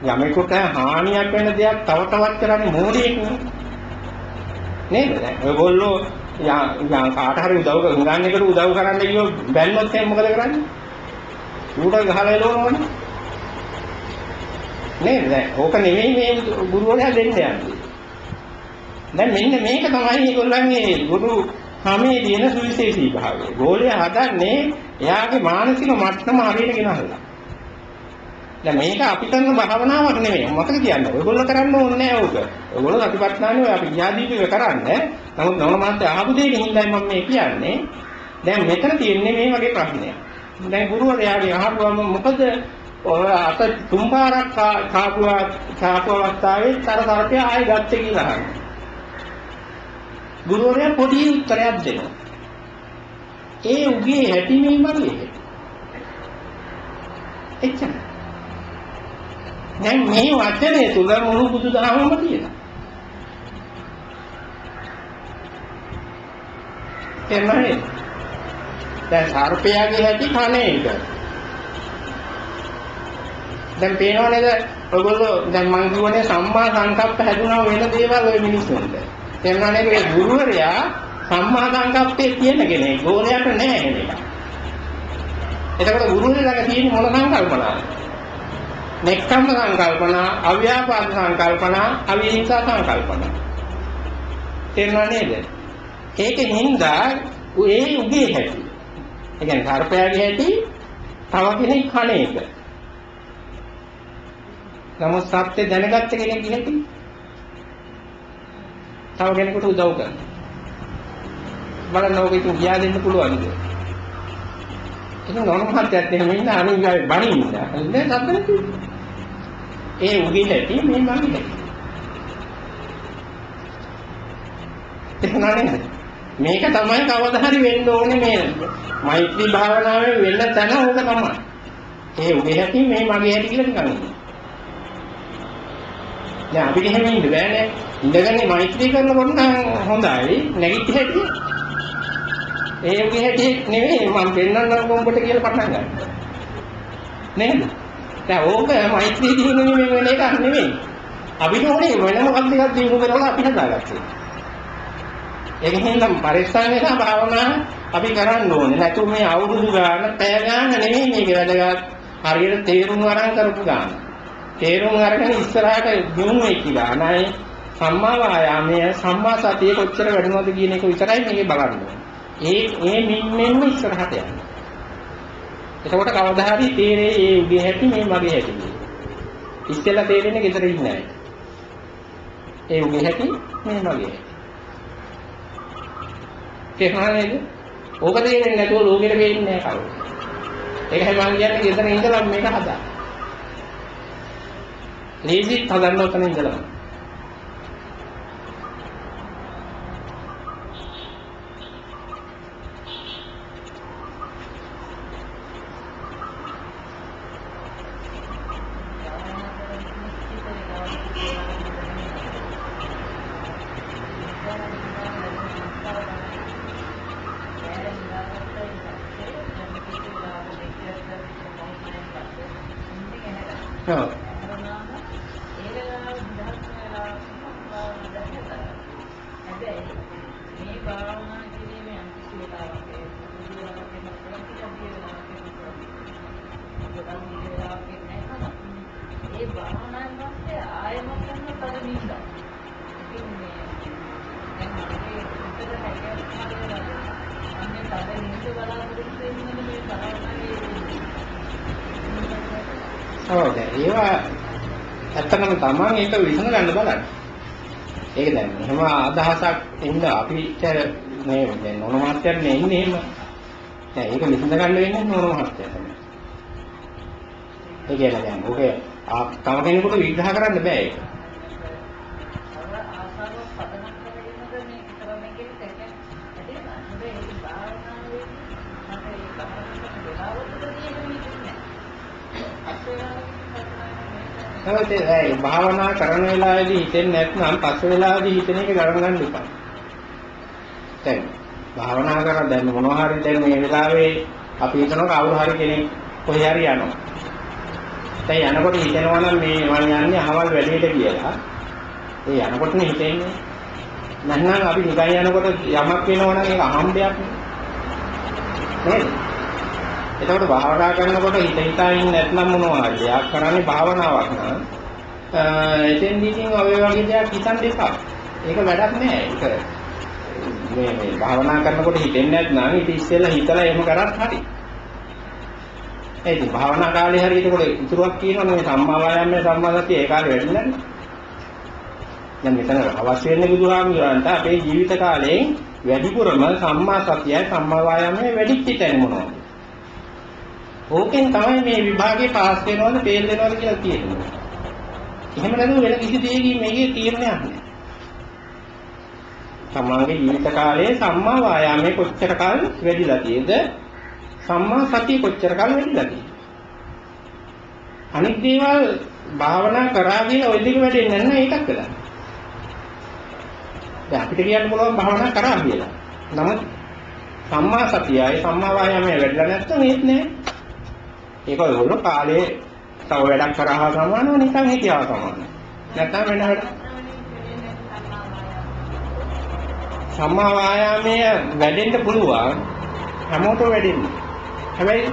යමෙකුට හානියක් වෙන දෙයක් තව තවත් කරන්නේ මොහොතේ නේද? දැන් ඔයගොල්ලෝ යා කාට හරි ගංගන්නේකට උදව් කරන්න ගියොත් බැන්නොත් එහෙනම් මොකද කරන්නේ? ඌට ගහලා එළවනවනේ. නේද? දැන් ඕක නෙමෙයි මේ ගුරුවරයා දෙන්න යන්නේ. දැන් මෙන්න මේක තමයි ඒගොල්ලන්ගේ ගුරු සමයේ තියෙන සුවිශේෂී භාවය. ගෝලයා හදන්නේ එයාගේ මානසික මට්ටම හරියට ගෙනහල්ලා. දැන් මේක අපි කරන භාවනාවක් නෙමෙයි. මතක තියන්න. ඔයගොල්ලෝ කරන්න ඕනේ නැහැ ඕක. ඔයගොල්ලෝ ප්‍රතිපත්තිනානේ ඔය අපි ඥාදීපිව කරන්නේ. නමුත් නෝන මාත්‍ය අහපු දෙයකින් හින්දායි මම මේ කියන්නේ. දැන් මෙතන තියෙන්නේ මේ වගේ ප්‍රශ්නයක්. දැන් ගුරුවරයාගේ අහපුවම මොකද ඔය අත තුන් පාරක් කාපු අවස්ථාවේ තර තරපේ ආයෙ ගත්තේ කියලා අහනවා. ගුරුවරයා පොඩි උත්තරයක් දෙනවා. ඒ උගේ හැටි මේ මගේ. එච්චර. දැන් මේ වචනේ තුල මුළු බුදුදහමම තියෙනවා. එන්නේ දැන් සර්පයාගේ හැටි කනේ එක. දැන් පේනව නේද? ඔයගොල්ලෝ දැන් මං කියවනේ සම්මා සංකප්ප හැදුනා වෙන දේවල් ඔය මිනිස්සුන්ට. තේරුණා නේද? ඒ ගුරුවරයා සම්මා සංකප්පේ තියෙන කෙනෙක්. ගෝලයට නෑ කෙනෙක්. එතකොට ගුරුවරයා ළඟ තියෙන මොන සංකල්පනාද? නෙක්ඛම්ම සංකල්පනා, අව්‍යාපාද සංකල්පනා, අවිහිංසා සංකල්පනා. තේරුණා නේද? ඒකෙන් හින්දා ඒ උගේ හැටි. ඒ කියන්නේ සර්පයාගේ හැටි තව කෙනෙක් කණ එක. නමුත් සත්‍ය දැනගත්ත කෙනෙක් හැටි තව කෙනෙකුට උදව් කරනවා. බලන්න ඕක ඉතින් ගියා දෙන්න පුළුවන්ද? ඒක නොනමහත්යත් එහෙම ඉන්න අනිවාර්ය බණින්න. දැන් සම්බන්ධ ඒ උගේ හැටි මේ මගේ හැටි. එහෙනම් මේක තමයි කවදා හරි වෙන්න ඕනේ මේ මෛත්‍රී භාවනාවේ වෙන්න තැන ඕක තමයි. ඒ උගේ හැටි මේ මගේ හැටි කියලා නිකන්. දැන් අපිට එහෙම ඉන්න බෑනේ. ඉඳගන්නේ මෛත්‍රී කරනකොට නම් හොඳයි. නැගිට හැටි. ඒ උගේ හැටි නෙවෙයි මම පෙන්නන්න කොම්බට කියලා පටන් ගන්න. නේද? දැන් ඕක මෛත්‍රී දිනුනේ වෙන එකක් නෙවෙයි. අපිට ඕනේ වෙන මොකක්ද එකක් දිනු කරලා අපි හදාගත්තා. ඒකෙන් නම් පරිස්සම් වෙලා භාවනා අපි කරන්න ඕනේ. නැතු මේ අවුරුදු ගාන, පැය ගාන නෙමෙයි මේක වැඩගත්. හරියට තේරුම් අරන් කරපු ගාන. තේරුම් අරගෙන ඉස්සරහට දිනු වෙච්ච ගානයි සම්මා වායාමය, සම්මා සතිය කොච්චර වැඩනවද කියන එක විතරයි මේකේ බලන්න ඕනේ. ඒ මෙන්න ඉස්සරහට යන්න. එතකොට කවදා හරි තේරෙයි ඒ උගේ හැටි මේ මගේ හැටි. ඉස්සෙල්ලා තේරෙන්නේ ගෙදර ඉන්නේ නැහැ. ඒ උගේ හැටි මේ මගේ හැටි. තේරුණාද? ඕක තේරෙන්නේ නැතුව ලෝකෙට වෙන්නේ නැහැ කවුරු. ඒකයි මම කියන්නේ ගෙදර ඉඳලා මේක හදා. ලේසිත් හදන්න ඔතන ඉඳලා. ඔව්. ඔව් දැන් ඒවා ඇත්තටම තමන් ඒක විසඳ ගන්න බලන්න. ඒක දැන් එහෙම අදහසක් එන්න අපිට මේ දැන් නොන මාත්‍යයක් නේ ඉන්නේ එහෙම. දැන් ඒක විසඳ ගන්න වෙන්නේ නොන මාත්‍යය තමයි. ඒ කියන්නේ දැන් ඔකේ තම කෙනෙකුට විග්‍රහ කරන්න බෑ ඒක. ඒ භාවනා කරන වෙලාවේදී හිතෙන්නේ නැත්නම් පස්ස වෙලාවේදී හිතන එක ගණන් ගන්න එපා. දැන් භාවනා කරන දැන් මොනවා හරි දැන් මේ වෙලාවේ අපි හිතනවා කවුරු හරි කෙනෙක් කොහේ හරි යනවා. දැන් යනකොට හිතෙනවා නම් මේ මම යන්නේ අහවල් වැඩේට කියලා. ඒ යනකොටනේ හිතෙන්නේ. නැත්නම් අපි නිකන් යනකොට යමක් වෙනවා නම් ඒක අහම්බයක් නේද? එතකොට භාවනා කරනකොට හිතා ඉන්නේ නැත්නම් මොනවා හරි දෙයක් කරන්නේ භාවනාවක් නම් එතෙන්දී ඉතින් ඔය වගේ දෙයක් හිතන්න එපා. ඒක වැඩක් නෑ. ඒක මේ භාවනා කරනකොට හිතෙන්නේ නැත්නම් ඊට ඉස්සෙල්ලා හිතලා එහෙම කරත් හරි. ඒ ඉතින් භාවනා කාලේ හරි ඒකට ඉතුරුක් කියනවනේ මේ සම්මා වායාමයේ සම්මා සතිය ඒ කාලේ වැඩිලා නේ. දැන් මෙතන අවශ්‍ය වෙන්නේ බුදුහාමුදුරන්ට අපේ ජීවිත කාලයෙන් වැඩිපුරම සම්මා සතියයි සම්මා වායාමයේ වැඩිච්ච තැන මොනවද? ඕකෙන් තමයි මේ විභාගේ පාස් වෙනවද ෆේල් වෙනවද කියලා තියෙන්නේ. එහෙම නැතුව වෙන කිසි දෙයකින් මේකේ තීරණයක් නැහැ. සම්මාගේ ජීවිත කාලයේ සම්මා වායාමයේ කොච්චර කාල වැඩිලා තියෙද සම්මා සතිය කොච්චර කාල වැඩිලා තියෙද අනිත් දේවල් භාවනා කරාගෙන ওই දෙක වැඩෙන්නේ නැහැ ඒකක් වෙලා. දැන් අපිට කියන්න පුළුවන් භාවනා කරා කියලා. නමුත් සම්මා සතියයි සම්මා වායාමයේ වැඩිලා නැත්නම් ඒත් නෑ. ඒක ඔයගොල්ලෝ කාලේ තව වැඩක් කරා සමානව නිකන් හිටියා සමානයි. නැත්නම් වෙන වැඩ. සම්මා වායාමයේ වැඩෙන්න පුළුවන් හැමෝටම වැඩෙන්නේ. හැබැයි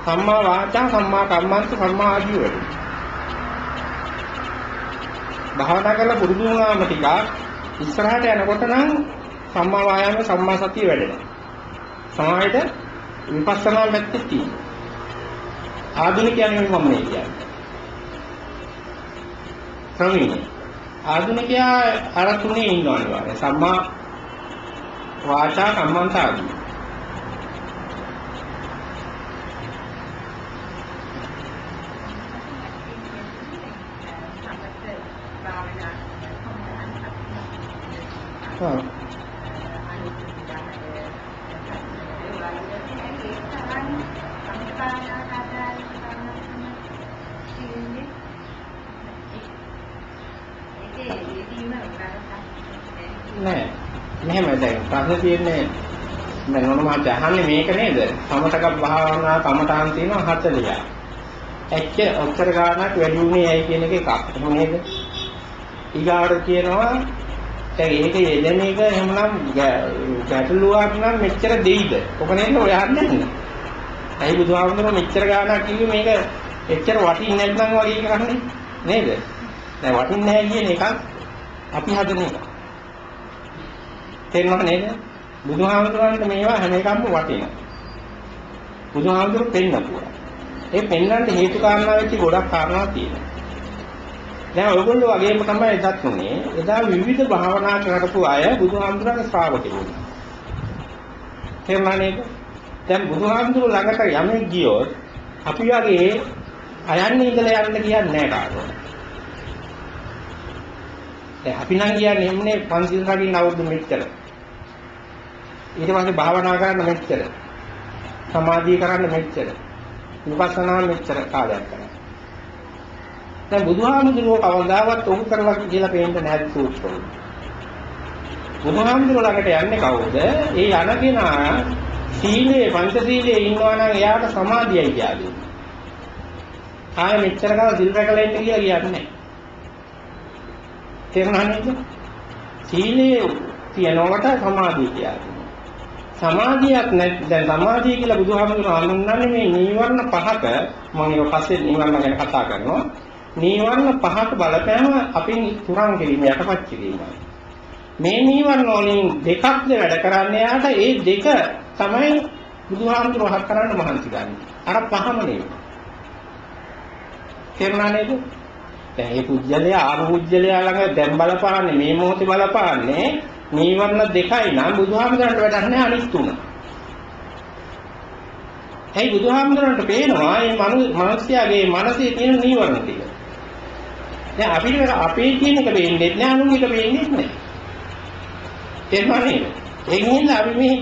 සම්මා වාචා, සම්මා කම්මන්ත, සම්මා ආජීව වැඩි. භාවනා කරලා පුරුදු වුණාම ටිකක් ඉස්සරහට යනකොට නම් සම්මා වායාම, සම්මා සතිය වැඩෙනවා. සමාහිත විපස්සනා පැත්තේ තියෙනවා. ආධුනිකයන් මම මේ කියන්නේ. ප්‍රවීණ. ආධුනිකයා අර තුනේ ඉන්නවා නේද? සම්මා වාචා, කම්මන්ත ආදී. නෑ මෙහෙම දැන් ප්‍රශ්නේ තියෙන්නේ මම මොනවද අහන්නේ මේක නේද? සමතක භාවනා කමඨාන් තියෙනවා 40ක්. ඇච්ච ඔච්චර ගානක් වැඩි වුණේ ඇයි කියන එක එකක්. එහෙම නේද? ඊගාට කියනවා දැන් ඒක යෙදෙන එක එහෙමනම් ගැටලුවක් නම් මෙච්චර දෙයිද? ඔක නේද ඔය අහන්නේ නැහැ. ඇයි බුදුහාමුදුරුවෝ මෙච්චර ගානක් කිව්වේ මේක එච්චර වටින්නේ නැත්නම් වගේ කරන්නේ නේද? දැන් වටින්නේ නැහැ කියන එකක් අපි හදන එක. තේරෙනව නේද? බුදුහාමුදුරන්ට මේවා හැම එකක්ම වටිනවා. බුදුහාමුදුරු පෙන්නපුවා. ඒ පෙන්නන්න හේතු කාරණා වෙච්ච ගොඩක් කාරණා තියෙනවා. දැන් ඔයගොල්ලෝ වගේම තමයි එදත් උනේ. එදා විවිධ භාවනා කරපු අය බුදුහාමුදුරන්ගේ ශ්‍රාවකයෝ වුණා. තේරුණා නේද? දැන් බුදුහාමුදුරු ළඟට යන්නේ ගියොත් අපි වගේ අයන්නේ ඉඳලා යන්න කියන්නේ නැහැ කාටවත්. දැන් අපි නම් කියන්නේ එන්නේ පන්සිල් රකින්න අවුරුදු මෙච්චර. ඊට පස්සේ භාවනා කරන්න මෙච්චර. සමාධිය කරන්න මෙච්චර. විපස්සනා මෙච්චර කාලයක් කරා. දැන් බුදුහාමුදුරුවෝ කවදාවත් උන් කරලා කියලා පේන්න නැහැ සූත්‍රවල. බුදුහාමුදුරුවෝ ළඟට යන්නේ කවුද? ඒ යනකෙනා සීලේ පංචශීලයේ ඉන්නවා නම් එයාට සමාධියයි කියන්නේ. ආයෙ මෙච්චර කාල සිල් රැකලා ඉන්න කියලා කියන්නේ. තේරුණා නේද? සීලේ තියනකොට සමාධිය කියන්නේ. සමාධියක් නැත්නම් දැන් සමාධිය කියලා බුදුහාමුදුරුවෝ හඳුන්වන්නේ මේ නීවරණ පහක මම ඒක පස්සේ නීවරණ ගැන කතා කරනවා. නීවරණ පහක බලපෑම අපින් තුරන් කිරීම යටපත් කිරීම. මේ නීවරණ වලින් දෙකක්ද වැඩ කරන්නේ යාට ඒ දෙක තමයි බුදුහාමුදුරුවෝ හත් කරන්න මහන්සි ගන්න. අර පහම නෙවෙයි. තේරුණා නේද? දැන් මේ පුජ්‍යලයා ආපුජ්‍යලයා ළඟ දැන් බලපාන්නේ මේ මොහොතේ බලපාන්නේ නීවරණ දෙකයි නම් බුදුහාමුදුරන්ට වැඩක් නැහැ අනිත් තුන. ඒ බුදුහාමුදුරන්ට පේනවා මේ මිනිස්යාගේ මනසේ තියෙන නීවරණ ටික. දැන් අපිට අපේ කියන එක වෙන්නේ නැහැ අනුන්ගේ එක වෙන්නේ නැහැ. තේරුණා නේද? ඒකෙන් අපි මේ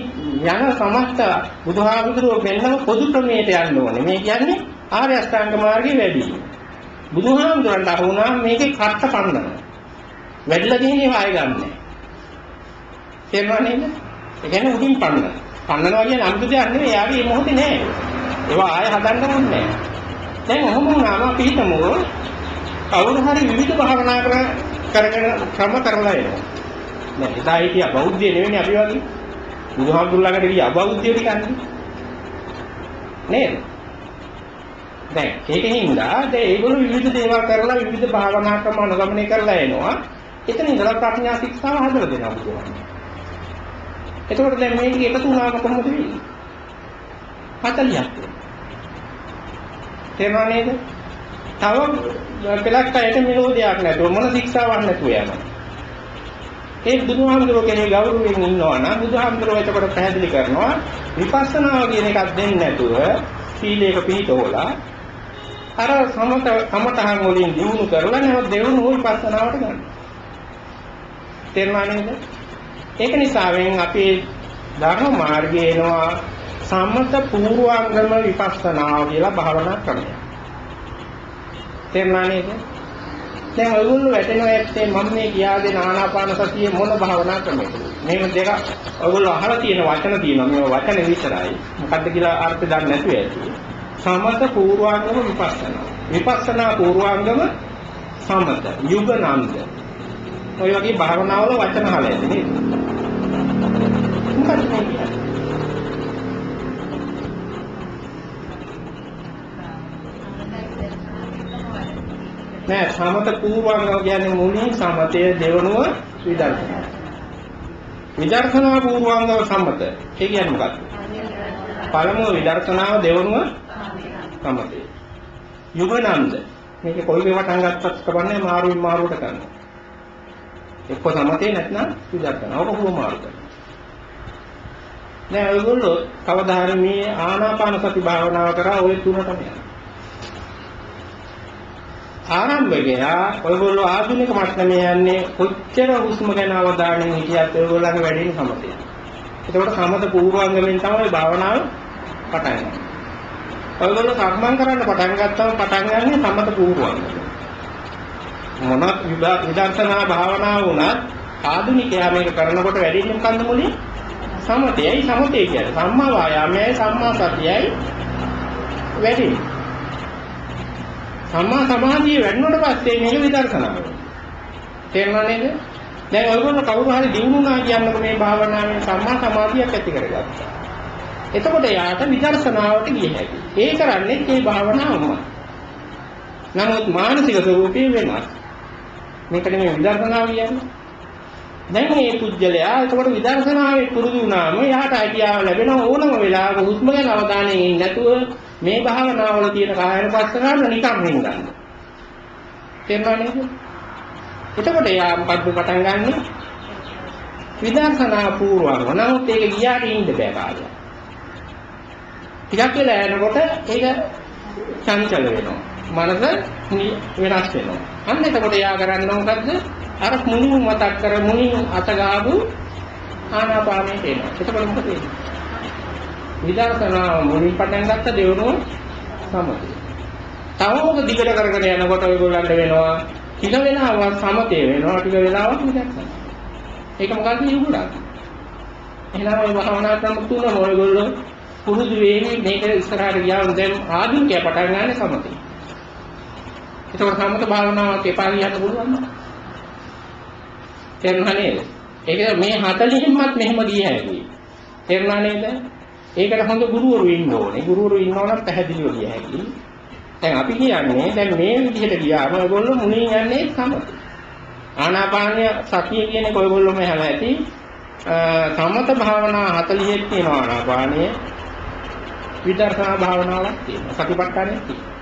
යන සමස්ත බුදුහාමුදුරුවෝ වෙනම පොදු ක්‍රමයට යන්න ඕනේ. මේ කියන්නේ ආර්ය අෂ්ටාංග මාර්ගයේ වැඩි. බුදුහාමුදුරන්ට අහුණා මේකේ කට්ට පන්නන. වැඩිලා තියෙන්නේ ආය ගන්නෑ. තේරුණා නේද? ඒ කියන්නේ උඩින් පන්නන. පන්නනවා කියන්නේ අමුතු දෙයක් නෙවෙයි. යාගේ මේ මොහොතේ නෑ. ඒවා ආය හදන්න ඕනේ නෑ. දැන් ඔහොම වුණාම අපි හිතමු කවුරු හරි විවිධ භාවනා කරගෙන ක්‍රම කරලා එනවා. නෑ එදා හිටියා බෞද්ධය නෙවෙයි අපි වගේ. බුදුහාමුදුරුවෝ ළඟට ගියා බෞද්ධය ටිකන්නේ. නේද? දැන් ඒකෙන් දැන් ඒගොල්ලෝ විවිධ දේවල් කරලා විවිධ භාවනා ක්‍රම අනුගමනය කරලා එනවා. එතන ඉඳලා ප්‍රඥා ශික්ෂාව හදලා දෙනවා බුදුහාමුදුරුවෝ. එතකොට දැන් මේක එකතු වුණාම කොහොමද වෙන්නේ? 40ක්. තේරුණා නේද? තව පෙලක් අයට මෙලෝදියක් නැතුව මොන ශික්ෂාවක් නැතුව යනවා. ඒ බුදුහාමුදුරුවෝ කෙනෙක් ගෞරවයෙන් ඉන්නවා නම් බුදුහාමුදුරුවෝ එතකොට පැහැදිලි කරනවා විපස්සනාව කියන එකක් දෙන්නේ නැතුව සීලයක පිළිතෝලා අර සමතහන් වලින් දිනු කරලා නැව දෙවුණු විපස්සනාවට ගන්න. තේරුණා නේද? ඒක නිසාවෙන් අපේ ධර්ම මාර්ගයේ එනවා සම්මත පූර්වාංගම විපස්සනාව කියලා භාවනා ක්‍රමයක්. තේරුණා නේද? දැන් ඔයගොල්ලෝ වැටෙනවා ඇත්තේ මම මේ කියා දෙන ආනාපාන සතිය මොන භාවනා ක්‍රමයකද? මේක දෙක ඔයගොල්ලෝ අහලා තියෙන වචන තියෙනවා. මේ වචන විතරයි. මොකද්ද කියලා අර්ථය දන්නේ නැතුව ඇති. සමත පූර්වාංගම විපස්සනා. විපස්සනා පූර්වාංගම සමත යුගනන්ද. ඔය වගේ භාවනාවල වචන අහලා ඇති නේද? මොකක්ද කියන්නේ? නෑ සමත පූර්වාංගම කියන්නේ මුලින් සමතය දෙවනුව විදර්ශනා. විදර්ශනා පූර්වාංගම සමත. ඒ කියන්නේ මොකක්ද? පළමුව විදර්ශනාව දෙවනුව සමතය. යුගනන්ද මේක කොයි වේ වටන් ගත්තත් කවන්නේ මාරුවෙන් මාරුවට කරනවා. එක්ක සමතේ නැත්නම් විදර්ශනාව කොහොම මාරු කරනවා. දැන් ඔයගොල්ලෝ කවදා හරි මේ ආනාපාන සති භාවනාව කරා ඔය තුනටම යනවා. ආරම්භකයා ඔයගොල්ලෝ ආධුනික මට්ටමේ යන්නේ කොච්චර හුස්ම ගැන අවධානයෙන් හිටියත් ඔයගොල්ලන්ගේ වැඩිම සමතේ. ඒකට සමත පූර්වාංගමෙන් තමයි භාවනාව පටන් ගන්නේ. ඔයගොල්ලෝ සම්මන් කරන්න පටන් ගත්තම පටන් ගන්නේ සමත පූර්වාංගමෙන්. මොනක් විදර්ශනා භාවනාව වුණත් ආධුනිකයා මේක කරනකොට වැඩිම මොකන්ද මුලින් සමතේයි සමතේ කියන්නේ සම්මා වායාමයයි සම්මා සතියයි වැඩිම. සම්මා සමාධිය වැඩනොට පස්සේ මේක විදර්ශනාව. තේරුණා නේද? දැන් ඔයගොල්ලෝ කවුරු හරි දිනුනා කියන්නකො මේ භාවනාවෙන් සම්මා සමාධියක් ඇති කරගත්තා. එතකොට යාට විදර්ශනාවට ගිය හැකියි. ඒ කරන්නේ මේ භාවනාවමයි. නමුත් මානසික ස්වરૂපේ වෙනස්. මේකට මේ විදර්ශනාව කියන්නේ. දැන් මේ පුජ්‍යලයා එතකොට විදර්ශනාවේ පුරුදු වුණාම යාට අයිතියාව ලැබෙන ඕනම වෙලාවක හුස්ම ගැන අවධානයෙන් ඉන්නේ නැතුව මේ භාවනාවල තියෙන කායනුපස්සනාව නිකම් හින්දන්න. තේරුණා නේද? එතකොට යා මොකද්ද පටන් ගන්නෙ? විදර්ශනා පූර්වංගම. නමුත් ඒක ගියාට ඉන්න බෑ කාලයක්. ටිකක් වෙලා යනකොට ඒක චංචල වෙනවා. මනස වෙනස් වෙනවා. අන්න එතකොට යා කරන්න මොකද්ද? අර මුලින් මතක් කර මුලින් අත ගාපු ආනාපානෙට එනවා. එතකොට මොකද වෙන්නේ? විදර්ශනාව මුලින් පටන් ගත්ත දෙවනුව සමතය. තවම දිගට කරගෙන යනකොට ඔයගොල්ලන්ට වෙනවා ටික වෙලාවක් සමතය වෙනවා ටික වෙලාවක් විදර්ශනා. ඒක මොකක්ද යුගුණා. එහෙනම් ඔය භාවනා ක්‍රම තුන ඔයගොල්ලෝ පුරුදු වෙන්නේ මේක ඉස්සරහට ගියාම දැන් ආධුනිකය පටන් ගන්න සමතය. ඒකෝ සමත භාවනාවක් එපා කියන්න පුළුවන් නේද? තේරුණා නේද? ඒක මේ 40න්වත් මෙහෙම ගිය හැකියි. තේරුණා නේද? ඒකට හොඳ ගුරුවරු ඉන්න ඕනේ. ගුරුවරු ඉන්නවනම් පැහැදිලිව ගිය හැකියි. දැන් අපි කියන්නේ දැන් මේ විදිහට ගියාම ඔයගොල්ලෝ මුලින් යන්නේ සමත. ආනාපානය සතිය කියන්නේ ඔයගොල්ලෝම හැම ඇති. සමත භාවනා 40ක් තියෙනවා ආනාපානයේ. විදර්ශනා භාවනාවක් තියෙනවා. සතිපට්ඨානෙත් තියෙනවා.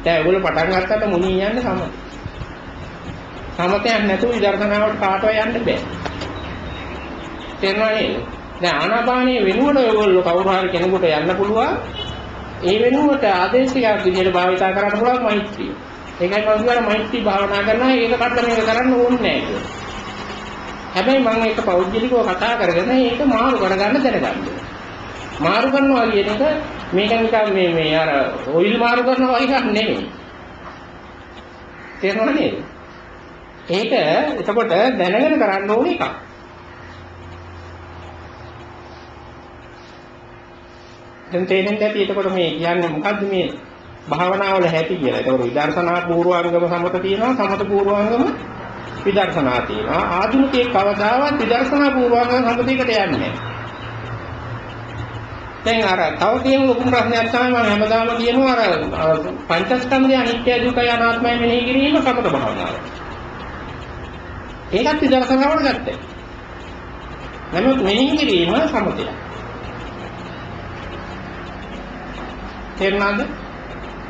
දැන් ඔයගොල්ලෝ පටන් ගත්තට මුලින් යන්නේ සමත. සමතයක් නැතුව විදර්ශනාවට කාටවත් යන්න බෑ. තේරුණා නේද? දැන් ආනාපානයේ වෙනුවට ඔයගොල්ලෝ කවුරු හරි කෙනෙකුට යන්න පුළුවන්. ඒ වෙනුවට ආදේශයක් විදිහට භාවිතා කරන්න පුළුවන් මෛත්‍රිය. ඒකයි මම කියනවා මෛත්‍රී භාවනා කරනවා ඒක කඩලා මේක කරන්න ඕනේ නැහැ කියලා. හැබැයි මම ඒක පෞද්ගලිකව කතා කරගෙන ඒක මාරු කරගන්න දැනගන්න. මාරු කරනවා කියන එක මේක නිකන් මේ අර ඔයිල් මාරු කරනවා වගේ එකක් නෙමෙයි. තේරුණා නේද? ඒක එතකොට දැනගෙන කරන්න ඕනේ එකක්. දැන් තේරෙන්නේ නැති එතකොට මේ කියන්නේ මොකද්ද මේ භාවනාවල හැටි කියලා. ඒතකොට විදර්ශනා පූර්වාංගම සමත තියෙනවා, සමත පූර්වාංගම විදර්ශනා තියෙනවා. ආධුනිකයේ කවදාවත් විදර්ශනා පූර්වාංගම සමතයකට යන්නේ නැහැ. දැන් අර තව තියෙන ලොකු ප්‍රශ්නයක් තමයි මම හැමදාම කියනවා අර පංචස්කන්ධය අනිත්‍ය දුක්ඛය අනාත්මය මෙනෙහි කිරීම සමත භාවනාව. ඒකත් විදර්ශනාවට ගත්තා. නමුත් මෙනෙහි කිරීම සමතය. තේරුණාද?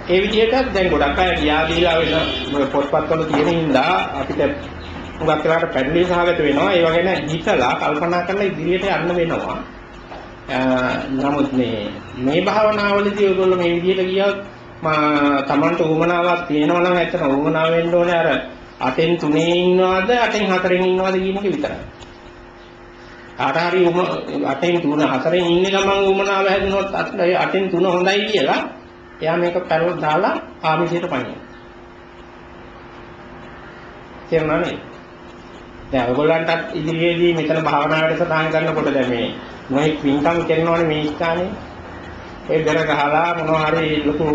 ඒ විදිහට දැන් ගොඩක් අය ගියා දීලා වෙන පොත්පත්වල තියෙන හින්දා අපිට උගත් වෙලාවට පැටලී සහගත වෙනවා. ඒව ගැන හිතලා කල්පනා කරලා ඉදිරියට යන්න වෙනවා. නමුත් මේ භාවනාවලදී ඔයගොල්ලෝ මේ විදිහට ගියොත් තමන්ට උවමනාවක් තියෙනවා නම් ඇත්තට උවමනාව වෙන්න ඕනේ අර 8න් 3 ඉන්නවද 8න් 4න් ඉන්නවද කියන එක විතරයි. ආකාරي 8න් 3 4න් ඉන්න ගමන් උවමනාව හැදුනොත් 8න් 3 හොඳයි කියලා එයා මේක පෙරව දාලා ආමිෂයට පනිනවා. තේරුණා නේද? දැන් ඔයගොල්ලන්ට ඉදිරියේදී මෙතන භාවනාවට සදාන් කරනකොට දැන් මේ මොහේ පින්කම් කරනවනේ මේ ස්ථානේ. ඒ දර ගහලා මොනවා හරි ලොකු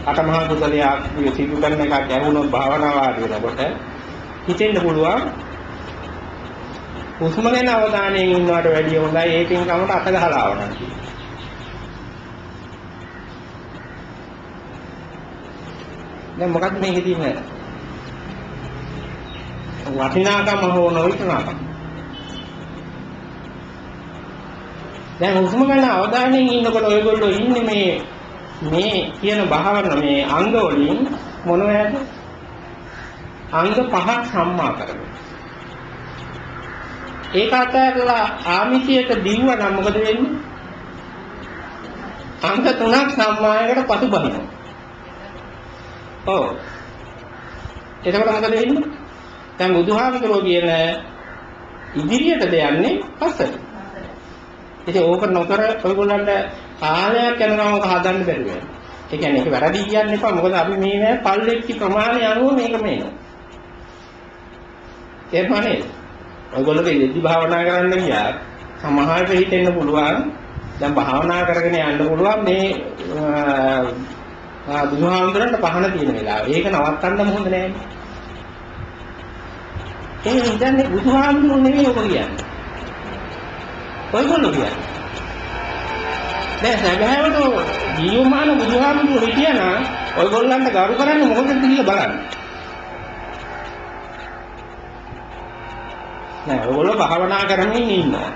අටමහා කුසලයක් සිදු කරන එකක් ගැහුනොත් භාවනාව ආදී වෙනකොට හිතෙන්න පුළුවන් හුස්ම ගැන අවධානයෙන් ඉන්නවට වැඩිය හොඳයි ඒ පින්කමට අත ගහලා ආවනම් කියලා. දැන් මොකක්ද මේකේ තියෙන්නේ? වටිනාකම හෝ නොවටිනාකම. දැන් හුස්ම ගන්න අවධානයෙන් ඉන්නකොට ඔයගොල්ලෝ ඉන්නේ මේ කියන භාවන මේ අංග වලින් මොනවද? අංග පහක් සම්මා කරගන්න. ඒක අතරලා ආමිෂයට දිව්වා නම් මොකද වෙන්නේ? අංග තුනක් සම්මායකට පසුබහිනවා. ඔව්. එතකොට මොකද වෙන්නේ? දැන් බුදුහාමුදුරුවෝ කියන ඉදිරියටද යන්නේ පස්සට. ඉතින් ඕක නොකර ඔයගොල්ලන්ට කාලයක් යනවා මොක හදන්න බැරි වෙනවා. ඒ කියන්නේ ඒක වැරදි කියන්න එපා. මොකද අපි මේ පල්ලෙච්ච ප්‍රමාණය අනුව මේක මේනවා. ඒකනේ. ඔයගොල්ලෝ ඉදි භාවනා කරන්න ගියා සමහරට හිතෙන්න පුළුවන් දැන් භාවනා කරගෙන යන්න පුළුවන් මේ බුදුහාමුදුරන්ට පහන තියෙන වෙලාව. ඒක නවත්තන්න හොඳ නෑනේ. ඒ ඉඳන්නේ බුදුහාමුදුරුවෝ නෙවෙයි ඔක කියන්නේ. ඔයගොල්ලෝ කියන්නේ. දැන් සැබෑවට ජීවමාන බුදුහාමුදුරුවෝ කියනවා ඔයගොල්ලන්ට ගරු කරන්නේ මොකටද කියලා බලන්න. නෑ ඔයගොල්ලෝ භාවනා කරමින් ඉන්නවා.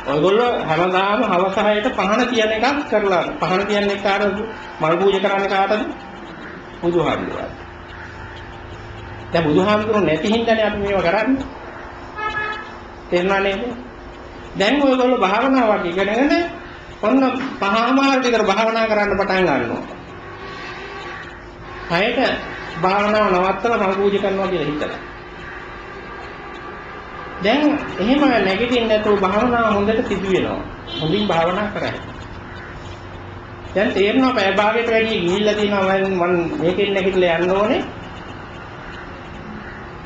ඔයගොල්ලෝ හැමදාම හවස 6ට පහන කියන එකක් කරලා පහන කියන්නේ කාටද? මල් පූජා කරන්නේ කාටද? බුදුහාමුදුරුවෝ. දැන් බුදුහාමුදුරුවෝ නැති හින්දානේ අපි මේවා කරන්නේ. තේරුණා නේද? දැන් ඔයගොල්ලෝ භාවනාවක් ඉගෙනගෙන ඔන්න පහමාර විතර භාවනා කරන්න පටන් ගන්නවා. 6ට භාවනාව නවත්තලා මල් පූජා කරනවා කියලා හිතලා. දැන් එහෙම නැගිටින්න නැතුව භාවනාව හොඳට සිදු වෙනවා. හොඳින් භාවනා කරා. දැන් තේරෙනවා පැය භාගයට වැඩි ගිහිල්ලා තියෙනවා මම මේකෙන් නැගිටලා යන්න ඕනේ.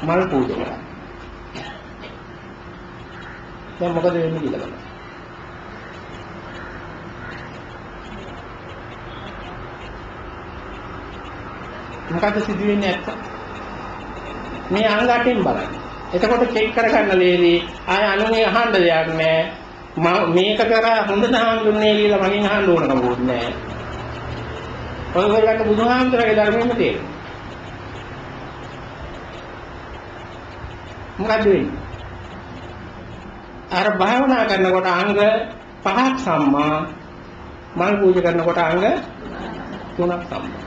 මල් පූජා කරා. දැන් මොකද වෙන්නේ කියලා බලන්න. මොකද සිදු වෙන්නේ නැත්නම් මේ අංග 8න් බලන්න. එතකොට චෙක් කරගන්න ලේදී ආය අනුනේ අහන්න දෙයක් නැහැ. මේක කරා හොඳට හඳුන්නේ කියලා මගෙන් අහන්න ඕන කමක් නැහැ. ඔයගොල්ලන්ට බුදුහාමුදුරගේ ධර්මෙම තේරෙනවා. මොකද වෙන්නේ? අර භාවනා කරනකොට අංග 5ක් සම්මා මල් පූජා කරනකොට අංග 3ක් සම්මා.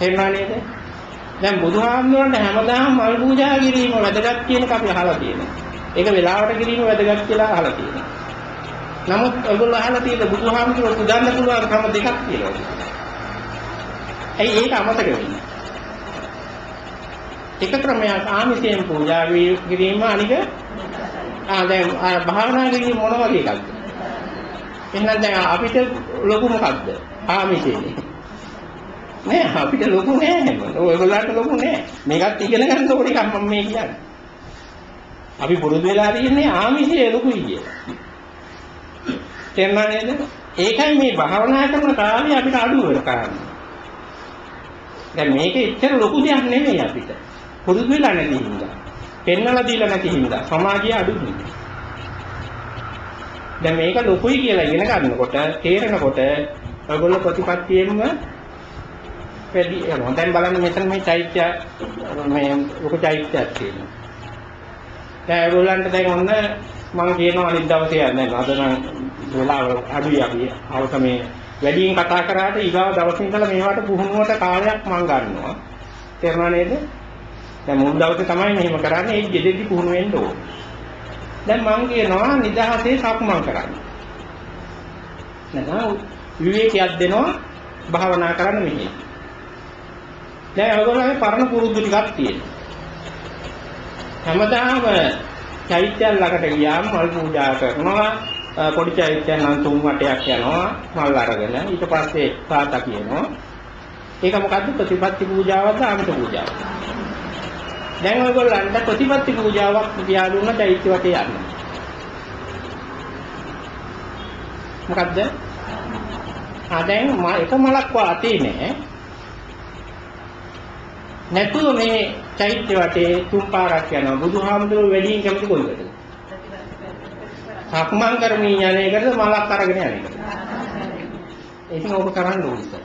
එන්නා නේද? දැන් බුදුහාමුදුරන්ට හැමදාම මල් පූජා කිරීම වැදගත් කියන එක අපි අහලා තියෙනවා. ඒක වෙලාවට කිරීම වැදගත් කියලා අහලා තියෙනවා. නමුත් ඔයගොල්ලෝ අහලා තියෙන බුදුහාමුදුරුවෝ පුදන්න පුළුවන් ක්‍රම දෙකක් තියෙනවා. ඇයි ඒක අමතක වෙන්නේ? එක ක්‍රමයක් ආමිෂයෙන් පූජා කිරීම අනික දැන් භාවනා කිරීම මොන වගේ එකක්ද? එහෙනම් දැන් අපිට ලොකු මොකක්ද? ආමිෂේ. නෑ අපිට ලොකු නෑ නේද? ඔයගොල්ලන්ට ලොකු නෑ. මේකත් ඉගෙන ගන්න ඕන එකක් මම මේ කියන්නේ. අපි පුරුදු වෙලා තියෙන්නේ ආමිෂයේ ලොකුයි කියලා. තේරුණා නේද? ඒකයි මේ භාවනා කරන කාලේ අපිට අඩු වෙලා දැන් මේක එච්චර ලොකු දෙයක් නෙමෙයි අපිට. පුරුදු වෙලා නැති හින්දා. පෙන්නලා දීලා නැති හින්දා සමාජය අඩුයි. දැන් මේක ලොකුයි කියලා ඉගෙන ගන්නකොට තේරෙනකොට ඔයගොල්ලෝ ප්‍රතිපත්තියෙම වැඩි යනවා. දැන් බලන්න මෙතන මේ චෛත්‍ය මේ ලොකු චෛත්‍යයක් තියෙනවා. දැන් ඔයගොල්ලන්ට දැන් ඔන්න මම කියනවා අනිත් දවසේ දැන් අද නම් වෙලාව අඩුයි අපි අවස මේ වැඩියෙන් කතා කරාට ඊගාව දවසේ ඉඳලා මේවට පුහුණුවට කාලයක් මම ගන්නවා. තේරුණා නේද? දැන් මුල් දවසේ තමයි මෙහෙම කරන්නේ. ඒ ගෙදෙද්දි පුහුණු වෙන්න ඕනේ. දැන් මම කියනවා නිදහසේ සක්මන් කරන්න. නැත්නම් විවේකයක් දෙනවා භාවනා කරන්න මෙහෙම. දැන් ඔයගොල්ලෝගේ පරණ පුරුදු ටිකක් තියෙනවා. හැමදාම චෛත්‍යයන් ළඟට ගියාම මල් පූජා කරනවා. පොඩි චෛත්‍යයන් නම් 3 වටයක් යනවා මල් අරගෙන. ඊට පස්සේ සාත කියනවා. ඒක මොකද්ද? ප්‍රතිපත්ති පූජාවක්ද ආමිත පූජාවක්ද? දැන් ඔයගොල්ලන්ට ප්‍රතිපත්ති පූජාවක් කියා දුන්න චෛත්‍ය වටේ යන්න. මොකද්ද? දැන් එක මලක් වාතේ නෑ. නැතුව මේ චෛත්‍ය වටේ 3 පාරක් යනවා. බුදුහාමුදුරුවෝ වැඩියෙන් කැමති කොයිකටද? සක්මන් කරමින් යන එකද මලක් අරගෙන යන එකද? ඒක ඕක කරන්න ඕනේ.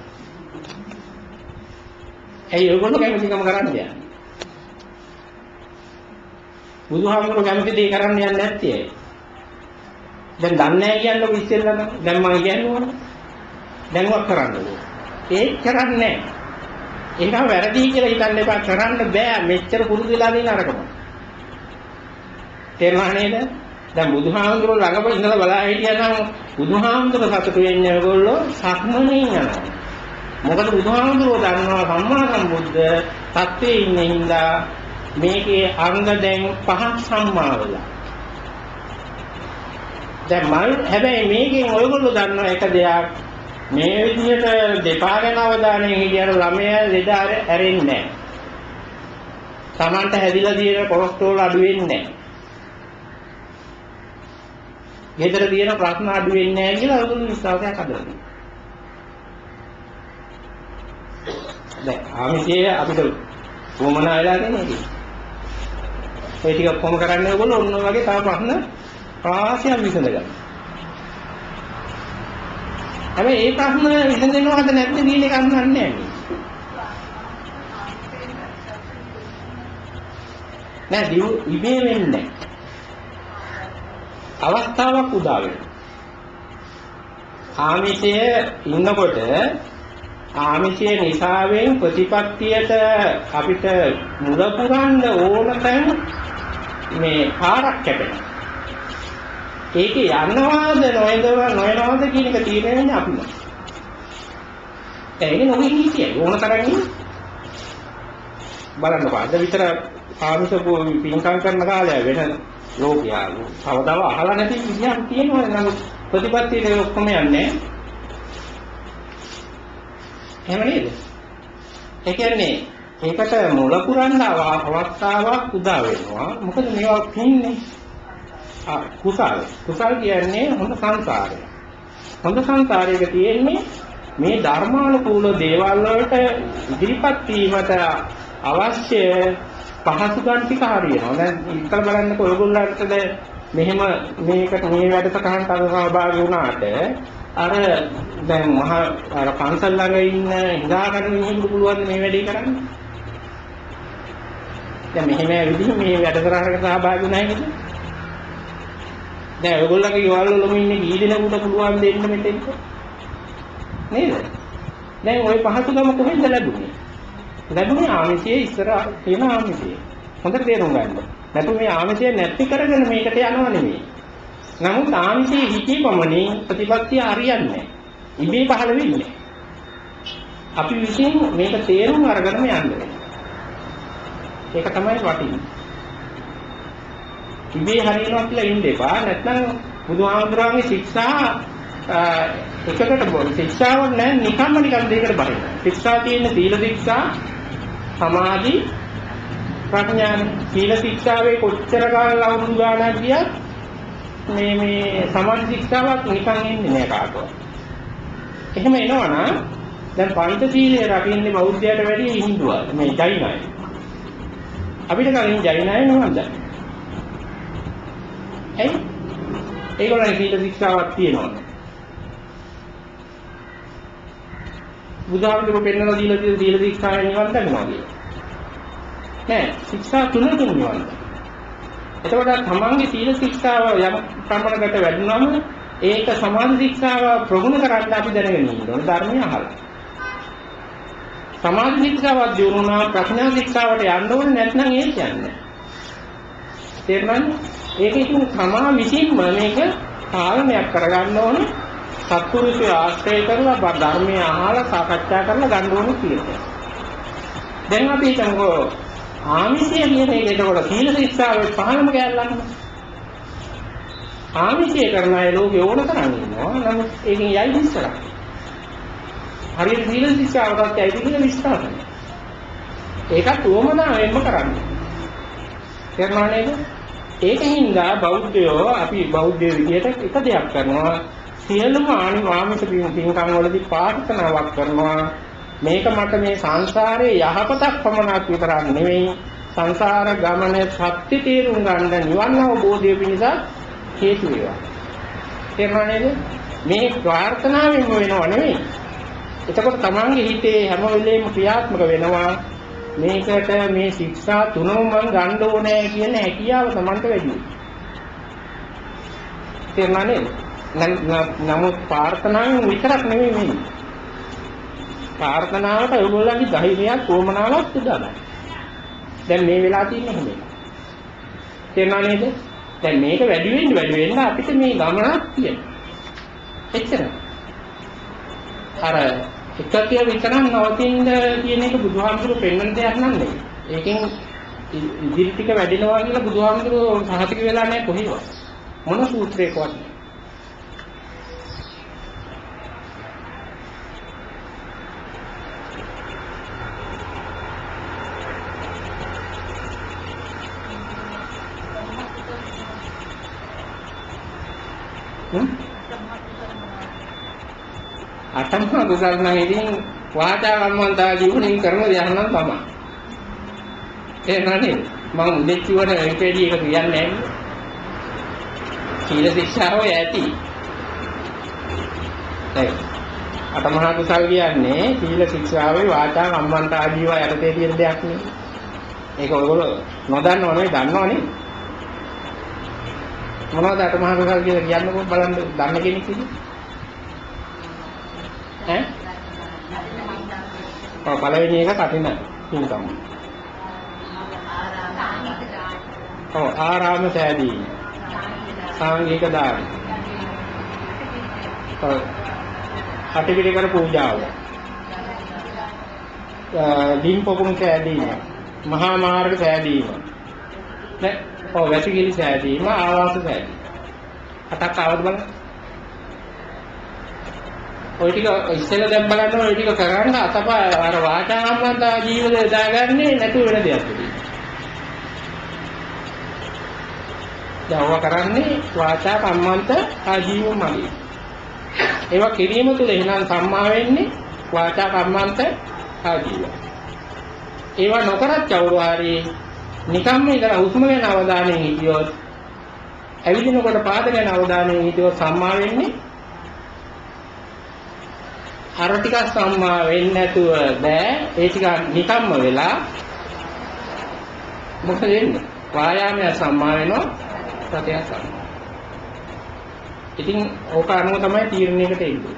ඇයි ඔයගොල්ලෝ කැමතිකම කරන්නේ? බුදුහාමුදුරුවෝ කැමති දේ කරන්න යන්නේ නැත්තේ ඇයි? දැන් දන්නේ නැහැ කියන්නකො ඉස්සෙල්ලාම. දැන් මම කියන්නවනේ. දැන්වත් කරන්න ඕනේ. ඒක කරන්නේ නැහැ. ඒක වැරදි කියලා හිතන්න එපා. කරන්න බෑ. මෙච්චර පුරුදු වෙලා ඉන්න අරකම. තේරුණා නේද? දැන් බුදුහාමුදුරුවෝ ළඟම ඉඳලා බලා හිටියනම් බුදුහාමුදුරුවෝ සතුටු වෙන්නේ ඔයගොල්ලෝ සක්මනේ යනවා. මොකද බුදුහාමුදුරුවෝ දන්නවා සම්මා සම්බුද්ධ තත්ත්වයේ ඉන්න හින්දා මේකේ අංග දැන් 5ක් සම්මා වෙලා. දැන් හැබැයි මේකෙන් ඔයගොල්ලෝ දන්නවා එක දෙයක් මේ විදිහට දෙපා ගැන අවධානයෙන් හිටියට ළමයා ලෙඩ ඇරෙන්නේ නැහැ. Tamanට හැදිලා තියෙන කොලෙස්ටරෝල් අඩු වෙන්නේ නැහැ. ගෙදර තියෙන ප්‍රශ්න අඩු වෙන්නේ නැහැ කියලා ඔයගොල්ලෝ විශ්වාසයක් හදලා තියෙනවා. දැන් ආමිෂයේ අපිට වමනා වෙලා තියෙන්නේ. ඒ ටික කොහොම කරන්නේ ඔයගොල්ලෝ ඔන්න වගේ තව ප්‍රශ්න රාශියක් විසඳගන්න. හැබැයි ඒ ප්‍රශ්න විසඳෙනවද නැද්ද කියන එක අන්නන්නේ නැහැ. නෑ දිව ඉබේ වෙන්නේ නැහැ. අවස්ථාවක් උදා වෙනවා. ආමිෂයේ ඉන්නකොට ආමිෂයේ නිසාවෙන් ප්‍රතිපත්තියට අපිට මුල පුරන්න ඕන තැන් මේ පාරක් කැපෙනවා. ඒකේ යන්නවාද නොයනවාද කියන එක තීරණය වෙන්නේ අපිම. ඒක නොවේ හිතියි ඕන තරම් බලන්නකො අද විතර ආමිෂ පින්කම් කරන කාලය වෙන ලෝකයා කවදාවත් අහලා නැති විදියක් තියෙනවා. නමුත් ප්‍රතිපත්තියේ ඔක්කොම යන්නේ එහෙම නේද? ඒ කියන්නේ ඒකට මුල පුරන්න අවස්ථාවක් උදා වෙනවා. මොකද මේවා පින්නේ කුසල කියන්නේ හොඳ සංසාරය. හොඳ සංසාරයක තියෙන්නේ මේ ධර්මානුකූල දේවල් වලට ඉදිරිපත් වීමට අවශ්‍ය පහසුකම් ටික හරියනවා. දැන් ඉතල බලන්නකො ඔයගොල්ලන්ට මෙහෙම මේකට මේ වැඩසටහනට සහභාගී වුණාට අර දැන් මහා අර පන්සල් ළඟ ඉන්න හිතාගන්න මිනිහෙකුට පුළුවන් මේ වැඩේ කරන්න. දැන් මෙහෙම විදිහ මේ වැඩසටහනකට සහභාගී වුණා නේද? දැන් ඔයගොල්ලන්ගේ ගෙවල් වලම ඉන්නේ කී දෙනෙකුට පුළුවන් දෙන්න මෙතෙන්ට නේද? දැන් ওই පහසුකම කොහෙන්ද ලැබුණේ? ලැබුණේ ආමිෂයේ ඉස්සර තියෙන ආමිෂය. හොඳට තේරුම් ගන්න. නැත්නම් මේ ආමිෂය නැති කරගෙන මේකට යනවා නෙමෙයි. නමුත් ආමිෂයේ හිතේ පමණින් ප්‍රතිපත්තිය හරියන්නේ නැහැ. ඉබේ පහළ වෙන්නේ. අපි විසින් මේක තේරුම් අරගෙන යන්න වෙනවා. ඒක තමයි වටින්නේ. ඉබේ හරියනවා කියලා ඉන්න එපා. නැත්නම් බුදුහාමුදුරන්ගේ ශික්ෂා එකකට බොන ශික්ෂාවක් නැහැ නිකම්ම නිකන් දෙයකට බහින්න. ශික්ෂා තියෙන සීල ශික්ෂා, සමාධි, ප්‍රඥා. සීල ශික්ෂාවේ කොච්චර කාලයක් අවුරුදු ගානක් ගියත් මේ සමාධි ශික්ෂාවක් නිකන් එන්නේ නැහැ කාටවත්. එහෙම එනවනම් දැන් පංචශීලයේ රකින්නේ බෞද්ධයට වැඩිය හින්දුවා මේ ජෛන අය. අපිට කලින් ජෛන අය නෙවෙයි. ඇයි? ඒගොල්ලන්ගේ සීල ශික්ෂාවක් තියෙනවා. බුදුහාමුදුරුවෝ පෙන්වලා දීලා තියෙන සීල ශික්ෂාවෙන් නිවන් දකින්නවා කියන්නේ. නෑ, ශික්ෂා තුනකින් නිවන්. එතකොට තමන්ගේ සීල ශික්ෂාව යම් ප්‍රමාණයකට වැඩිනවම ඒක සමාධි ශික්ෂාව ප්‍රගුණ කරන්න අපි දැනගෙන ඉන්න ඕනේ ධර්මය අහලා. සමාධි ශික්ෂාවක් දිනුනා ප්‍රඥා ශික්ෂාවට යන්න ඕනේ නැත්නම් ඒක යන්නේ. තේරුණාද? ඒක ඉතින් තමා විසින්ම මේක පාලනයක් කරගන්න ඕනේ. සත්පුරුෂය ආශ්‍රය කරලා ධර්මය අහලා සාකච්ඡා කරලා ගන්න ඕනේ කියලා. දැන් අපි හිතමුකෝ ආමිෂය කියන එක එතකොට සීල ශික්ෂාවේ පහළම ගැල්ලන්න. ආමිෂය කරන අය ලෝකේ ඕන තරම් ඉන්නවා. නමුත් ඒකෙන් යයි ඉස්සරහ. හරියට සීල ශික්ෂාවටත් යයි කියලා විශ්වාස කරනවා. ඒකත් උවමනාවෙන්ම කරන්නේ. තේරුණා නේද? ඒකින්ද බෞද්ධයෝ අපි බෞද්ධ විදියට එක දෙයක් කරනවා. සියලුම ආමිෂ පින්කම් වලදී ප්‍රාර්ථනාවක් කරනවා. මේක මට මේ සංසාරේ යහපතක් පමණක් විතරක් නෙවෙයි සංසාර ගමනේ සත්‍ය තේරුම් ගන්න නිවන් අවබෝධය පිණිස හේතු වේවා. තේරුණා නේද? මේ ප්‍රාර්ථනාවෙන් වෙනව නෙවෙයි. එතකොට තමන්ගේ හිතේ හැම වෙලේම ක්‍රියාත්මක වෙනවා මේකට මේ ශික්ෂා තුනම මම ගන්න ඕනේ කියන හැකියාව Tamanට වැඩි වෙනවා. තේරුණා නේද? නමුත් ප්‍රාර්ථනාවෙන් විතරක් නෙමෙයි මේ. ප්‍රාර්ථනාවට ඔයගොල්ලන්ගේ ධෛර්යයක් කොමනාවක් උදාගන්න. දැන් මේ වෙලාව තියෙන්නේ කොහොමද? තේරුණා නේද? දැන් මේක වැඩි වෙන්න අපිට මේ ගමනක් තියෙනවා. එච්චර. අර එකතිය විතරක් නවතින්න කියන එක බුදුහාමුදුරුවෝ පෙන්වන දෙයක් නන්නේ. ඒකෙන් ඉදිරි ටික වැඩිනවා කියලා බුදුහාමුදුරුවෝ සහතික වෙලා නැහැ කොහේවත්. මොන සූත්‍රයකවත් නැහැ. අටමහා කුසල නම් ඉතින් වාචා කම්මන්තා ජීවණයෙන් කරන දෙයක් නම් තමයි. ඒ නනේ මම මුදෙච්චි වල එපෙඩි එක කියන්නේ නැහැ. සීල ශික්ෂාව ඇති. ඒ අටමහා කුසල කියන්නේ සීල ශික්ෂාවේ වාචා කම්මන්තා ජීව යටතේ තියෙන දෙයක් නේ. ඒක ඔයගොල්ලෝ නොදන්නව නෙවෙයි දන්නවනේ. මොනවද අටමහා කුසල කියලා කියන්නකො බලන්න දන්න කෙනෙක් ඉන්නේ. පළවෙනි එක කටින පින්කම්. ආරාම සෑදීම. සාංගික දාන. අටපිරිකර පූජාව. දීම් පොකුණු සෑදීම. මහා මාර්ග සෑදීම. වැසිකිලි සෑදීම, ආවාස සෑදීම. අටක් ආවද බලන්න. ඔය ටික ඉස්සෙල්ලා දැන් බලන්න ඔය ටික කරන්න අතප අර වාචා සම්බන්ධ ජීවිතය දාගන්නේ නැතුව වෙන දෙයක් නෙවෙයි. දැන් ඔය කරන්නේ වාචා කම්මන්ත ආජීවමයි. ඒවා කිරීම තුළ එහෙනම් සම්මා වෙන්නේ වාචා කම්මන්ත ආජීව. ඒවා නොකරත් කවුරු හරි නිකම්ම ඉඳලා හුස්ම ගැන අවධානයෙන් හිටියොත්, ඇවිදිනකොට පාද ගැන අවධානයෙන් හිටියොත් සම්මා වෙන්නේ අර ටික සම්මා වෙන්නේ නැතුව බෑ. ඒ ටික නිකම්ම වෙලා මොකද වෙන්නේ? වායාමය සම්මා වෙනවා, සතිය සම්මා. ඉතින් ඕක අනුව තමයි තීරණයකට එන්නේ.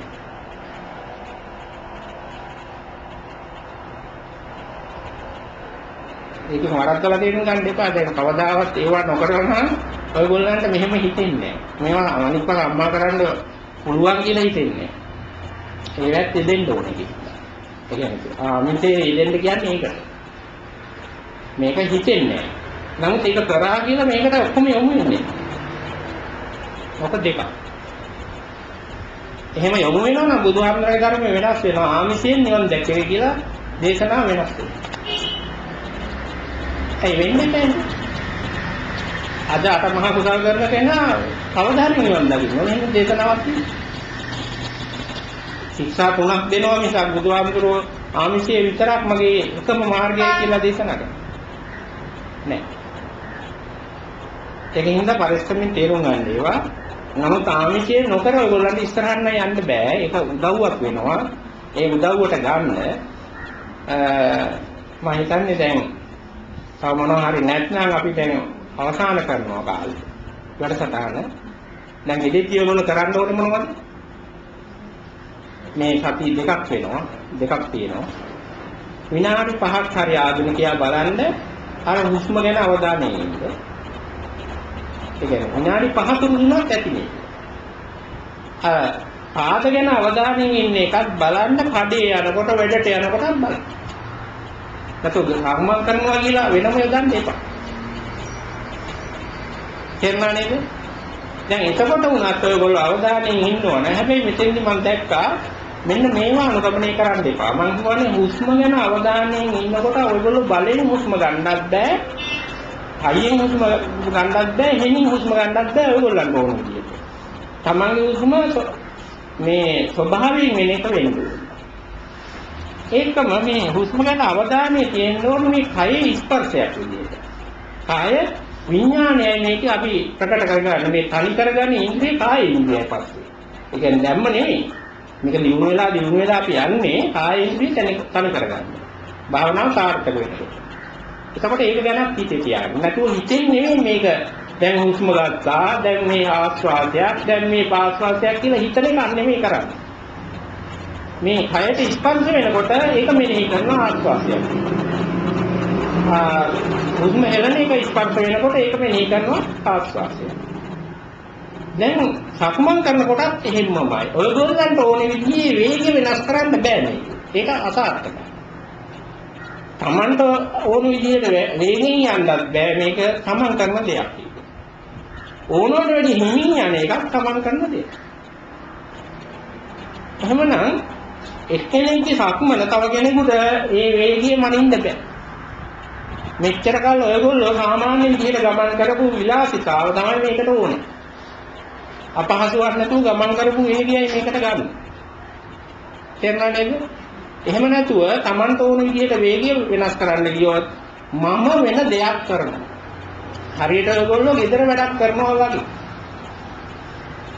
ඒක වරද්දලා තේරුම් ගන්න එපා. දැන් කවදාවත් ඒවා නොකරනවා ඔයගොල්ලන්ට මෙහෙම හිතෙන්නේ නැහැ. මේවා අනිත් පාර අම්මා කරන්න පුළුවන් කියලා හිතෙන්නේ නැහැ. ඒවත් දෙන්න ඕනේ කියලා. ඒ කියන්නේ ආමිතේ දෙන්න කියන්නේ ඒක. මේක හිතෙන්නේ නැහැ. නමුත් ඒක කරා කියලා මේකට ඔක්කොම යොමු වෙන්නේ. මොකද දෙකක්. එහෙම යොමු වෙනවා නම් බුදුහාමුදුරේ ධර්මය වෙනස් වෙනවා. ආමිෂයෙන් නිවන් දැක්කේ කියලා දේශනාව වෙනස් වෙනවා. ඒ වෙන්නේ නැහැ. අද අටමහා කුසල කරන කෙනා කවදා හරි නිවන් දකින්න ඕනේ. එහෙනම් දේශනාවක් තියෙනවා. ශික්ෂා තුනක් දෙනවා මිසක් බුදුහාමුදුරුවෝ ආමිෂයේ විතරක් මගේ එකම මාර්ගය කියලා දේශනා කරා නෑ. ඒකෙන් හින්දා පරිස්සමෙන් තේරුම් ගන්න ඒවා. නමුත් ආමිෂයේ නොකර ඔයගොල්ලන්ට ඉස්සරහට යන්න බෑ. ඒක උදව්වක් වෙනවා. ඒ උදව්වට ගන්න මම හිතන්නේ දැන් තව මොනවා හරි නැත්නම් අපි දැන් අවසන් කරනවා කාලේ. වැඩසටහන. දැන් ඉදිරිය ඔයගොල්ලෝ කරන්න ඕනේ මොනවද? මේ සති දෙකක් වෙනවා. දෙකක් තියෙනවා. විනාඩි 5ක් හරි ආධුනිකයා බලන්න අර හුස්ම ගැන අවධානය යොමු කරන්න. ඒ කියන්නේ විනාඩි 5 තුනක් ඇතිනේ. පාද ගැන අවධානයෙන් ඉන්න එකත් බලන්න කඩේ යනකොට වැඩට යනකොටත් බලන්න. නැත්නම් කර්ම කරනවා කියලා වෙනම යොදන්න එපා. තේරුණා නේද? දැන් එතකොට උනත් ඔයගොල්ලෝ අවධානයෙන් ඉන්න ඕන. හැබැයි මෙතෙන්දි මම දැක්කා මෙන්න මේවා අනුගමනය කරන්න එපා. මම කියන්නේ හුස්ම ගැන අවධානයෙන් ඉන්නකොට ඔයගොල්ලෝ බලෙන් හුස්ම ගන්නත් බෑ. හයියෙන් හුස්ම ගන්නත් බෑ. හෙමින් හුස්ම ගන්නත් බෑ ඔයගොල්ලන්ට ඕන විදියට. තමන්ගේ හුස්ම මේ ස්වභාවයෙන් වෙන එක වෙන්නේ. ඒකම මේ හුස්ම ගැන අවධානය තියෙන්න ඕන මේ කයේ ස්පර්ශයක් විදියට. කාය විඥානයයි මේක අපි ප්‍රකට කරගන්න මේ තනි කරගන්න ඉන්ද්‍රිය කාය ඉන්ද්‍රියයි පස්සේ. ඒ කියන්නේ දැම්ම නෙවෙයි. මේක දිනු වෙලා අපි යන්නේ කාය ඉන්ද්‍රිය තනි කරගන්න. භාවනාව සාර්ථක වෙනවා. එතකොට ඒක ගැන හිතේ තියාගන්න. නැතුව හිතෙන් නෙමෙයි මේක දැන් හුස්ම ගත්තා, දැන් මේ ආස්වාදයක්, දැන් මේ පාස්වාදයක් කියලා හිතන එක නෙමෙයි කරන්නේ. මේ කයට ස්පර්ශ වෙනකොට ඒක මෙනෙහි කරන ආස්වාදයක්. හුස්ම හෙලන එක ස්පර්ශ වෙනකොට ඒක මෙනෙහි කරනවා ආස්වාදයක්. දැන් සක්මන් කරනකොටත් එහෙමමයි. ඔයගොල්ලන්ට ඕනේ විදිහේ වේගය වෙනස් කරන්න බෑ නේ. ඒක අසාර්ථකයි. Tamanට ඕන විදිහට වේගෙන් යන්නත් බෑ මේක Taman කරන දෙයක්. ඕනවට වැඩි හිමින් යන එකක් Taman කරන දෙයක්. එහෙමනම් එක්කෙනෙක්ගේ සක්මන තව කෙනෙකුට ඒ වේගය මනින්න බෑ. මෙච්චර කල් ඔයගොල්ලෝ සාමාන්‍ය විදිහට ගමන් කරපු විලාසිතාව තමයි මේකට ඕනේ. අපහසුවක් නැතුව ගමන් කරපු වේගයයි මේකට ගන්න. තේරුණා නේද? එහෙම නැතුව Tamanට ඕන විදිහට වේගය වෙනස් කරන්න ගියොත් මම වෙන දෙයක් කරනවා. හරියට ඔයගොල්ලෝ ගෙදර වැඩක් කරනවා වගේ.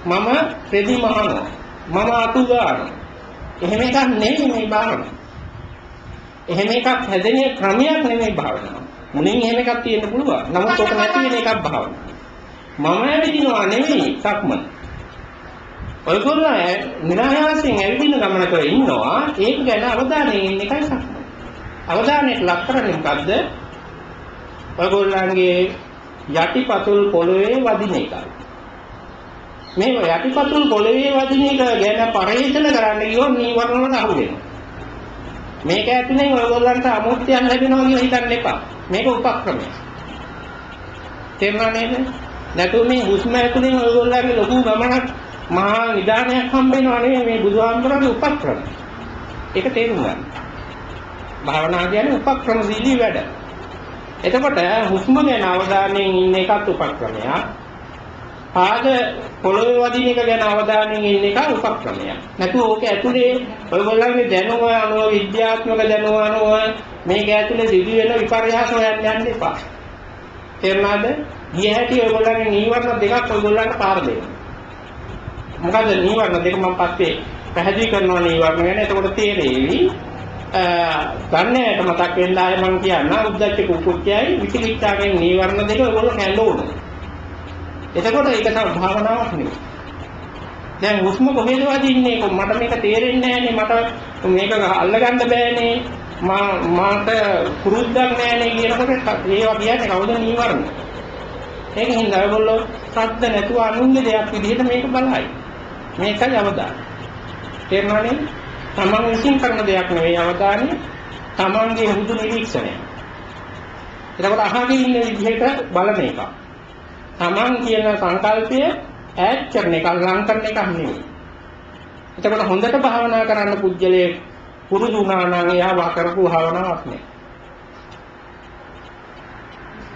මම රෙදි මහනවා. මම අතු ගන්නවා. එහෙම එකක් නෙමෙයි මේ භාවනාව. එහෙම එකක් හැදෙන ක්‍රමයක් නෙමෙයි භාවනාව. මුලින් එහෙම එකක් තියෙන්න පුළුවන්. නමුත් ඔක නැති වෙන එකක් භාවනාව. මම ඇවිදිනවා නෙමෙයි සක්මන. ඔයගොල්ලෝ නිරායාසයෙන් ඇවිදින ගමනක ඉන්නවා. ඒක ගැන අවධානයෙන් ඉන්න එකයි සක්මන. අවධානයට ලක් කරන්නේ මොකද්ද? ඔයගොල්ලන්ගේ යටිපතුල් පොළවේ වදින එකයි. මේ යටිපතුල් පොළවේ වදින එක ගැන පරිශන කරන්න ගියොත් නීවරණ වලට අහු වෙනවා. මේක ඇතුලෙන් ඔයගොල්ලන්ට අමුත්‍යයන් ලැබෙනවා කියලා හිතන්න එපා. මේක උපක්‍රමයක්. තේරුණා නේද? නැතුව මේ හුස්ම ඇතුලෙන් ඔයගොල්ලන්ගේ ලොකු ගමනක් මහා නිදානයක් හම්බ වෙනවා නෙවෙයි මේ බුදුහාමුදුරන්ගේ උපක්‍රම. ඒක තේරුම් ගන්න. භාවනා කියන්නේ උපක්‍රමශීලී වැඩ. එතකොට හුස්ම ගැන අවධානයෙන් ඉන්න එකත් උපක්‍රමයක්. පාද පොළොවේ වදින එක ගැන අවධානයෙන් ඉන්න එක උපක්‍රමයක්. නැතුව ඕක ඇතුලේ ඔයගොල්ලන්ගේ දැනුම අනුව විද්‍යාත්මක දැනුම අනුව මේක ඇතුලේ සිදුවෙන විපර්යාස හොයන්න යන්න එපා. තේරුණාද? ගිය හැටි ඔයගොල්ලන්ගේ නීවරණ දෙකක් ඔයගොල්ලන්ට පාර දෙන්න. මොකද නීවරණ දෙක මම පස්සේ පැහැදිලි කරනවා නීවරණ ගැන. එතකොට තේරෙවි. ගන්නයට මතක් වෙන්න ආයේ මම කියන්න උද්දච්ච කුක්කුච්චයයි විචිකිච්ඡාවෙන් නීවරණ දෙක ඔයගොල්ලෝ කැල්ලෝන. එතකොට ඒක තමයි භාවනාවක් නෙවෙයි. දැන් හුස්ම කොහෙද වදින්නේ? මට මේක තේරෙන්නේ නැහැනේ. මට මේක අල්ලගන්න බෑනේ. මට කුරුද්දක් නැහැනේ කියනකොට ඒවා කියන්නේ කවුද නීවරණ? ඒකෙන් හින්දා ඔයගොල්ලෝ සද්ද නැතුව අනුන්ගේ දෙයක් විදිහට මේක බලයි. මේකයි අවදාන. තේරුණානේ? තමන් විසින් කරන දෙයක් නෙවෙයි අවදානය. තමන්ගේ හුදු නිරීක්ෂණය. එතකොට අහගෙන ඉන්න විදිහට බලන එක. තමන් කියන සංකල්පය ඈඩ් කරන එක ලං කරන එක නෙවෙයි. එතකොට හොඳට භාවනා කරන්න පුජ්‍යලයේ පුරුදු වුණා නම් එයා වා කරපු භාවනාවක් නේ.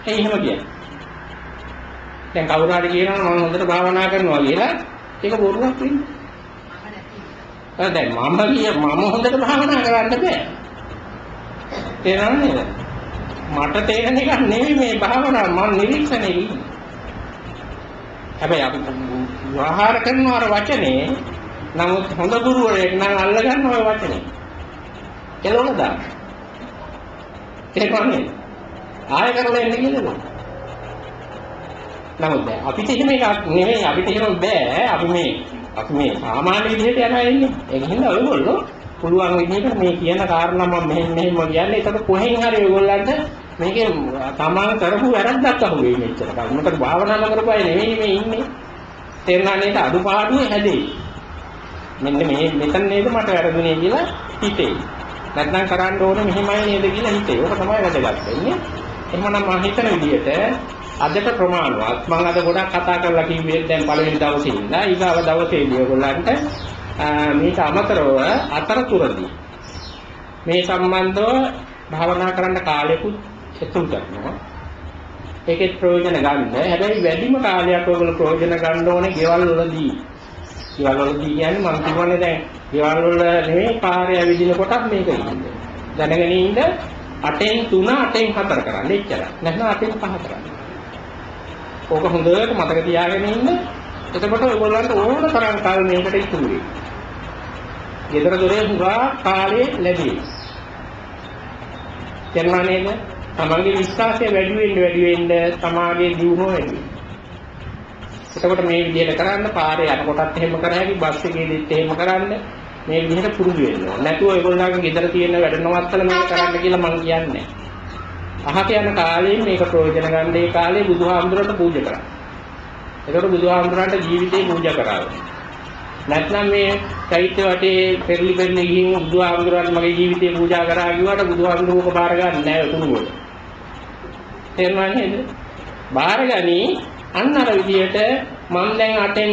එහෙම කියන්නේ. දැන් කවුරු හරි කියනවා මම හොඳට භාවනා කරනවා කියලා ඒක බොරුවක් වෙන්නේ. දැන් මම හොඳට භාවනා කරන්න බෑ. තේරෙනවද? මට තේරෙන එක නෙවෙයි මේ භාවනාව මම නිරීක්ෂණයේ ඉන්නේ. හැබැයි අපි වහාර කරන අර වචනේ නමුත් හොඳ ගුරුවරයෙක් නම් අල්ල ගන්න ඔය වචනේ. එළවල දාන්න. තේරුණානේ? ආයෙ කරලා එන්න කියලාද? නමුත් අපිට එහෙම එකක් නෙවෙයි අපිට එහෙම බෑ. අපි මේ සාමාන්‍ය විදිහට යනවා එන්නේ. ඒක හින්දා ඔයගොල්ලෝ පුළුවන් විදිහට මේ කියන කාරණා මම මෙහෙම කියන්නේ. ඒකට කොහෙන් හරි ඔයගොල්ලන්ට මේකේ තමන් කරපු වැරද්දක් අහුවෙයි මෙච්චර කල්. මොකද භාවනා නොකරපු අය නෙවෙයි මේ ඉන්නේ. තේරුණා නේද? අඩුපාඩුවේ හැදෙයි. මෙන්න මේ මෙතන නේද මට වැරදුනේ කියලා හිතේ. නැත්නම් කරන්න ඕනේ මෙහෙමයි නේද කියලා හිතේ. ඕක තමයි වැදගත් වෙන්නේ. එහෙනම් මම හිතන විදිහට අදට ප්‍රමාණවත් මම අද ගොඩක් කතා කරලා කිව්වේ දැන් පළවෙනි දවසේ ඉඳලා ඊගාව දවසේදී ඔයගොල්ලන්ට මේක අමතරව අතරතුරදී මේ සම්බන්ධව භාවනා කරන්න කාලයකුත් එතුම් කරනවා. ඒකෙත් ප්‍රයෝජන ගන්න. හැබැයි වැඩිම කාලයක් ඔයගොල්ලෝ ප්‍රයෝජන ගන්න ඕනේ ගෙවල් වලදී. ගෙවල් වලදී කියන්නේ මම කියන්නේ දැන් ගෙවල් වල නෙමෙයි පාරේ ඇවිදින කොටත් මේක ඉන්නේ. දැනගෙන ඉන්න 8න් 3 8න් 4 කරන්න එච්චරයි. නැත්නම් 8න් 5 කරන්න. ඕක හොඳට මතක තියාගෙන ඉන්න. එතකොට ඔයගොල්ලන්ට ඕන තරම් කාල මේකට ඉතුරු වෙයි. ගෙදර දොරේ හුඟා කාලේ ලැබෙයි. තේරුණා නේද? තමන්ගේ විශ්වාසය වැඩි වෙන්න තමාගේ දියුණුව වැඩි වෙනවා. එතකොට මේ විදිහට කරන්න පාරේ යනකොටත් එහෙම කර හැකි, බස් එකේදීත් එහෙම කරන්න මේ විදිහට පුරුදු වෙන්න ඕන. නැතුව ඒගොල්ලන්ගේ ගෙදර තියෙන වැඩ නවත්තලා මේක කරන්න කියලා මම කියන්නේ. අහක යන කාලේ මේක ප්‍රයෝජන ගන්න ඒ කාලේ බුදුහාමුදුරන්ට පූජා කරා. එතකොට බුදුහාමුදුරන්ට ජීවිතේ පූජා කරා. නැත්නම් මේ චෛත්‍ය වටේ පෙරලි ගිහින් බුදුහාමුදුරන් මගේ ජීවිතේ පූජා කරා කිව්වට බුදුහාමුදුරුවෝ බාර ගන්න නැහැ උතුණුවට. තේරුණා නේද? බාරගනි අන්න අර විදියට මම දැන් 8න්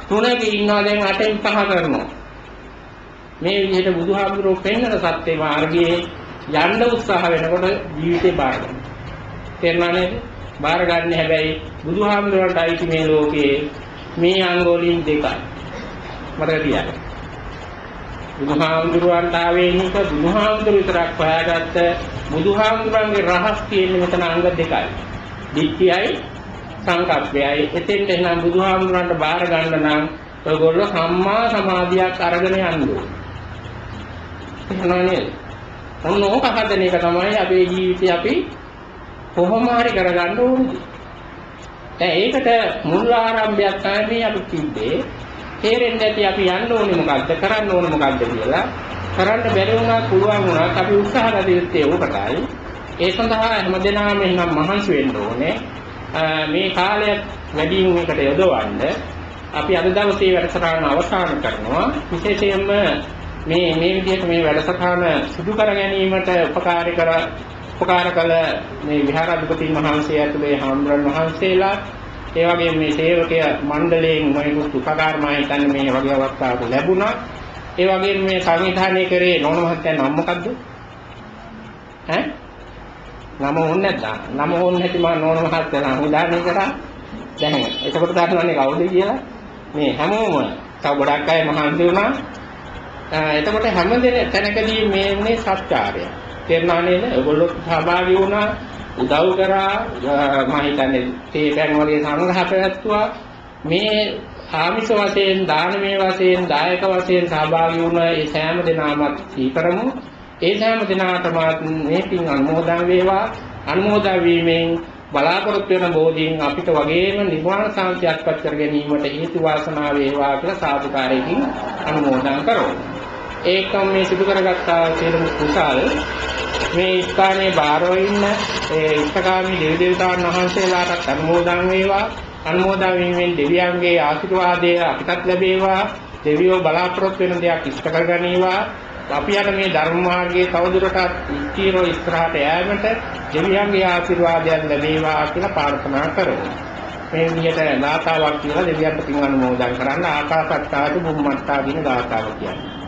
3ක ඉන්නවා දැන් 8න් 5 කරනවා. මේ විදිහට බුදුහාමුදුරුවෝ පෙන්වන සත්‍ය මාර්ගයේ යන්න උත්සාහ වෙනකොට ජීවිතේ බාර ගන්න. තේරුණා නේද? බාර ගන්න හැබැයි බුදුහාමුදුරුවන්ට අයිති මේ ලෝකයේ මේ අංග වලින් දෙකයි. මතක තියාගන්න. බුදුහාමුදුරුවන්ට ආවේනික බුදුහාමුදුරුවෝ විතරක් හොයාගත්ත බුදුහාමුදුරන්ගේ රහස් තියෙන්නේ මෙතන අංග දෙකයි. දිට්ඨියයි සංකප්පයයි. එතෙන්ට එනම් බුදුහාමුදුරන්ට බාර ගන්න නම් ඔයගොල්ලෝ සම්මා සමාධියක් අරගෙන යන්න ඕනේ. එහෙනම් නේද? ඔන්න ඕක හදන එක තමයි අපේ ජීවිතේ අපි කොහොම හරි කරගන්න ඕනේ. දැන් ඒකට මුල් ආරම්භයක් තමයි අපි කිව්වේ. තේරෙන්නේ නැති අපි යන්න ඕනේ මොකද්ද කරන්න ඕනේ මොකද්ද කියලා. කරන්න බැරි වුණා පුළුවන් වුණා අපි උත්සාහ ගත යුත්තේ ඕකටයි. ඒ සඳහා හැමදෙනාම එහෙනම් මහන්සි වෙන්න ඕනේ. මේ කාලය වැඩිම එකට යොදවන්න අපි අද දවසේ වැඩසටහන අවසන් කරනවා. විශේෂයෙන්ම මේ විදිහට මේ වැඩසටහන සිදු කර ගැනීමට උපකාර කළ මේ විහාරාධිපති වහන්සේ ඇතුළේ හාමුදුරන් වහන්සේලා ඒ වගේම මේ සේවකය මණ්ඩලයෙන් මොනිකුත් උපකාර මා හිතන්නේ මේ වගේ අවස්ථාවක් ලැබුණා. ඒ වගේම මේ සංවිධානය කරේ නෝන මහත්තයා නම මොකද්ද? ඈ? නම ඕනේ නැද්ද? නම ඕනේ නැති මම නෝන මහත්තයා උදාහරණය කරා. දැන් එතකොට දන්නවනේ කවුද කියලා. මේ හැමෝම තව ගොඩක් අය මහන්සි වුණා. එතකොට හැම තැනකදී මේ වුණේ සත්‍යාරය. තේරුණා නේද? ඔයගොල්ලෝ සහභාගී වුණා. උදව් කරා මම හිතන්නේ තේපැන් වගේ සංග්‍රහ පැවැත්තුවා. මේ ආමිෂ වශයෙන් දානමය වශයෙන් දායක වශයෙන් සහභාගී වුණ ඒ සෑම දෙනාමත් සීකරමු. ඒ සෑම දෙනාටම මේ පින් අනුමෝදන් වේවා. අනුමෝදන් වීමෙන් බලාපොරොත්තු වෙන බෝධීන් අපිට වගේම නිර්වාණ සාන්තියක්පත් කර ගැනීමට හේතු වාසනා වේවා කියලා සාදුකාරයෙන් අනුමෝදන් කරමු. ඒකම මේ සිදු කරගත්තා සියලුම කුසල් මේ ස්ථානයේ බාරව ඉන්න ඒ ඉෂ්ඨකාමී දෙවි දේවතාවුන් වහන්සේලාට අනුමෝදන් වේවා. අනුමෝදන් වීමෙන් දෙවියන්ගේ ආශිර්වාදය අපිටත් ලැබේවා. දෙවියෝ බලාපොරොත්තු වෙන දෙයක් ඉෂ්ට කරගනීවා. අපි යන මේ ධර්ම මාර්ගයේ තවදුරටත් ඉස්තිරව ඉස්සරහට යෑමට දෙවියන්ගේ ආශිර්වාදයන් ලැබේවා කියලා ප්‍රාර්ථනා කරමු. මේ විදිහට ගාථාවක් කියලා දෙවියන්ට පින් අනුමෝදන් කරන්න ආකාශත්තාට බුම්මත්තා කියන ගාථාව කියන්නේ.